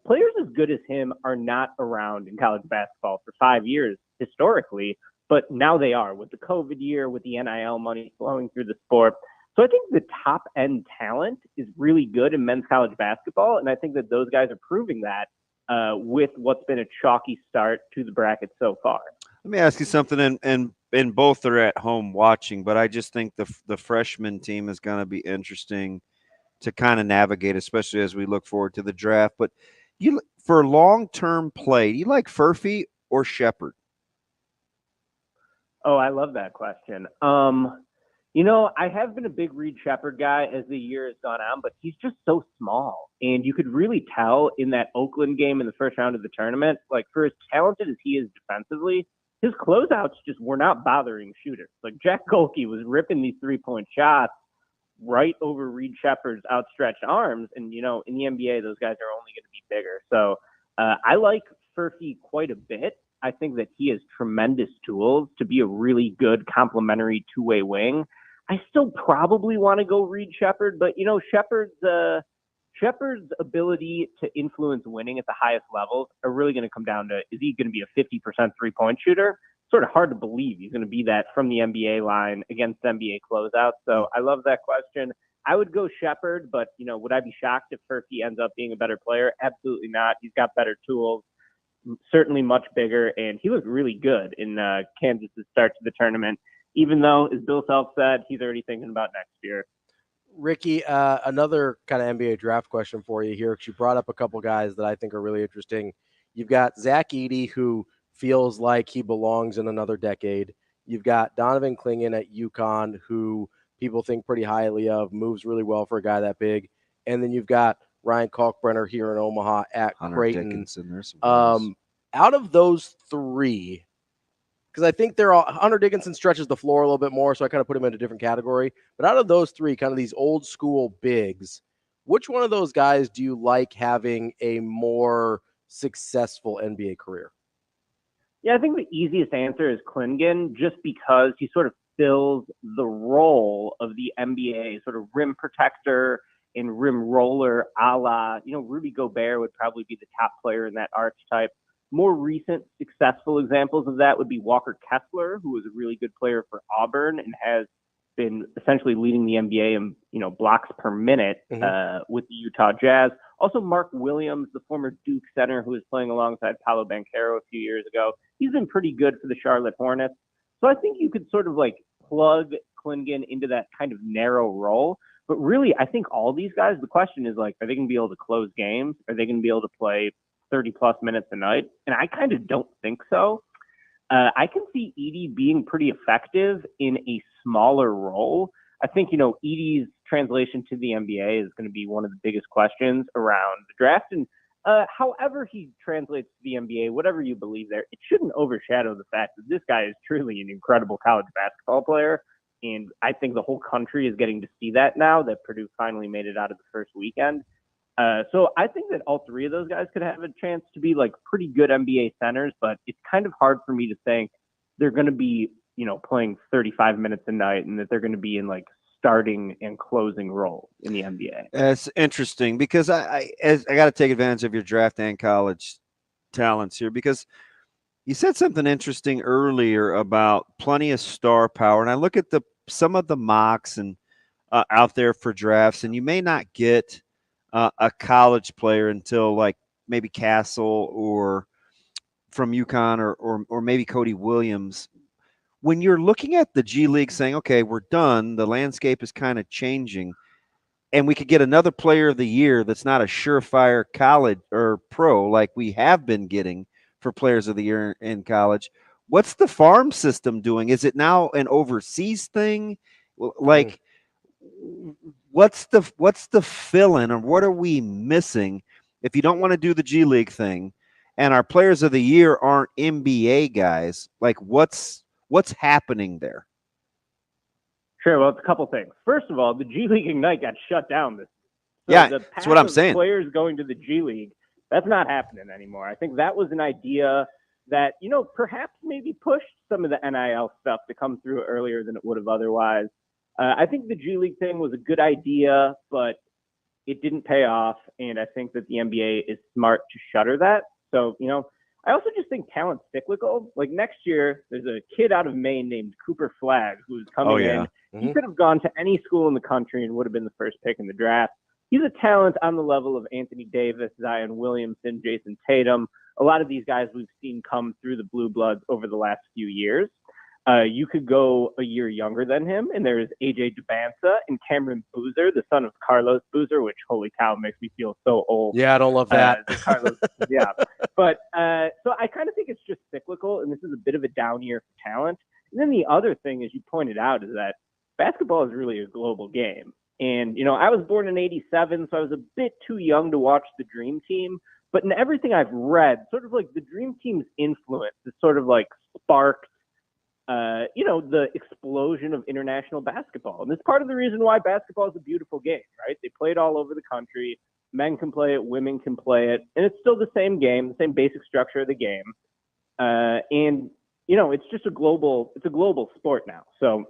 Players as good as him are not around in college basketball for 5 years historically, but now they are with the COVID year, with the NIL money flowing through the sport. So I think the top end talent is really good in men's college basketball. And I think that those guys are proving that with what's been a chalky start to the bracket so far. Let me ask you something, and both are at home watching, but I just think the freshman team is going to be interesting to kind of navigate, especially as we look forward to the draft. But for long-term play, do you like Furphy or Shepherd? Oh, I love that question. I have been a big Reed Shepherd guy as the year has gone on, but he's just so small. And you could really tell in that Oakland game in the first round of the tournament, like for as talented as he is defensively, his closeouts just were not bothering shooters. Like Jack Golke was ripping these three-point shots right over Reed Shepherd's outstretched arms. And, in the NBA, those guys are only going to be bigger. So I like Furphy quite a bit. I think that he has tremendous tools to be a really good complementary two-way wing. I still probably want to go Reed Shepherd, but, Shepherd's ability to influence winning at the highest levels are really going to come down to, is he going to be a 50% three-point shooter? Sort of hard to believe he's going to be that from the NBA line against NBA closeouts. So I love that question. I would go Shepherd, but, would I be shocked if Furphy ends up being a better player? Absolutely not. He's got better tools, certainly much bigger, and he looked really good in Kansas' start to the tournament, even though, as Bill Self said, he's already thinking about next year. Ricky, another kind of NBA draft question for you here, because you brought up a couple guys that I think are really interesting. You've got Zach Edey, who feels like he belongs in another decade. You've got Donovan Clingan at UConn, who people think pretty highly of, moves really well for a guy that big. And then you've got Ryan Kalkbrenner here in Omaha at Hunter Creighton. Dickinson, there's some Out of those three, because I think Hunter Dickinson stretches the floor a little bit more, so I kind of put him in a different category. But out of those three, kind of these old school bigs, which one of those guys do you like having a more successful NBA career? Yeah, I think the easiest answer is Clingan, just because he sort of fills the role of the NBA sort of rim protector and rim roller a la, Rudy Gobert would probably be the top player in that archetype. More recent successful examples of that would be Walker Kessler, who was a really good player for Auburn and has been essentially leading the NBA in, blocks per minute with the Utah Jazz. Also, Mark Williams, the former Duke center who was playing alongside Paolo Banchero a few years ago, he's been pretty good for the Charlotte Hornets. So I think you could sort of like plug Klingon into that kind of narrow role. But really, I think all these guys, the question is like, are they going to be able to close games? Are they going to be able to play 30-plus minutes a night? And I kind of don't think so. I can see Edey being pretty effective in a smaller role. I think, Edey's translation to the NBA is going to be one of the biggest questions around the draft. And however he translates to the NBA, whatever you believe there, it shouldn't overshadow the fact that this guy is truly an incredible college basketball player. And I think the whole country is getting to see that now that Purdue finally made it out of the first weekend. So I think that all three of those guys could have a chance to be like pretty good NBA centers, but it's kind of hard for me to think they're going to be, playing 35 minutes a night and that they're going to be in like starting and closing roles in the NBA. That's interesting because I got to take advantage of your draft and college talents here because you said something interesting earlier about plenty of star power. And I look at some of the mocks and out there for drafts, and you may not get a college player until like maybe Castle or from UConn or maybe Cody Williams. When you're looking at the G League saying, okay, we're done, the landscape is kind of changing, and we could get another player of the year that's not a surefire college or pro like we have been getting for players of the year in college. What's the farm system doing? Is it now an overseas thing? Like, what's the fill-in, or what are we missing if you don't want to do the G League thing and our players of the year aren't NBA guys? Like, what's happening there? Sure. Well, it's a couple things. First of all, the G League Ignite got shut down this. So yeah, the that's what I'm saying. Players going to the G League, that's not happening anymore. I think that was an idea that, perhaps maybe pushed some of the NIL stuff to come through earlier than it would have otherwise. I think the G League thing was a good idea, but it didn't pay off. And I think that the NBA is smart to shutter that. So, I also just think talent's cyclical. Like next year, there's a kid out of Maine named Cooper Flagg who's coming in. He could have gone to any school in the country and would have been the first pick in the draft. He's a talent on the level of Anthony Davis, Zion Williamson, Jason Tatum. A lot of these guys we've seen come through the Blue Bloods over the last few years. You could go a year younger than him, and there's AJ Dubbanza and Cameron Boozer, the son of Carlos Boozer, which, holy cow, makes me feel so old. Yeah, I don't love that. Carlos, yeah. But so I kind of think it's just cyclical, and this is a bit of a down year for talent. And then the other thing, as you pointed out, is that basketball is really a global game. And, I was born in 87, so I was a bit too young to watch the Dream Team. But in everything I've read, sort of like the Dream Team's influence is sort of like sparked the explosion of international basketball. And it's part of the reason why basketball is a beautiful game, right? They play it all over the country. Men can play it, women can play it, and it's still the same game, the same basic structure of the game. And it's just a global sport now. So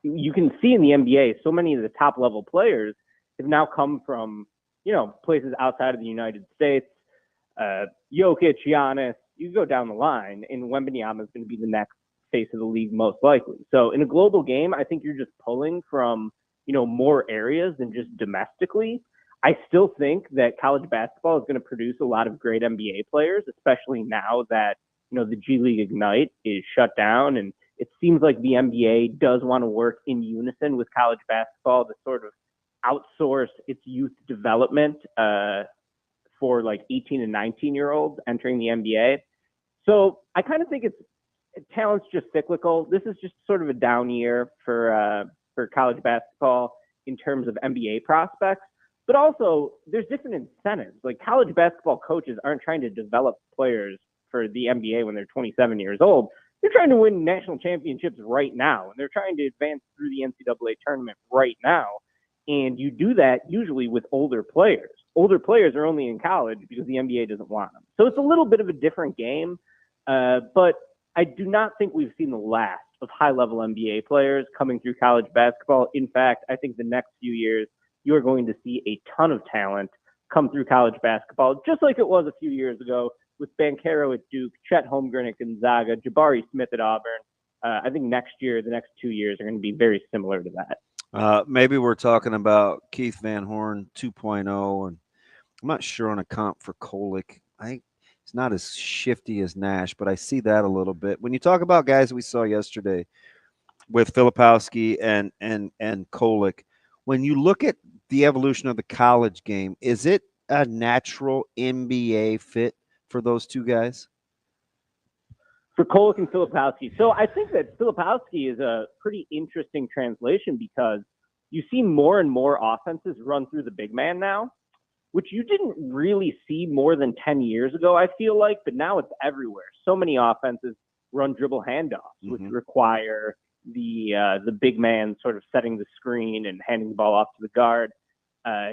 you can see in the NBA, so many of the top level players have now come from, places outside of the United States. Jokic, Giannis, you go down the line, and Wembanyama is going to be the next face of the league most likely. So in a global game, I think you're just pulling from, more areas than just domestically. I still think that college basketball is going to produce a lot of great NBA players, especially now that, the G League Ignite is shut down. And it seems like the NBA does want to work in unison with college basketball to sort of outsource its youth development for like 18 and 19-year-olds entering the NBA. So I kind of think talent's just cyclical. This is just sort of a down year for college basketball in terms of NBA prospects. But also, there's different incentives. Like college basketball coaches aren't trying to develop players for the NBA when they're 27 years old. They're trying to win national championships right now, and they're trying to advance through the NCAA tournament right now. And you do that usually with older players. Older players are only in college because the NBA doesn't want them. So it's a little bit of a different game. But I do not think we've seen the last of high-level NBA players coming through college basketball. In fact, I think the next few years, you are going to see a ton of talent come through college basketball, just like it was a few years ago with Banchero at Duke, Chet Holmgren at Gonzaga, Jabari Smith at Auburn. I think next year, the next 2 years are going to be very similar to that. Maybe we're talking about Keith Van Horn 2.0, and I'm not sure on a comp for Kolek. He's not as shifty as Nash, but I see that a little bit. When you talk about guys we saw yesterday with Filipowski and Kolek, when you look at the evolution of the college game, is it a natural NBA fit for those two guys? For Kolek and Filipowski. So I think that Filipowski is a pretty interesting translation because you see more and more offenses run through the big man now, which you didn't really see more than 10 years ago, I feel like, but now it's everywhere. So many offenses run dribble handoffs, which require the big man sort of setting the screen and handing the ball off to the guard.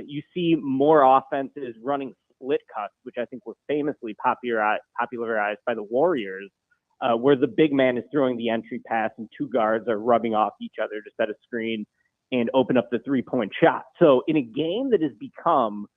You see more offenses running split cuts, which I think were famously popularized by the Warriors, where the big man is throwing the entry pass and two guards are rubbing off each other to set a screen and open up the three-point shot. So in a game that has become,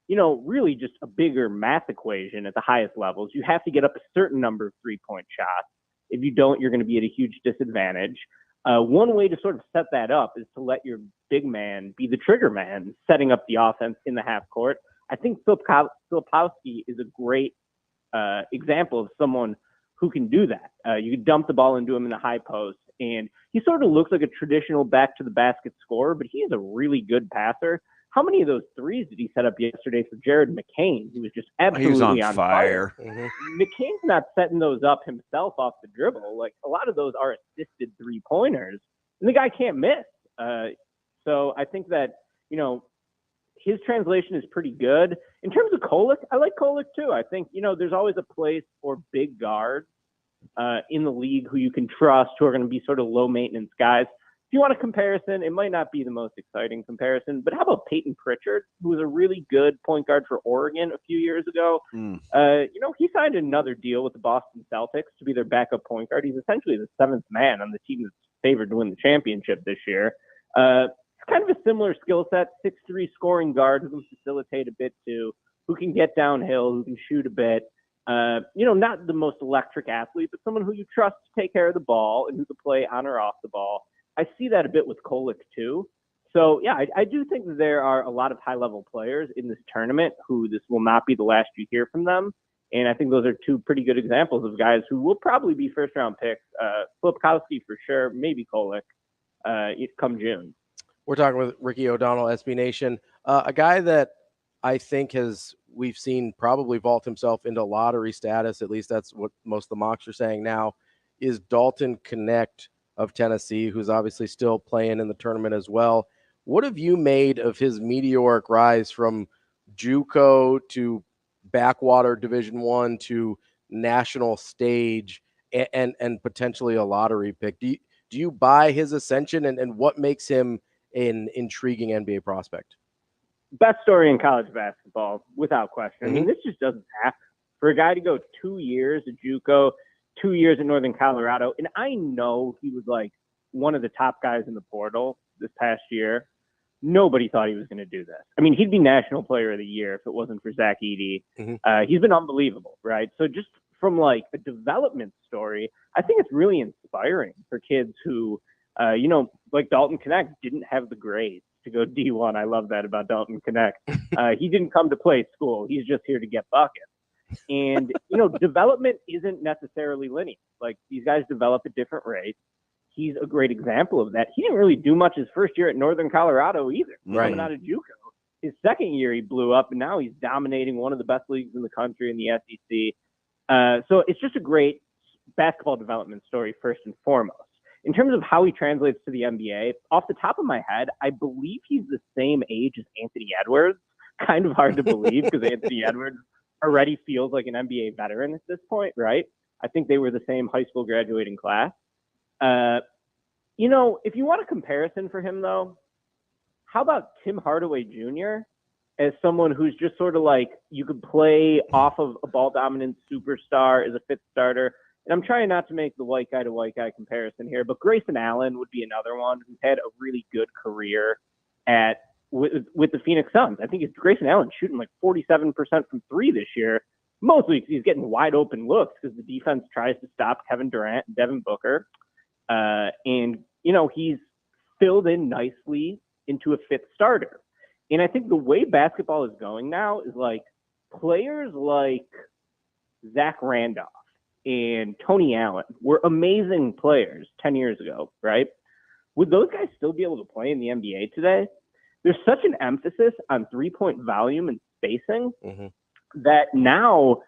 really just a bigger math equation at the highest levels, you have to get up a certain number of three-point shots. If you don't, you're going to be at a huge disadvantage. One way to sort of set that up is to let your big man be the trigger man, setting up the offense in the half court. I think Filipowski is a great example of someone who can do that. You can dump the ball into him in the high post, and he sort of looks like a traditional back to the basket scorer, but he is a really good passer. How many of those threes did he set up yesterday for Jared McKeon? He was just absolutely on fire. Mm-hmm. McCain's not setting those up himself off the dribble. Like, a lot of those are assisted three-pointers, and the guy can't miss. So I think that, his translation is pretty good. In terms of Kolek, I like Kolek too. I think, there's always a place for big guards in the league who you can trust, who are going to be sort of low-maintenance guys. If you want a comparison, it might not be the most exciting comparison, but how about Peyton Pritchard, who was a really good point guard for Oregon a few years ago? He signed another deal with the Boston Celtics to be their backup point guard. He's essentially the seventh man on the team that's favored to win the championship this year. It's kind of a similar skill set, 6'3" scoring guard who can facilitate a bit too, who can get downhill, who can shoot a bit. Not the most electric athlete, but someone who you trust to take care of the ball and who can play on or off the ball. I see that a bit with Kolek too. So, yeah, I do think that there are a lot of high-level players in this tournament who this will not be the last you hear from them. And I think those are two pretty good examples of guys who will probably be first-round picks. Filipowski for sure, maybe Kolek come June. We're talking with Ricky O'Donnell, SB Nation, a guy that I think we've seen probably vault himself into lottery status, at least that's what most of the mocks are saying now, is Dalton Knecht of Tennessee, who's obviously still playing in the tournament as well. What have you made of his meteoric rise from JUCO to backwater Division I to national stage and potentially a lottery pick? Do you buy his ascension, and what makes him an intriguing NBA prospect? Best story in college basketball, without question. I mean, this just doesn't happen. For a guy to go 2 years at JUCO, 2 years in Northern Colorado, and I know he was like one of the top guys in the portal this past year. Nobody thought he was going to do this. I mean, he'd be National Player of the Year if it wasn't for Zach Edey. He's been unbelievable, right? So just from like a development story, I think it's really inspiring for kids who, like Dalton Knecht didn't have the grades to go D1. I love that about Dalton Knecht. He didn't come to play school. He's just here to get buckets. And, development isn't necessarily linear. Like, these guys develop at different rates. He's a great example of that. He didn't really do much his first year at Northern Colorado either. Coming out of JUCO. His second year, he blew up, and now he's dominating one of the best leagues in the country in the SEC. So it's just a great basketball development story, first and foremost. In terms of how he translates to the NBA, off the top of my head, I believe he's the same age as Anthony Edwards. Kind of hard to believe because Anthony Edwards already feels like an NBA veteran at this point, right? I think they were the same high school graduating class. If you want a comparison for him, though, how about Tim Hardaway Jr. as someone who's just sort of like you could play off of a ball-dominant superstar as a fifth starter? And I'm trying not to make the white guy to white guy comparison here, but Grayson Allen would be another one who's had a really good career with the Phoenix Suns. I think it's Grayson Allen shooting like 47% from three this year, mostly because he's getting wide open looks because the defense tries to stop Kevin Durant and Devin Booker. And, he's filled in nicely into a fifth starter. And I think the way basketball is going now is like players like Zach Randolph and Tony Allen were amazing players 10 years ago, right? Would those guys still be able to play in the NBA today? There's such an emphasis on three-point volume and spacing that now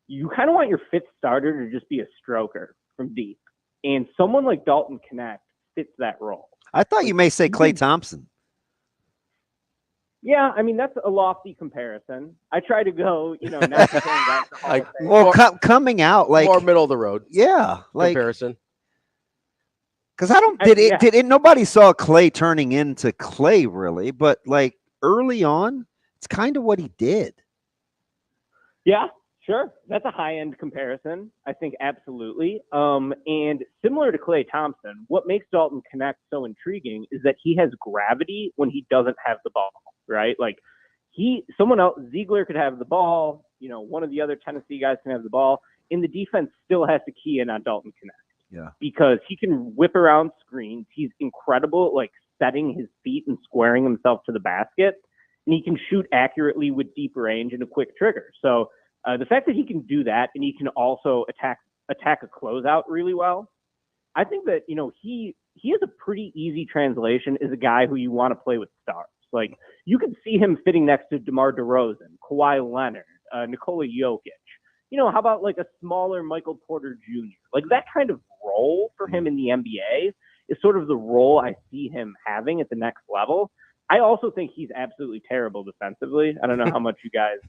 you kind of want your fifth starter to just be a stroker from deep. And someone like Dalton Knecht fits that role. I thought you may say Klay Thompson. Yeah, I mean, that's a lofty comparison. I try to go, not comparing guys to Hall of Fame. Well, coming out like more middle of the road. Yeah, like comparison. Because nobody saw Klay turning into Klay really, but like early on, it's kind of what he did. Yeah, sure. That's a high-end comparison. I think absolutely. And similar to Klay Thompson, what makes Dalton Knecht so intriguing is that he has gravity when he doesn't have the ball, right? Like someone else, Ziegler could have the ball, one of the other Tennessee guys can have the ball, and the defense still has to key in on Dalton Knecht. Yeah. Because he can whip around screens. He's incredible, like setting his feet and squaring himself to the basket, and he can shoot accurately with deep range and a quick trigger. So the fact that he can do that and he can also attack a closeout really well, I think that he has a pretty easy translation as a guy who you want to play with stars. Like you could see him fitting next to DeMar DeRozan, Kawhi Leonard, Nikola Jokic. How about like a smaller Michael Porter Jr.? Like that kind of role for him in the NBA is sort of the role I see him having at the next level. I also think he's absolutely terrible defensively. I don't know how much you guys,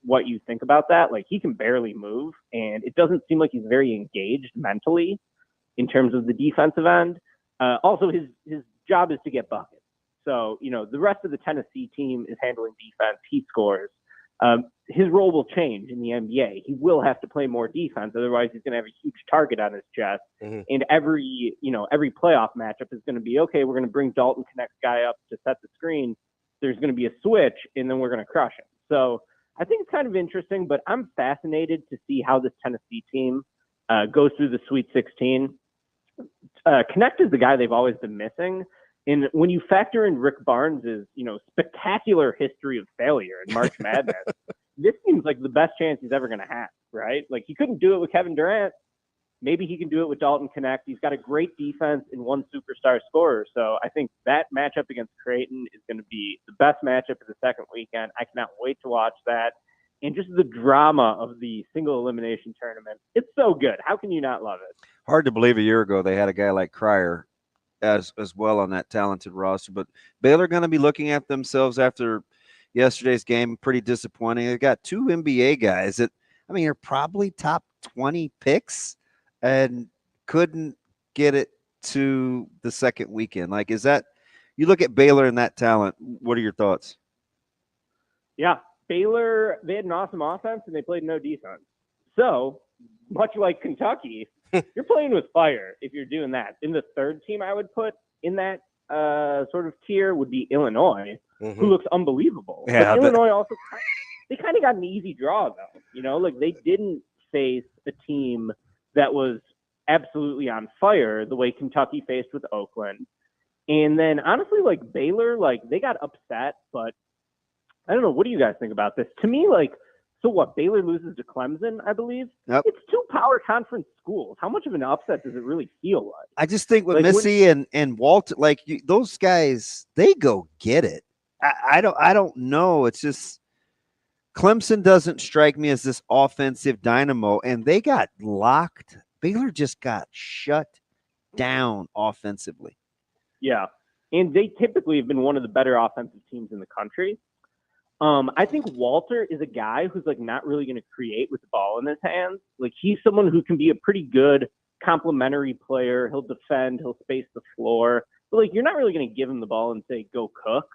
what you think about that. Like he can barely move, and it doesn't seem like he's very engaged mentally in terms of the defensive end. Also, his job is to get buckets. So, the rest of the Tennessee team is handling defense. He scores. His role will change in the NBA. He will have to play more defense. Otherwise, he's going to have a huge target on his chest. And every playoff matchup is going to be, okay, we're going to bring Dalton Knecht's guy up to set the screen. There's going to be a switch, and then we're going to crush him. So I think it's kind of interesting, but I'm fascinated to see how this Tennessee team goes through the Sweet 16. Knecht is the guy they've always been missing. And when you factor in Rick Barnes' spectacular history of failure in March Madness, this seems like the best chance he's ever going to have, right? Like he couldn't do it with Kevin Durant. Maybe he can do it with Dalton Knecht. He's got a great defense and one superstar scorer. So I think that matchup against Creighton is going to be the best matchup of the second weekend. I cannot wait to watch that. And just the drama of the single elimination tournament. It's so good. How can you not love it? Hard to believe a year ago they had a guy like Cryer as well on that talented roster. But Baylor going to be looking at themselves after yesterday's game. Pretty disappointing. They got two NBA guys that, are probably top 20 picks and couldn't get it to the second weekend. Like, is that, you look at Baylor and that talent, what are your thoughts? Yeah, Baylor, they had an awesome offense and they played no defense. So much like Kentucky, you're playing with fire if you're doing that. In the third team I would put in that sort of tier would be Illinois, who looks unbelievable. Yeah, but Illinois also, they kind of got an easy draw, though. Like they didn't face a team that was absolutely on fire the way Kentucky faced with Oakland. And then, honestly, like Baylor, like they got upset, but I don't know. What do you guys think about this? To me, like, so what? Baylor loses to Clemson, I believe. Yep. It's two power conference schools. How much of an upset does it really feel like? I just think with Missy and Walt, like those guys, they go get it. I don't know. It's just Clemson doesn't strike me as this offensive dynamo, and they got locked. Baylor just got shut down offensively. Yeah, and they typically have been one of the better offensive teams in the country. I think Walter is a guy who's like not really going to create with the ball in his hands. Like he's someone who can be a pretty good complementary player. He'll defend, he'll space the floor, but like you're not really going to give him the ball and say go cook.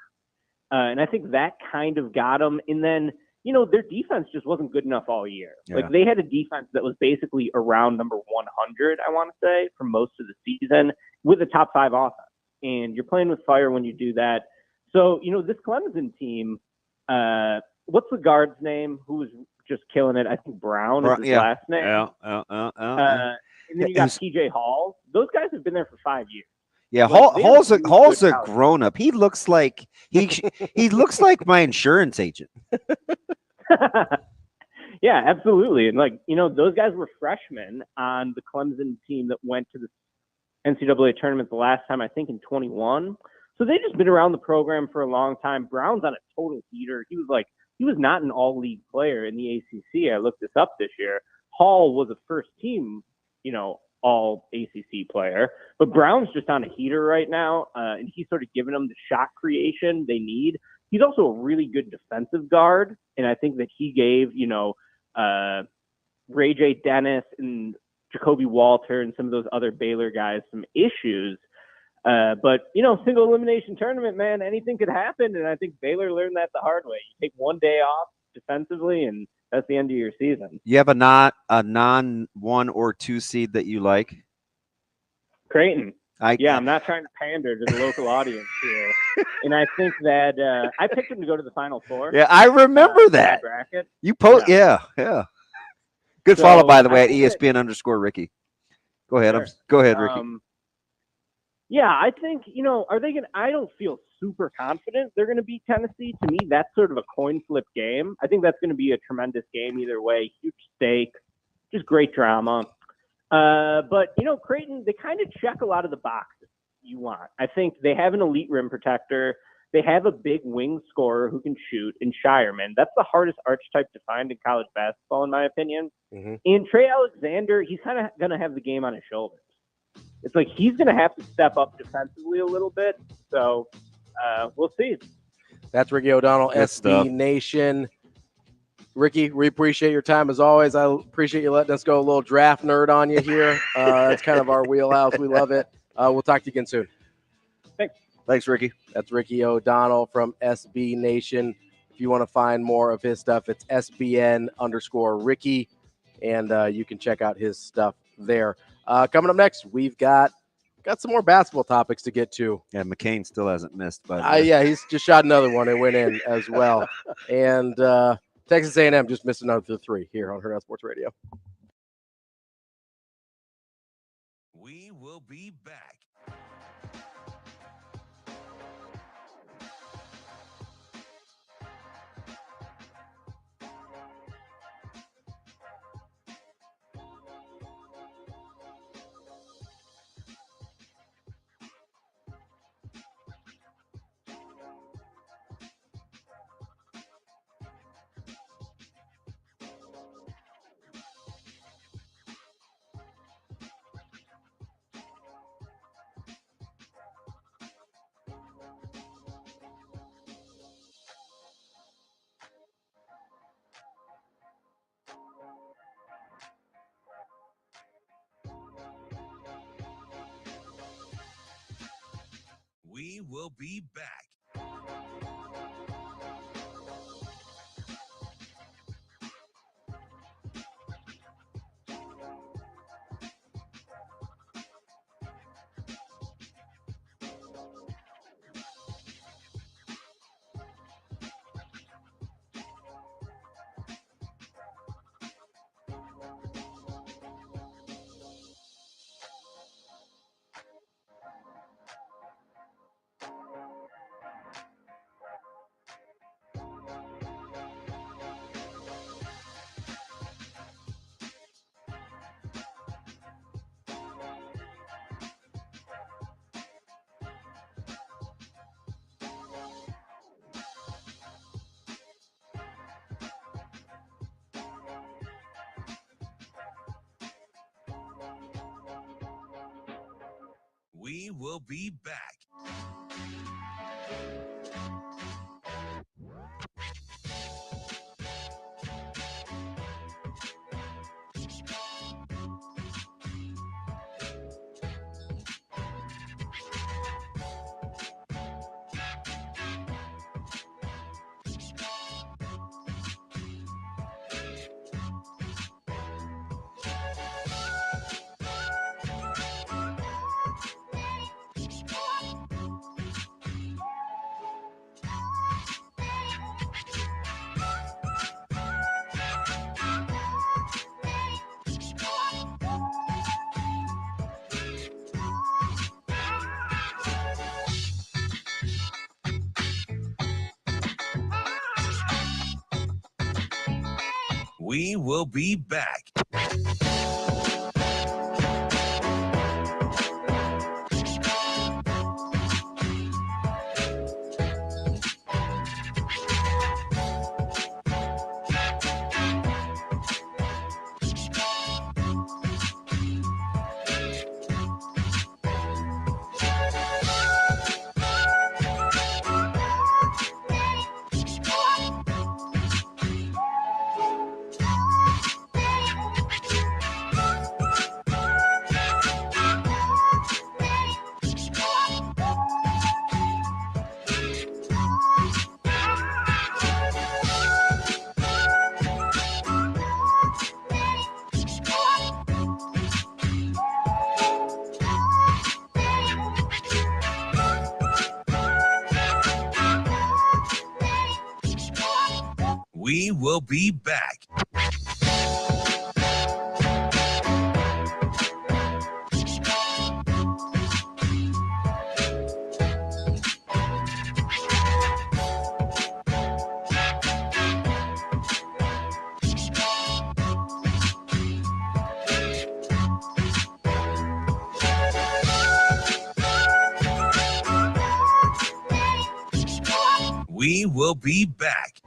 And I think that kind of got him. And then their defense just wasn't good enough all year. Yeah. Like they had a defense that was basically around number 100, I want to say, for most of the season with a top 5 offense. And you're playing with fire when you do that. So this Clemson team. What's the guard's name? Who was just killing it? I think Brown is his last name. Yeah. And then you got TJ Hall. those guys have been there for 5 years. Yeah, Like, Hall's a good college. grown up. He looks like he looks like my insurance agent. Yeah, absolutely. And like, those guys were freshmen on the Clemson team that went to the NCAA tournament the last time, I think in 21. So they've just been around the program for a long time. Brown's on a total heater. He was not an all-league player in the ACC. I looked this up this year. Hall was a first team, all ACC player, but Brown's just on a heater right now. And he's sort of giving them the shot creation they need. He's also a really good defensive guard. And I think that he gave, Ray J. Dennis and Jacoby Walter and some of those other Baylor guys some issues. But single elimination tournament, man, anything could happen. And I think Baylor learned that the hard way. You take one day off defensively, and that's the end of your season. You have a non 1 or 2 seed that you like? Creighton. I'm not trying to pander to the local audience here. And I think that I picked him to go to the Final Four. Yeah, I remember that. Bracket. You yeah. Good follow, by the way, at ESPN_Ricky. Go ahead. Sure. Go ahead, Ricky. Yeah, I think, are they going to – I don't feel super confident they're going to beat Tennessee. To me, that's sort of a coin flip game. I think that's going to be a tremendous game either way. Huge stake, just great drama. But, Creighton, they kind of check a lot of the boxes you want. I think they have an elite rim protector. They have a big wing scorer who can shoot in Shireman. That's the hardest archetype to find in college basketball, in my opinion. Mm-hmm. And Trey Alexander, he's kind of going to have the game on his shoulders. It's like he's going to have to step up defensively a little bit. So we'll see. That's Ricky O'Donnell, Good SB stuff. Nation. Ricky, we appreciate your time as always. I appreciate you letting us go a little draft nerd on you here. It's kind of our wheelhouse. We love it. We'll talk to you again soon. Thanks, Ricky. That's Ricky O'Donnell from SB Nation. If you want to find more of his stuff, it's SBN_Ricky, and you can check out his stuff there. Coming up next, we've got some more basketball topics to get to. Yeah, McKewon still hasn't missed. But yeah, he's just shot another one. It went in as well. And Texas A&M just missed another 3 here on Hurrdat Sports Radio. We will be back. We will be back. We will be back. We will be back. We will be back. We will be back.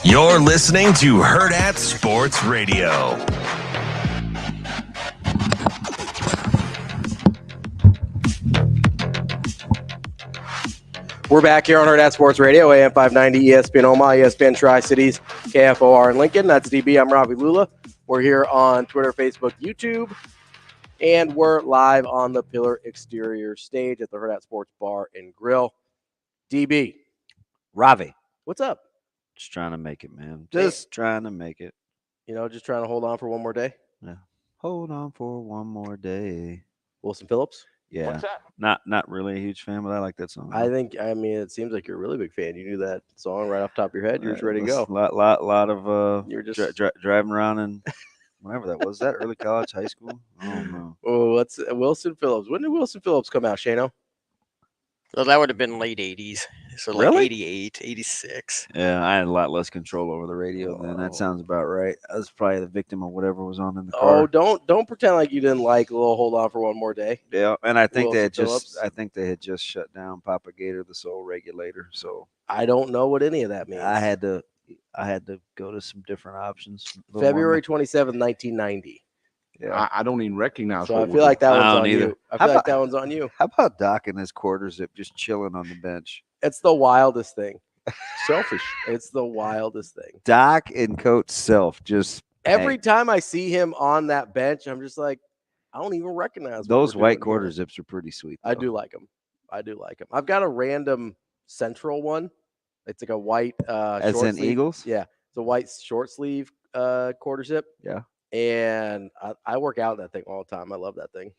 You're listening to Hurrdat Sports Radio. We're back here on Hurrdat Sports Radio, AM 590, ESPN Omaha, ESPN Tri-Cities, KFOR in Lincoln. That's DB. I'm Ravi Lulla. We're here on Twitter, Facebook, YouTube, and we're live on the Pillar Exterior stage at the Hurrdat Sports Bar and Grill. DB. Ravi. What's up? Just trying to make it, man. Just trying to make it. You know, just trying to hold on for one more day? Yeah. Hold on for one more day. Wilson Phillips? Yeah. What's that? Not really a huge fan, but I like that song. I mean, it seems like you're a really big fan. You knew that song right off the top of your head. You're just ready to go. Lot of you're just driving around and whenever that was. That early college, high school? I don't know. Oh, what's Wilson Phillips? When did Wilson Phillips come out, Shano? Well, that would have been late 80s. So like Really? 88, 86. Yeah, I had a lot less control over the radio then. That sounds about right. I was probably the victim of whatever was on in the car. Oh, don't pretend like you didn't like a little hold on for one more day. Yeah, and I think Wilson they had just shut down Papa Gator, the soul regulator. So I don't know what any of that means. I had to go to some different options. February 27th, 1990. Yeah, I don't even recognize. So I feel like that one's on either. you. I feel like that one's on you. How about Doc in his quarter zip just chilling on the bench? It's the wildest thing. Selfish. It's the wildest thing. Doc and Coach Self just Every time I see him on that bench, I'm just like, I don't even recognize those white quarter zips are pretty sweet. I do like them. I've got a random central one. It's like a white As short in sleeve. Eagles? Yeah. It's a white short sleeve quarter zip. Yeah. And I work out in that thing all the time. I love that thing.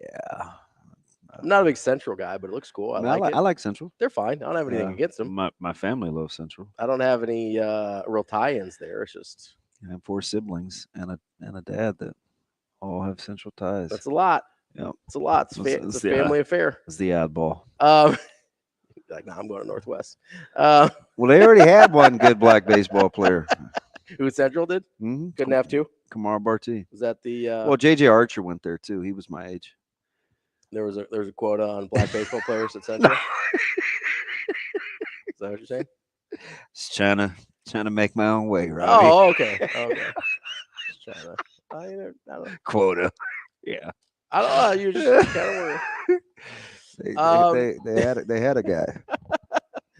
Yeah. I'm not a big Central guy, but it looks cool. I like Central. They're fine. I don't have anything against them. My family loves Central. I don't have any real tie-ins there. It's just I have 4 siblings and a dad that all have Central ties. that's a lot. Yeah, it's a lot. It's a family affair. It's the oddball. Like, nah, I'm going to Northwest. Well, they already had one good black baseball player. Who Central did? Mm-hmm. Couldn't have two. Kamar Barti. Was that the? Well, J.J. Archer went there too. He was my age. There was a quota on black baseball players at Central. Is that what you're saying? Just trying to make my own way, right? Oh, okay. Just trying to. I don't know. Quota. Yeah. I don't know. You're just kind of They had a guy.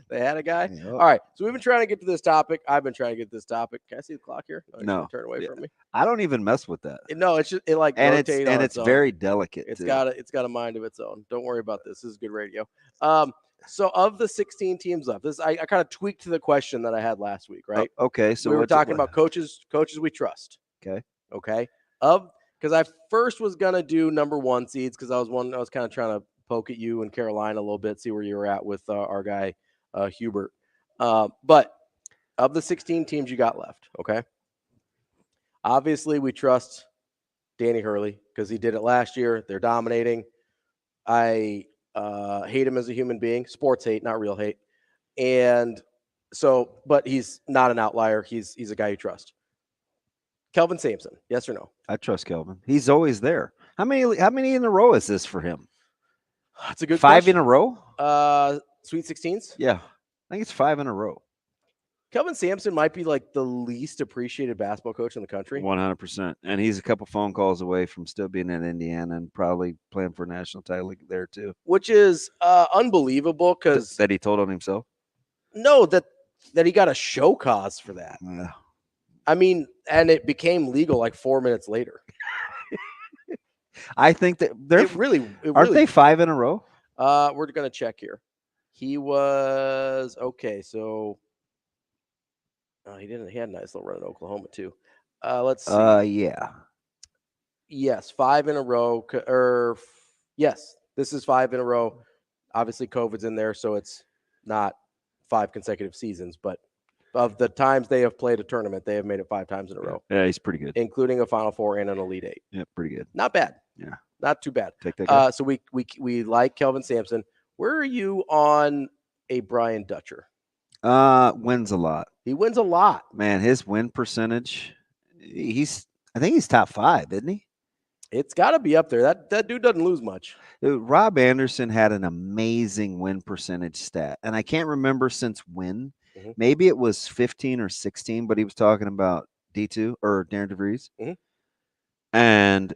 They had a guy? Yep. All right. So we've been trying to get to this topic. I've been trying to get to this topic. Can I see the clock here? No. Turn away from me. I don't even mess with that. No, it's just it like And rotates it's very delicate. It's too. got a mind of its own. Don't worry about this. This is good radio. So of the 16 teams left, I kind of tweaked the question that I had last week, right? Okay. So we were talking about coaches we trust. Okay. Because I first was gonna do number 1 seeds because I was kind of trying to poke at you and Carolina a little bit, see where you were at with our guy Hubert. But of the 16 teams you got left, okay. Obviously, we trust Danny Hurley because he did it last year. They're dominating. I hate him as a human being, sports hate, not real hate. And so, but he's not an outlier. He's a guy you trust. Kelvin Sampson, yes or no? I trust Kelvin. He's always there. How many in a row is this for him? That's a good 5 question. in a row? Sweet 16s? Yeah. I think it's 5 in a row. Kelvin Sampson might be like the least appreciated basketball coach in the country. 100%. And he's a couple phone calls away from still being in Indiana and probably playing for a national title there too. Which is unbelievable because that he told on himself. No, that he got a show cause for that. Yeah. I mean, and it became legal like 4 minutes later. I think that they're aren't they 5 in a row? We're gonna check here. He was okay. So he didn't. He had a nice little run in Oklahoma too. Let's see. Yeah. Yes, 5 in a row. Yes, this is 5 in a row. Obviously, COVID's in there, so it's not 5 consecutive seasons. But of the times they have played a tournament, they have made it 5 times in a row. Yeah, he's pretty good, including a Final Four and an Elite Eight. Yeah, pretty good. Not bad. Yeah, not too bad. Take that guy. So we like Kelvin Sampson. Where are you on a Brian Dutcher? Wins a lot. He wins a lot. Man, his win percentage, I think he's top 5, isn't he? It's got to be up there. That dude doesn't lose much. Rob Anderson had an amazing win percentage stat, and I can't remember since when. Mm-hmm. Maybe it was 15 or 16, but he was talking about D2 or Darren DeVries. Mm-hmm. And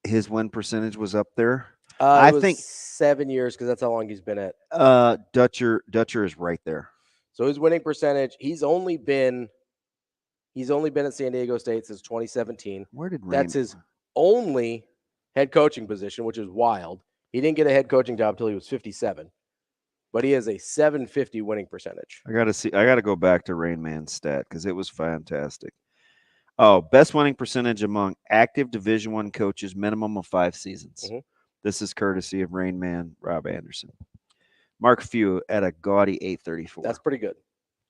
his win percentage was up there. I think 7 years because that's how long he's been at. Dutcher is right there. So his winning percentage, he's only been at San Diego State since 2017. Where did that's his only head coaching position, which is wild. He didn't get a head coaching job until he was 57, but he has a 750 winning percentage. I got to go back to Rain Man's stat because it was fantastic. Oh, best winning percentage among active Division I coaches, minimum of 5 seasons. Mm-hmm. This is courtesy of Rain Man Rob Anderson. Mark Few at a gaudy 834. That's pretty good.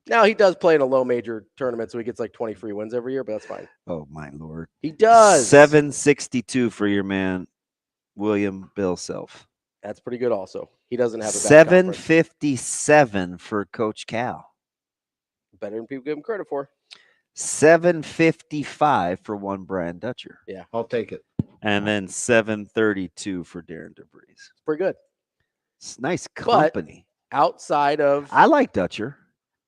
Now, he does play in a low major tournament, so he gets like 20 free wins every year, but that's fine. Oh, my Lord. He does. 762 for your man, Bill Self. That's pretty good also. He doesn't have a bad 757 for Coach Cal. Better than people give him credit for. 755 for one Brian Dutcher. Yeah. I'll take it. And then 732 for Darren DeVries. It's pretty good. It's nice company. But outside of I like Dutcher.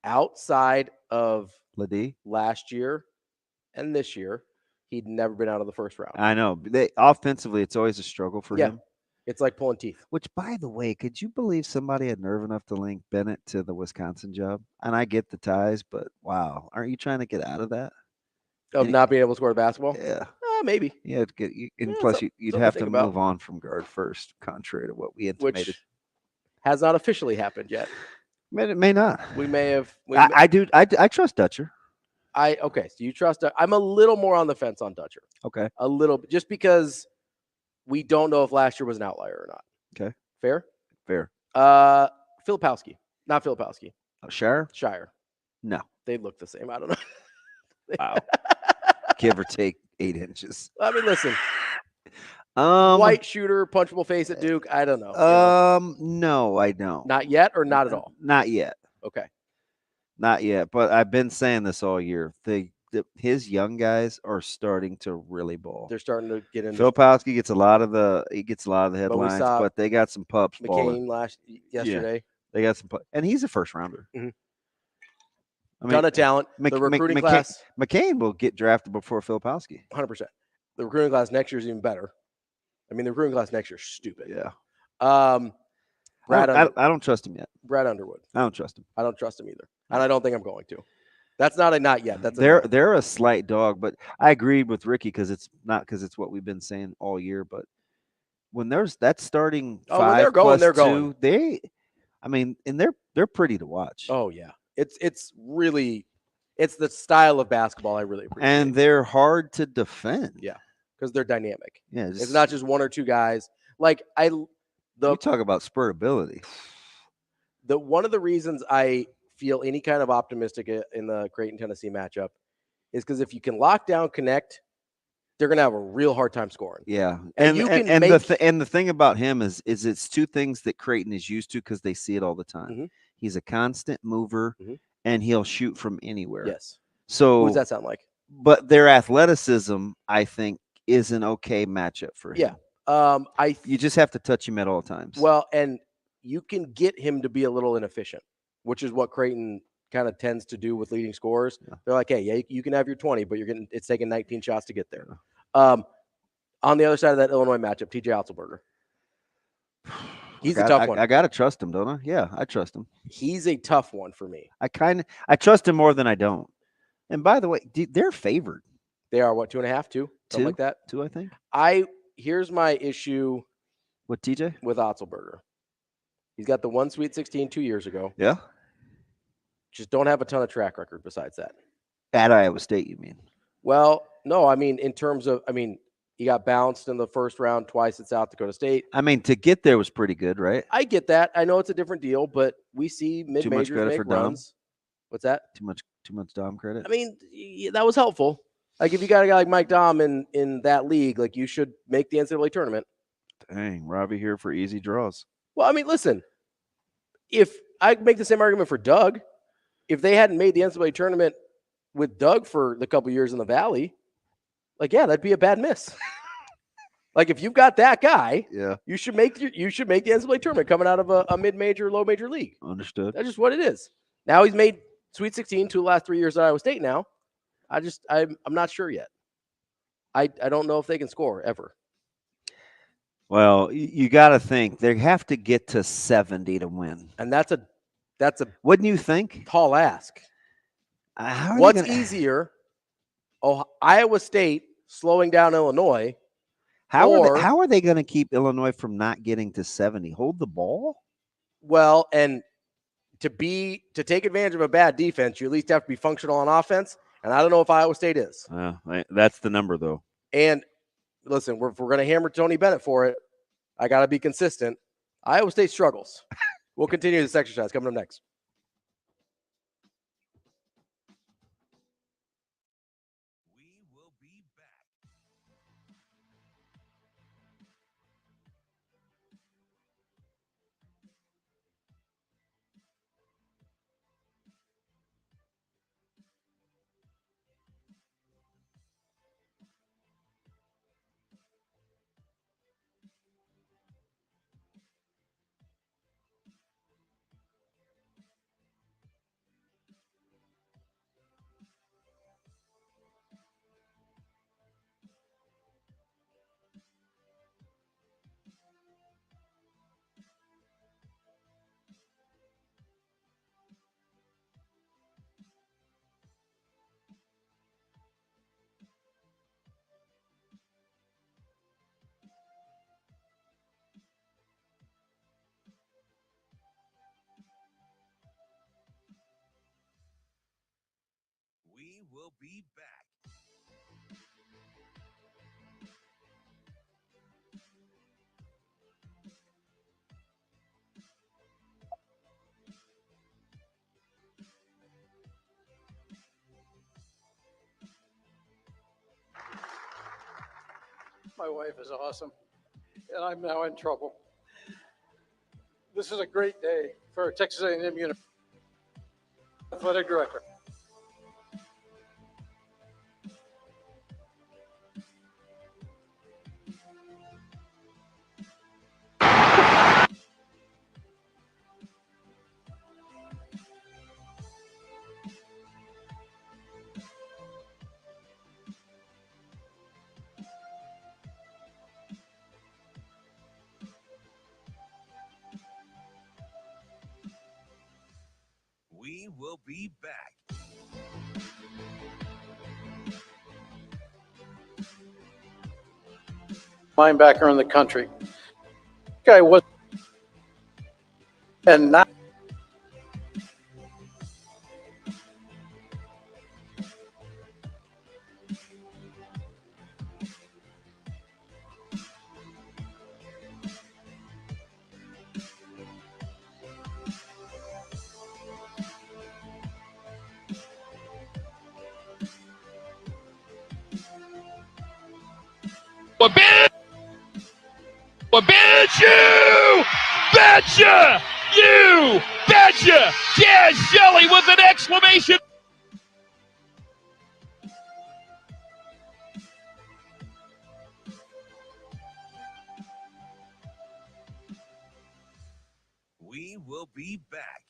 Outside of Ladie last year and this year, he'd never been out of the first round. I know. Offensively, it's always a struggle for him. It's like pulling teeth. Which, by the way, could you believe somebody had nerve enough to link Bennett to the Wisconsin job? And I get the ties, but wow, aren't you trying to get out of that? Of not being able to score basketball? Yeah. Maybe. Yeah, plus you'd have to move on from guard first, contrary to what we intimated. Which has not officially happened yet. It may not. We may have. I do. I trust Dutcher. Okay, so you trust. I'm a little more on the fence on Dutcher. Okay. A little, just because we don't know if last year was an outlier or not. Okay. Fair? Fair. Filipowski. Not Filipowski. Shire? Shire. No. They look the same. I don't know. Wow. Give or take 8 inches. I mean, listen. White shooter, punchable face at Duke. I don't know. No, I don't. Not yet, or not at all? Not yet. Okay. Not yet. But I've been saying this all year. His young guys are starting to really ball. They're starting to get in. Filipowski gets a lot of the headlines, but they got some pups balling. McKewon yesterday. Yeah, they got some pups, and he's a first rounder. Mm-hmm. I mean, ton of talent. The recruiting class. McCain will get drafted before Filipowski. 100%. The recruiting class next year is even better. I mean, the recruiting class next year is stupid. Yeah. I don't trust him yet. Brad Underwood. I don't trust him. I don't trust him either, and I don't think I'm going to. That's not a not yet. That's a they're a slight dog, but I agreed with Ricky because it's what we've been saying all year. But when there's that starting when five they're going, plus they're two, going. And they're pretty to watch. Oh yeah, it's really the style of basketball I really appreciate. And they're hard to defend. Yeah, because they're dynamic. Yeah, it's not just one or two guys. Like you talk about spurtability. One of the reasons I feel any kind of optimistic in the Creighton Tennessee matchup is because if you can lock down connect, they're going to have a real hard time scoring. Yeah, and the thing about him is it's two things that Creighton is used to because they see it all the time. Mm-hmm. He's a constant mover, and he'll shoot from anywhere. Yes. So what does that sound like? But their athleticism, I think, is an okay matchup for him. Yeah. You just have to touch him at all times. Well, and you can get him to be a little inefficient, which is what Creighton kind of tends to do with leading scorers. Yeah. They're like, hey, yeah, you can have your 20, but it's taking 19 shots to get there. On the other side of that Illinois matchup, TJ Otzelberger. He's a tough one. I got to trust him, don't I? Yeah, I trust him. He's a tough one for me. I trust him more than I don't. And by the way, they're favored. They are what, 2.5, 2? Something like that? 2, I think. Here's my issue with TJ? With Otzelberger. He's got the one Sweet 16 2 years ago. Yeah. Just don't have a ton of track record besides that. At Iowa State, you mean? Well, no, I mean, in terms of, he got bounced in the first round twice at South Dakota State. To get there was pretty good, right? I get that. I know it's a different deal, but we see mid-majors make runs. Dom. What's that? Too much Dom credit? That was helpful. Like, if you got a guy like Mike Dom in that league, like, you should make the NCAA tournament. Dang, Ravi here for easy draws. Well, listen, if I make the same argument for Doug, if they hadn't made the NCAA tournament with Doug for the couple years in the Valley, like, yeah, that'd be a bad miss. Like, if you've got that guy, yeah, you should make the NCAA tournament coming out of a mid-major, low-major league. Understood. That's just what it is. Now he's made Sweet 16 2 the last 3 years at Iowa State now. I'm not sure yet. I don't know if they can score ever. Well, you got to think they have to get to 70 to win, and that's a wouldn't you think? Tall ask. What's easier? Iowa State slowing down Illinois. How are they going to keep Illinois from not getting to 70? Hold the ball? Well, and to take advantage of a bad defense, you at least have to be functional on offense. And I don't know if Iowa State is. That's the number, though. And listen, if we're going to hammer Tony Bennett for it, I got to be consistent. Iowa State struggles. We'll continue this exercise coming up next. We will be back. We will be back. My wife is awesome, and I'm now in trouble. This is a great day for Texas A&M University athletic director. be back. Linebacker in the country. Guy was, and not. Betcha! You betcha! Jazz Shelley with an exclamation. We will be back.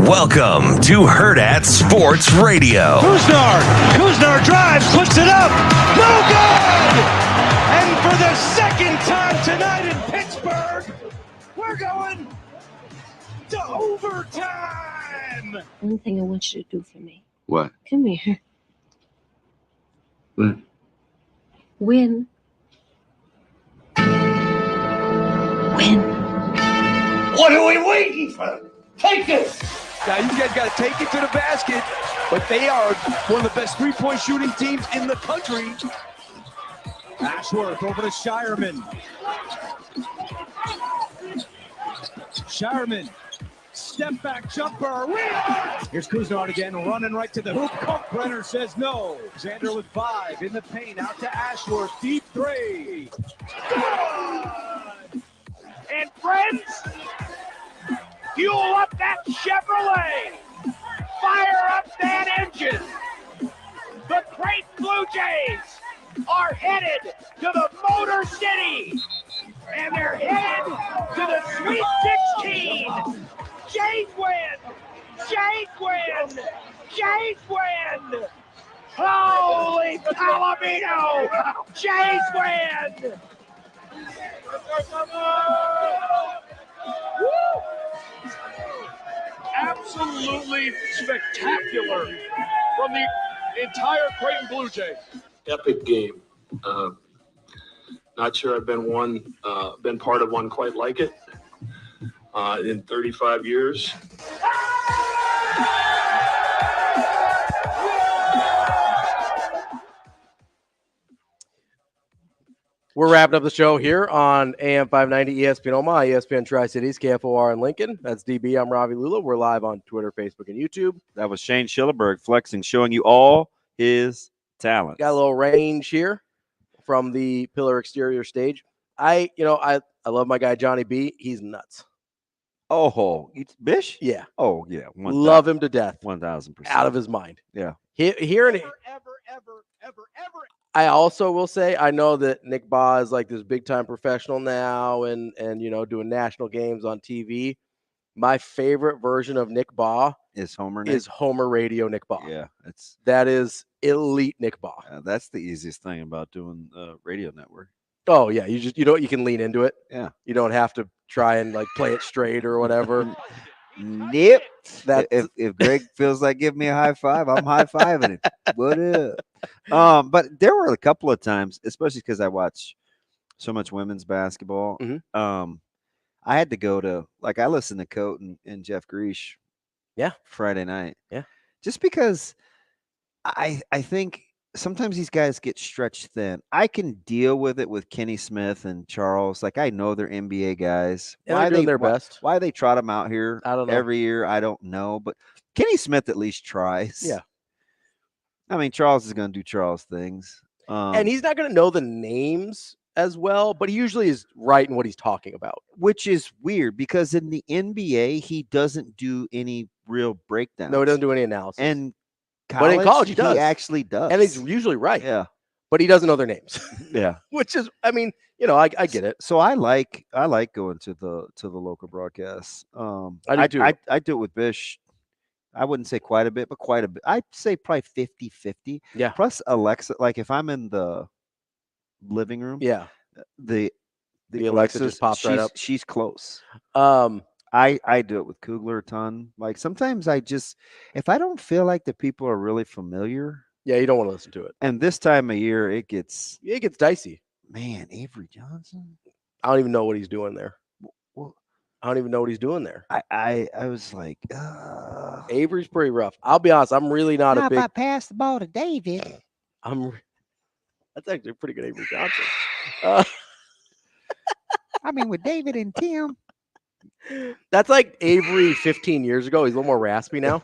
Welcome to Hurrdat Sports Radio. Kuznar drives, puts it up, no good! And for the second time tonight in Pittsburgh, we're going to overtime! One thing I want you to do for me. What? Come here. What? Win. Win. What are we waiting for? Take it! Now, you guys got to take it to the basket, but they are one of the best three-point shooting teams in the country. Ashworth over to Shireman. Shireman, step back jumper. Here's Kuznar again, running right to the hoop. Brenner says no. Xander with 5 in the paint, out to Ashworth. Deep three. And friends, fuel up that Chevrolet. Fire up that engine. The Creighton Blue Jays are headed to the Motor City. And they're headed to the Sweet 16. Jays win. Jays win. Jays win. Holy Palomino. Jays win. Woo! Absolutely spectacular from the entire Creighton Blue Jays. Epic game. Not sure I've been part of one quite like it in 35 years. We're wrapping up the show here on AM 590 ESPN Omaha, ESPN Tri-Cities, KFOR in Lincoln. That's DB. I'm Ravi Lulla. We're live on Twitter, Facebook, and YouTube. That was Shane Schillerberg flexing, showing you all his talent. Got a little range here from the Pillar Exterior stage. I love my guy Johnny B. He's nuts. Oh, Bish? Yeah. Oh, yeah. Love him to death. 1,000%. Out of his mind. Yeah. Hearing I also will say I know that Nick Baugh is like this big time professional now and doing national games on TV. My favorite version of Nick Baugh is Homer Radio Nick Baugh. Yeah, that is elite Nick Baugh. That's the easiest thing about doing radio network. Oh yeah, you can lean into it. Yeah, you don't have to try and like play it straight or whatever. Nip. If Greg feels like giving me a high five, I'm high fiving him. What up? But there were a couple of times, especially because I watch so much women's basketball. Mm-hmm. I had to go to, like, I listened to Coat and Jeff Greesh. Yeah. Friday night. Yeah. Just because I think sometimes these guys get stretched thin. I can deal with it with Kenny Smith and Charles. Like, I know they're NBA guys. Yeah, they're doing their best. Why they trot them out here I don't know. every year, I don't know. But Kenny Smith at least tries. Yeah. I mean, Charles is going to do Charles things. And he's not going to know the names as well, but he usually is right in what he's talking about. Which is weird because in the NBA, he doesn't do any real breakdowns. No, he doesn't do any analysis. And but in college, he does. He actually does. And he's usually right. Yeah. But he doesn't know their names. Yeah. Which is, I mean, you know, I get it. So I like going to the local broadcasts. I do too. I do it with Bish. I wouldn't say quite a bit, but quite a bit. I'd say probably 50-50. Yeah. Plus Alexa, like if I'm in the living room, yeah, the Alexa just pops right up. She's close. I do it with Kugler a ton. Like sometimes if I don't feel like the people are really familiar. Yeah, you don't want to listen to it. And this time of year, it gets dicey. Man, Avery Johnson. I don't even know what he's doing there. Well, I don't even know what he's doing there. I was like, Avery's pretty rough. I'll be honest. I'm really not a big. How about pass the ball to David? That's actually a pretty good Avery Johnson. I mean, with David and Tim. That's like Avery 15 years ago. He's a little more raspy now.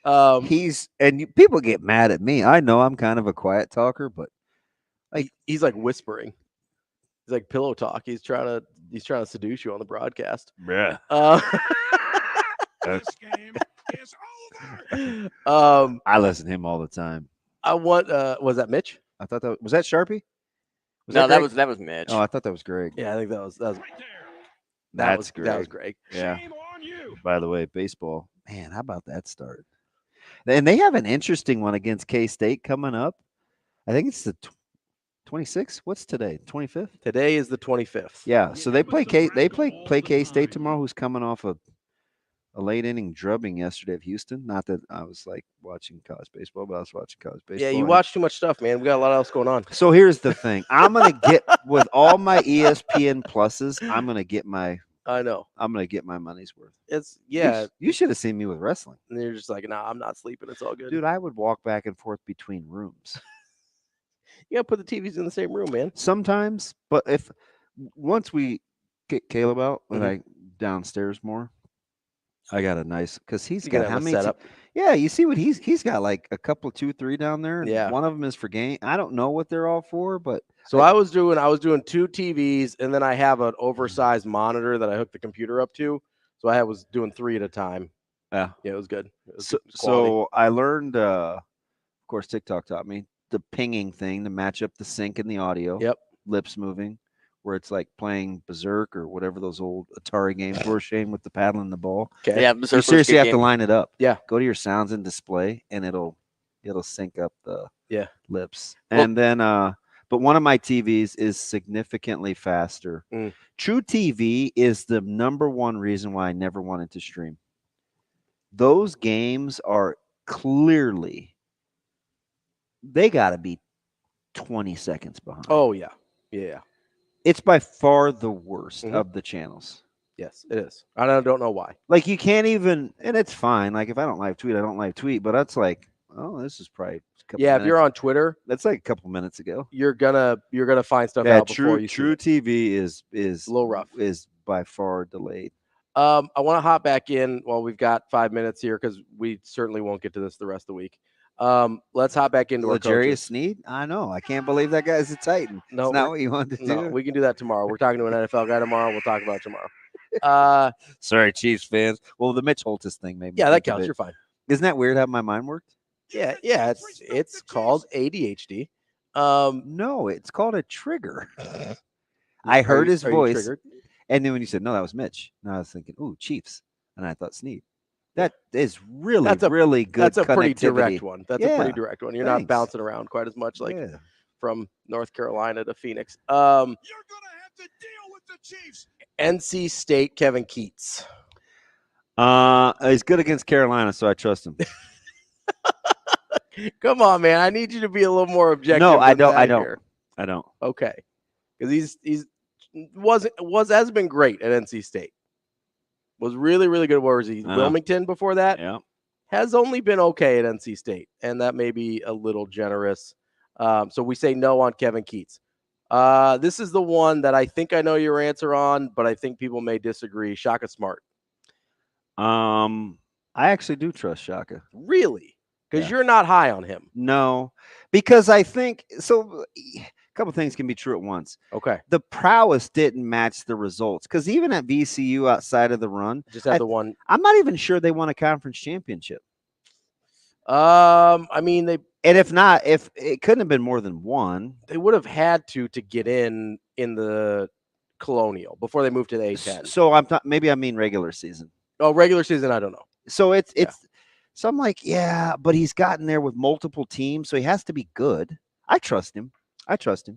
People get mad at me. I know I'm kind of a quiet talker, but like he's like whispering. He's like pillow talk. He's trying to seduce you on the broadcast. Yeah. This game is over. I listen to him all the time. Was that Mitch? I thought that was that Sharpie? That was Mitch. Oh, I thought that was Greg. Yeah, I think that was Greg. That was Greg. Yeah. By the way, baseball. Man, how about that start? And they have an interesting one against K-State coming up. I think it's the 26th. What's today? 25th? Today is the 25th. Yeah. So they play K-State tomorrow, who's coming off a late inning drubbing yesterday of Houston. Not that I was like watching college baseball, but I was watching college baseball. Yeah, you watch too much stuff, man. We got a lot else going on. So here's the thing. I'm gonna get with all my ESPN pluses, I'm gonna get my money's worth. You should have seen me with wrestling. And you're just like, nah, I'm not sleeping. It's all good. Dude, I would walk back and forth between rooms. You gotta put the TVs in the same room, man. Sometimes, but once we get Caleb out and I downstairs more, I got a nice because he's got how many setup. Yeah, you see what he's got like a couple 2, 3 down there. Yeah, one of them is for game. I don't know what they're all for, but so I was doing 2 TVs and then I have an oversized monitor that I hooked the computer up to. So I was doing 3 at a time. Yeah, it was good. So I learned, of course, TikTok taught me the pinging thing to match up the sync and the audio. Yep, lips moving. Where it's like playing Berserk or whatever those old Atari games were, Shane, with the paddle and the ball. Okay. Yeah, you seriously have to line it up. Yeah. Go to your sounds and display, and it'll sync up the lips. Well, and then, but one of my TVs is significantly faster. True TV is the number one reason why I never wanted to stream. Those games are clearly, they got to be 20 seconds behind. Oh, yeah. Yeah. It's by far the worst of the channels. Yes, it is. I don't know why. Like you can't even, and it's fine. Like if I don't live tweet, I don't live tweet. But that's like, oh, this is probably a couple minutes. If you're on Twitter, that's like a couple minutes ago. You're gonna find stuff out before you. True TV is a little rough. Is by far delayed. I want to hop back in while we've got 5 minutes here because we certainly won't get to this the rest of the week. Let's hop back into our Jarius Sneed. I know. I can't believe that guy's a Titan. No, it's not what you wanted to do. No, we can do that tomorrow. We're talking to an NFL guy tomorrow. We'll talk about it tomorrow. Sorry, Chiefs fans. Well, the Mitch Holtis thing made me. Yeah, that counts. You're fine. Isn't that weird how my mind worked? Yeah. It's called ADHD. No, it's called a trigger. I heard his voice, and then when you said no, that was Mitch. Now I was thinking, ooh, Chiefs, and I thought Sneed. That is really, really good. That's a pretty direct one. That's a pretty direct one. You're not bouncing around quite as much like from North Carolina to Phoenix. You're gonna have to deal with the Chiefs. NC State, Kevin Keats. He's good against Carolina, so I trust him. Come on, man. I need you to be a little more objective. No, I don't. Here. I don't. Okay. because has been great at NC State. Was really, really good. Where was he? Wilmington before that? Yeah. Has only been okay at NC State, and that may be a little generous. So we say no on Kevin Keats. This is the one that I think I know your answer on, but I think people may disagree. Shaka Smart. I actually do trust Shaka. Really? Because you're not high on him. No, because I think so. A couple things can be true at once. Okay. The prowess didn't match the results because even at VCU outside of the run, just had the one. I'm not even sure they won a conference championship. I mean, and if not, if it couldn't have been more than one, they would have had to get in the Colonial before they moved to the A10. So maybe I mean regular season. Oh, regular season, I don't know. So it's so I'm like, yeah, but he's gotten there with multiple teams, so he has to be good. I trust him.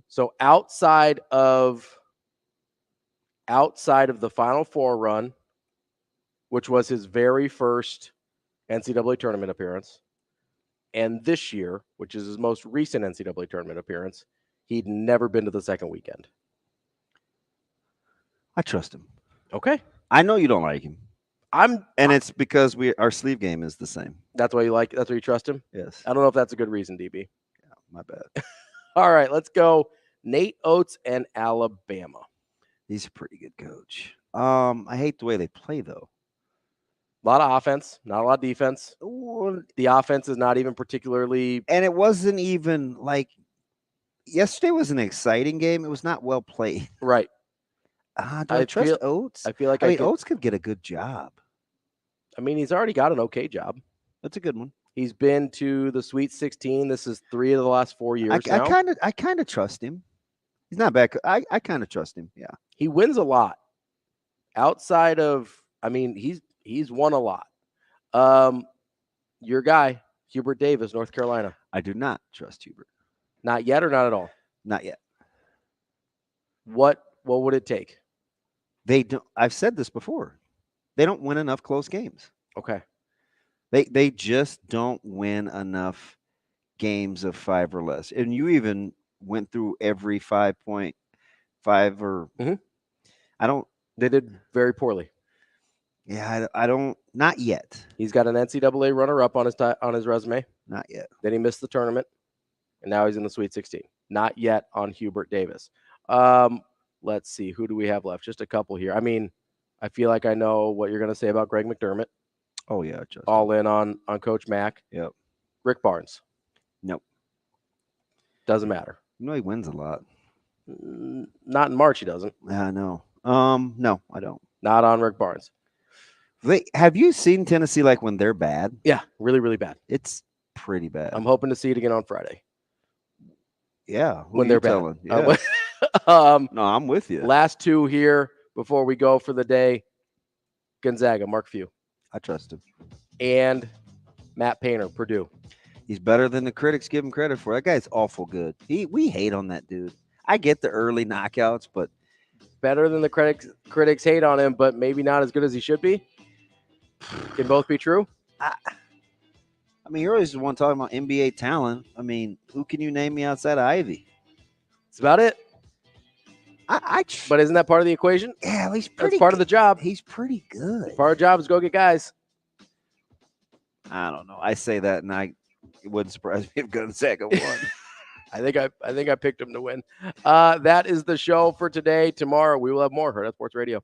So outside of the Final Four run, which was his very first NCAA tournament appearance, and this year, which is his most recent NCAA tournament appearance, he'd never been to the second weekend. I trust him. Okay. I know you don't like him. And it's because our sleeve game is the same. That's why you trust him? Yes. I don't know if that's a good reason, DB. Yeah, my bad. All right, let's go. Nate Oates and Alabama. He's a pretty good coach. I hate the way they play, though. A lot of offense, not a lot of defense. The offense is not even particularly. And it wasn't even like yesterday was an exciting game. It was not well played. Right. Do I trust Oates? I feel like Oates could get a good job. I mean, he's already got an okay job. That's a good one. He's been to the Sweet 16. This is 3 of the last 4 years. I kind of trust him. He's not bad. I kind of trust him. Yeah. He wins a lot. Outside of, I mean, he's won a lot. Your guy, Hurrdat Davis, North Carolina. I do not trust Hubert. Not yet or not at all? Not yet. What would it take? They don't. I've said this before. They don't win enough close games. Okay. They just don't win enough games of 5 or less. And you even went through every 5.5 or I don't. They did very poorly. Yeah, I don't. Not yet. He's got an NCAA runner-up on his resume. Not yet. Then he missed the tournament, and now he's in the Sweet 16. Not yet on Hurrdat Davis. Let's see. Who do we have left? Just a couple here. I mean, I feel like I know what you're going to say about Greg McDermott. Oh, yeah. All in on Coach Mack. Yep. Rick Barnes. Nope. Doesn't matter. You know he wins a lot. Not in March he doesn't. Yeah, I know. No, I don't. Not on Rick Barnes. Have you seen Tennessee like when they're bad? Yeah, really, really bad. It's pretty bad. I'm hoping to see it again on Friday. Yeah, when they're bad. Yeah. No, I'm with you. Last two here before we go for the day. Gonzaga, Mark Few. I trust him. And Matt Painter, Purdue. He's better than the critics give him credit for. That guy's awful good. We hate on that dude. I get the early knockouts, but better than the critics hate on him, but maybe not as good as he should be. Can both be true. I mean, you're always the one talking about NBA talent. I mean, who can you name me outside of Ivy? That's about it. But isn't that part of the equation? Yeah, he's pretty. That's part of the job. He's pretty good. Part of the job is go get guys. I don't know. I say that, and it wouldn't surprise me if Gonzaga won. I think I picked him to win. That is the show for today. Tomorrow we will have more Hurrdat Sports Radio.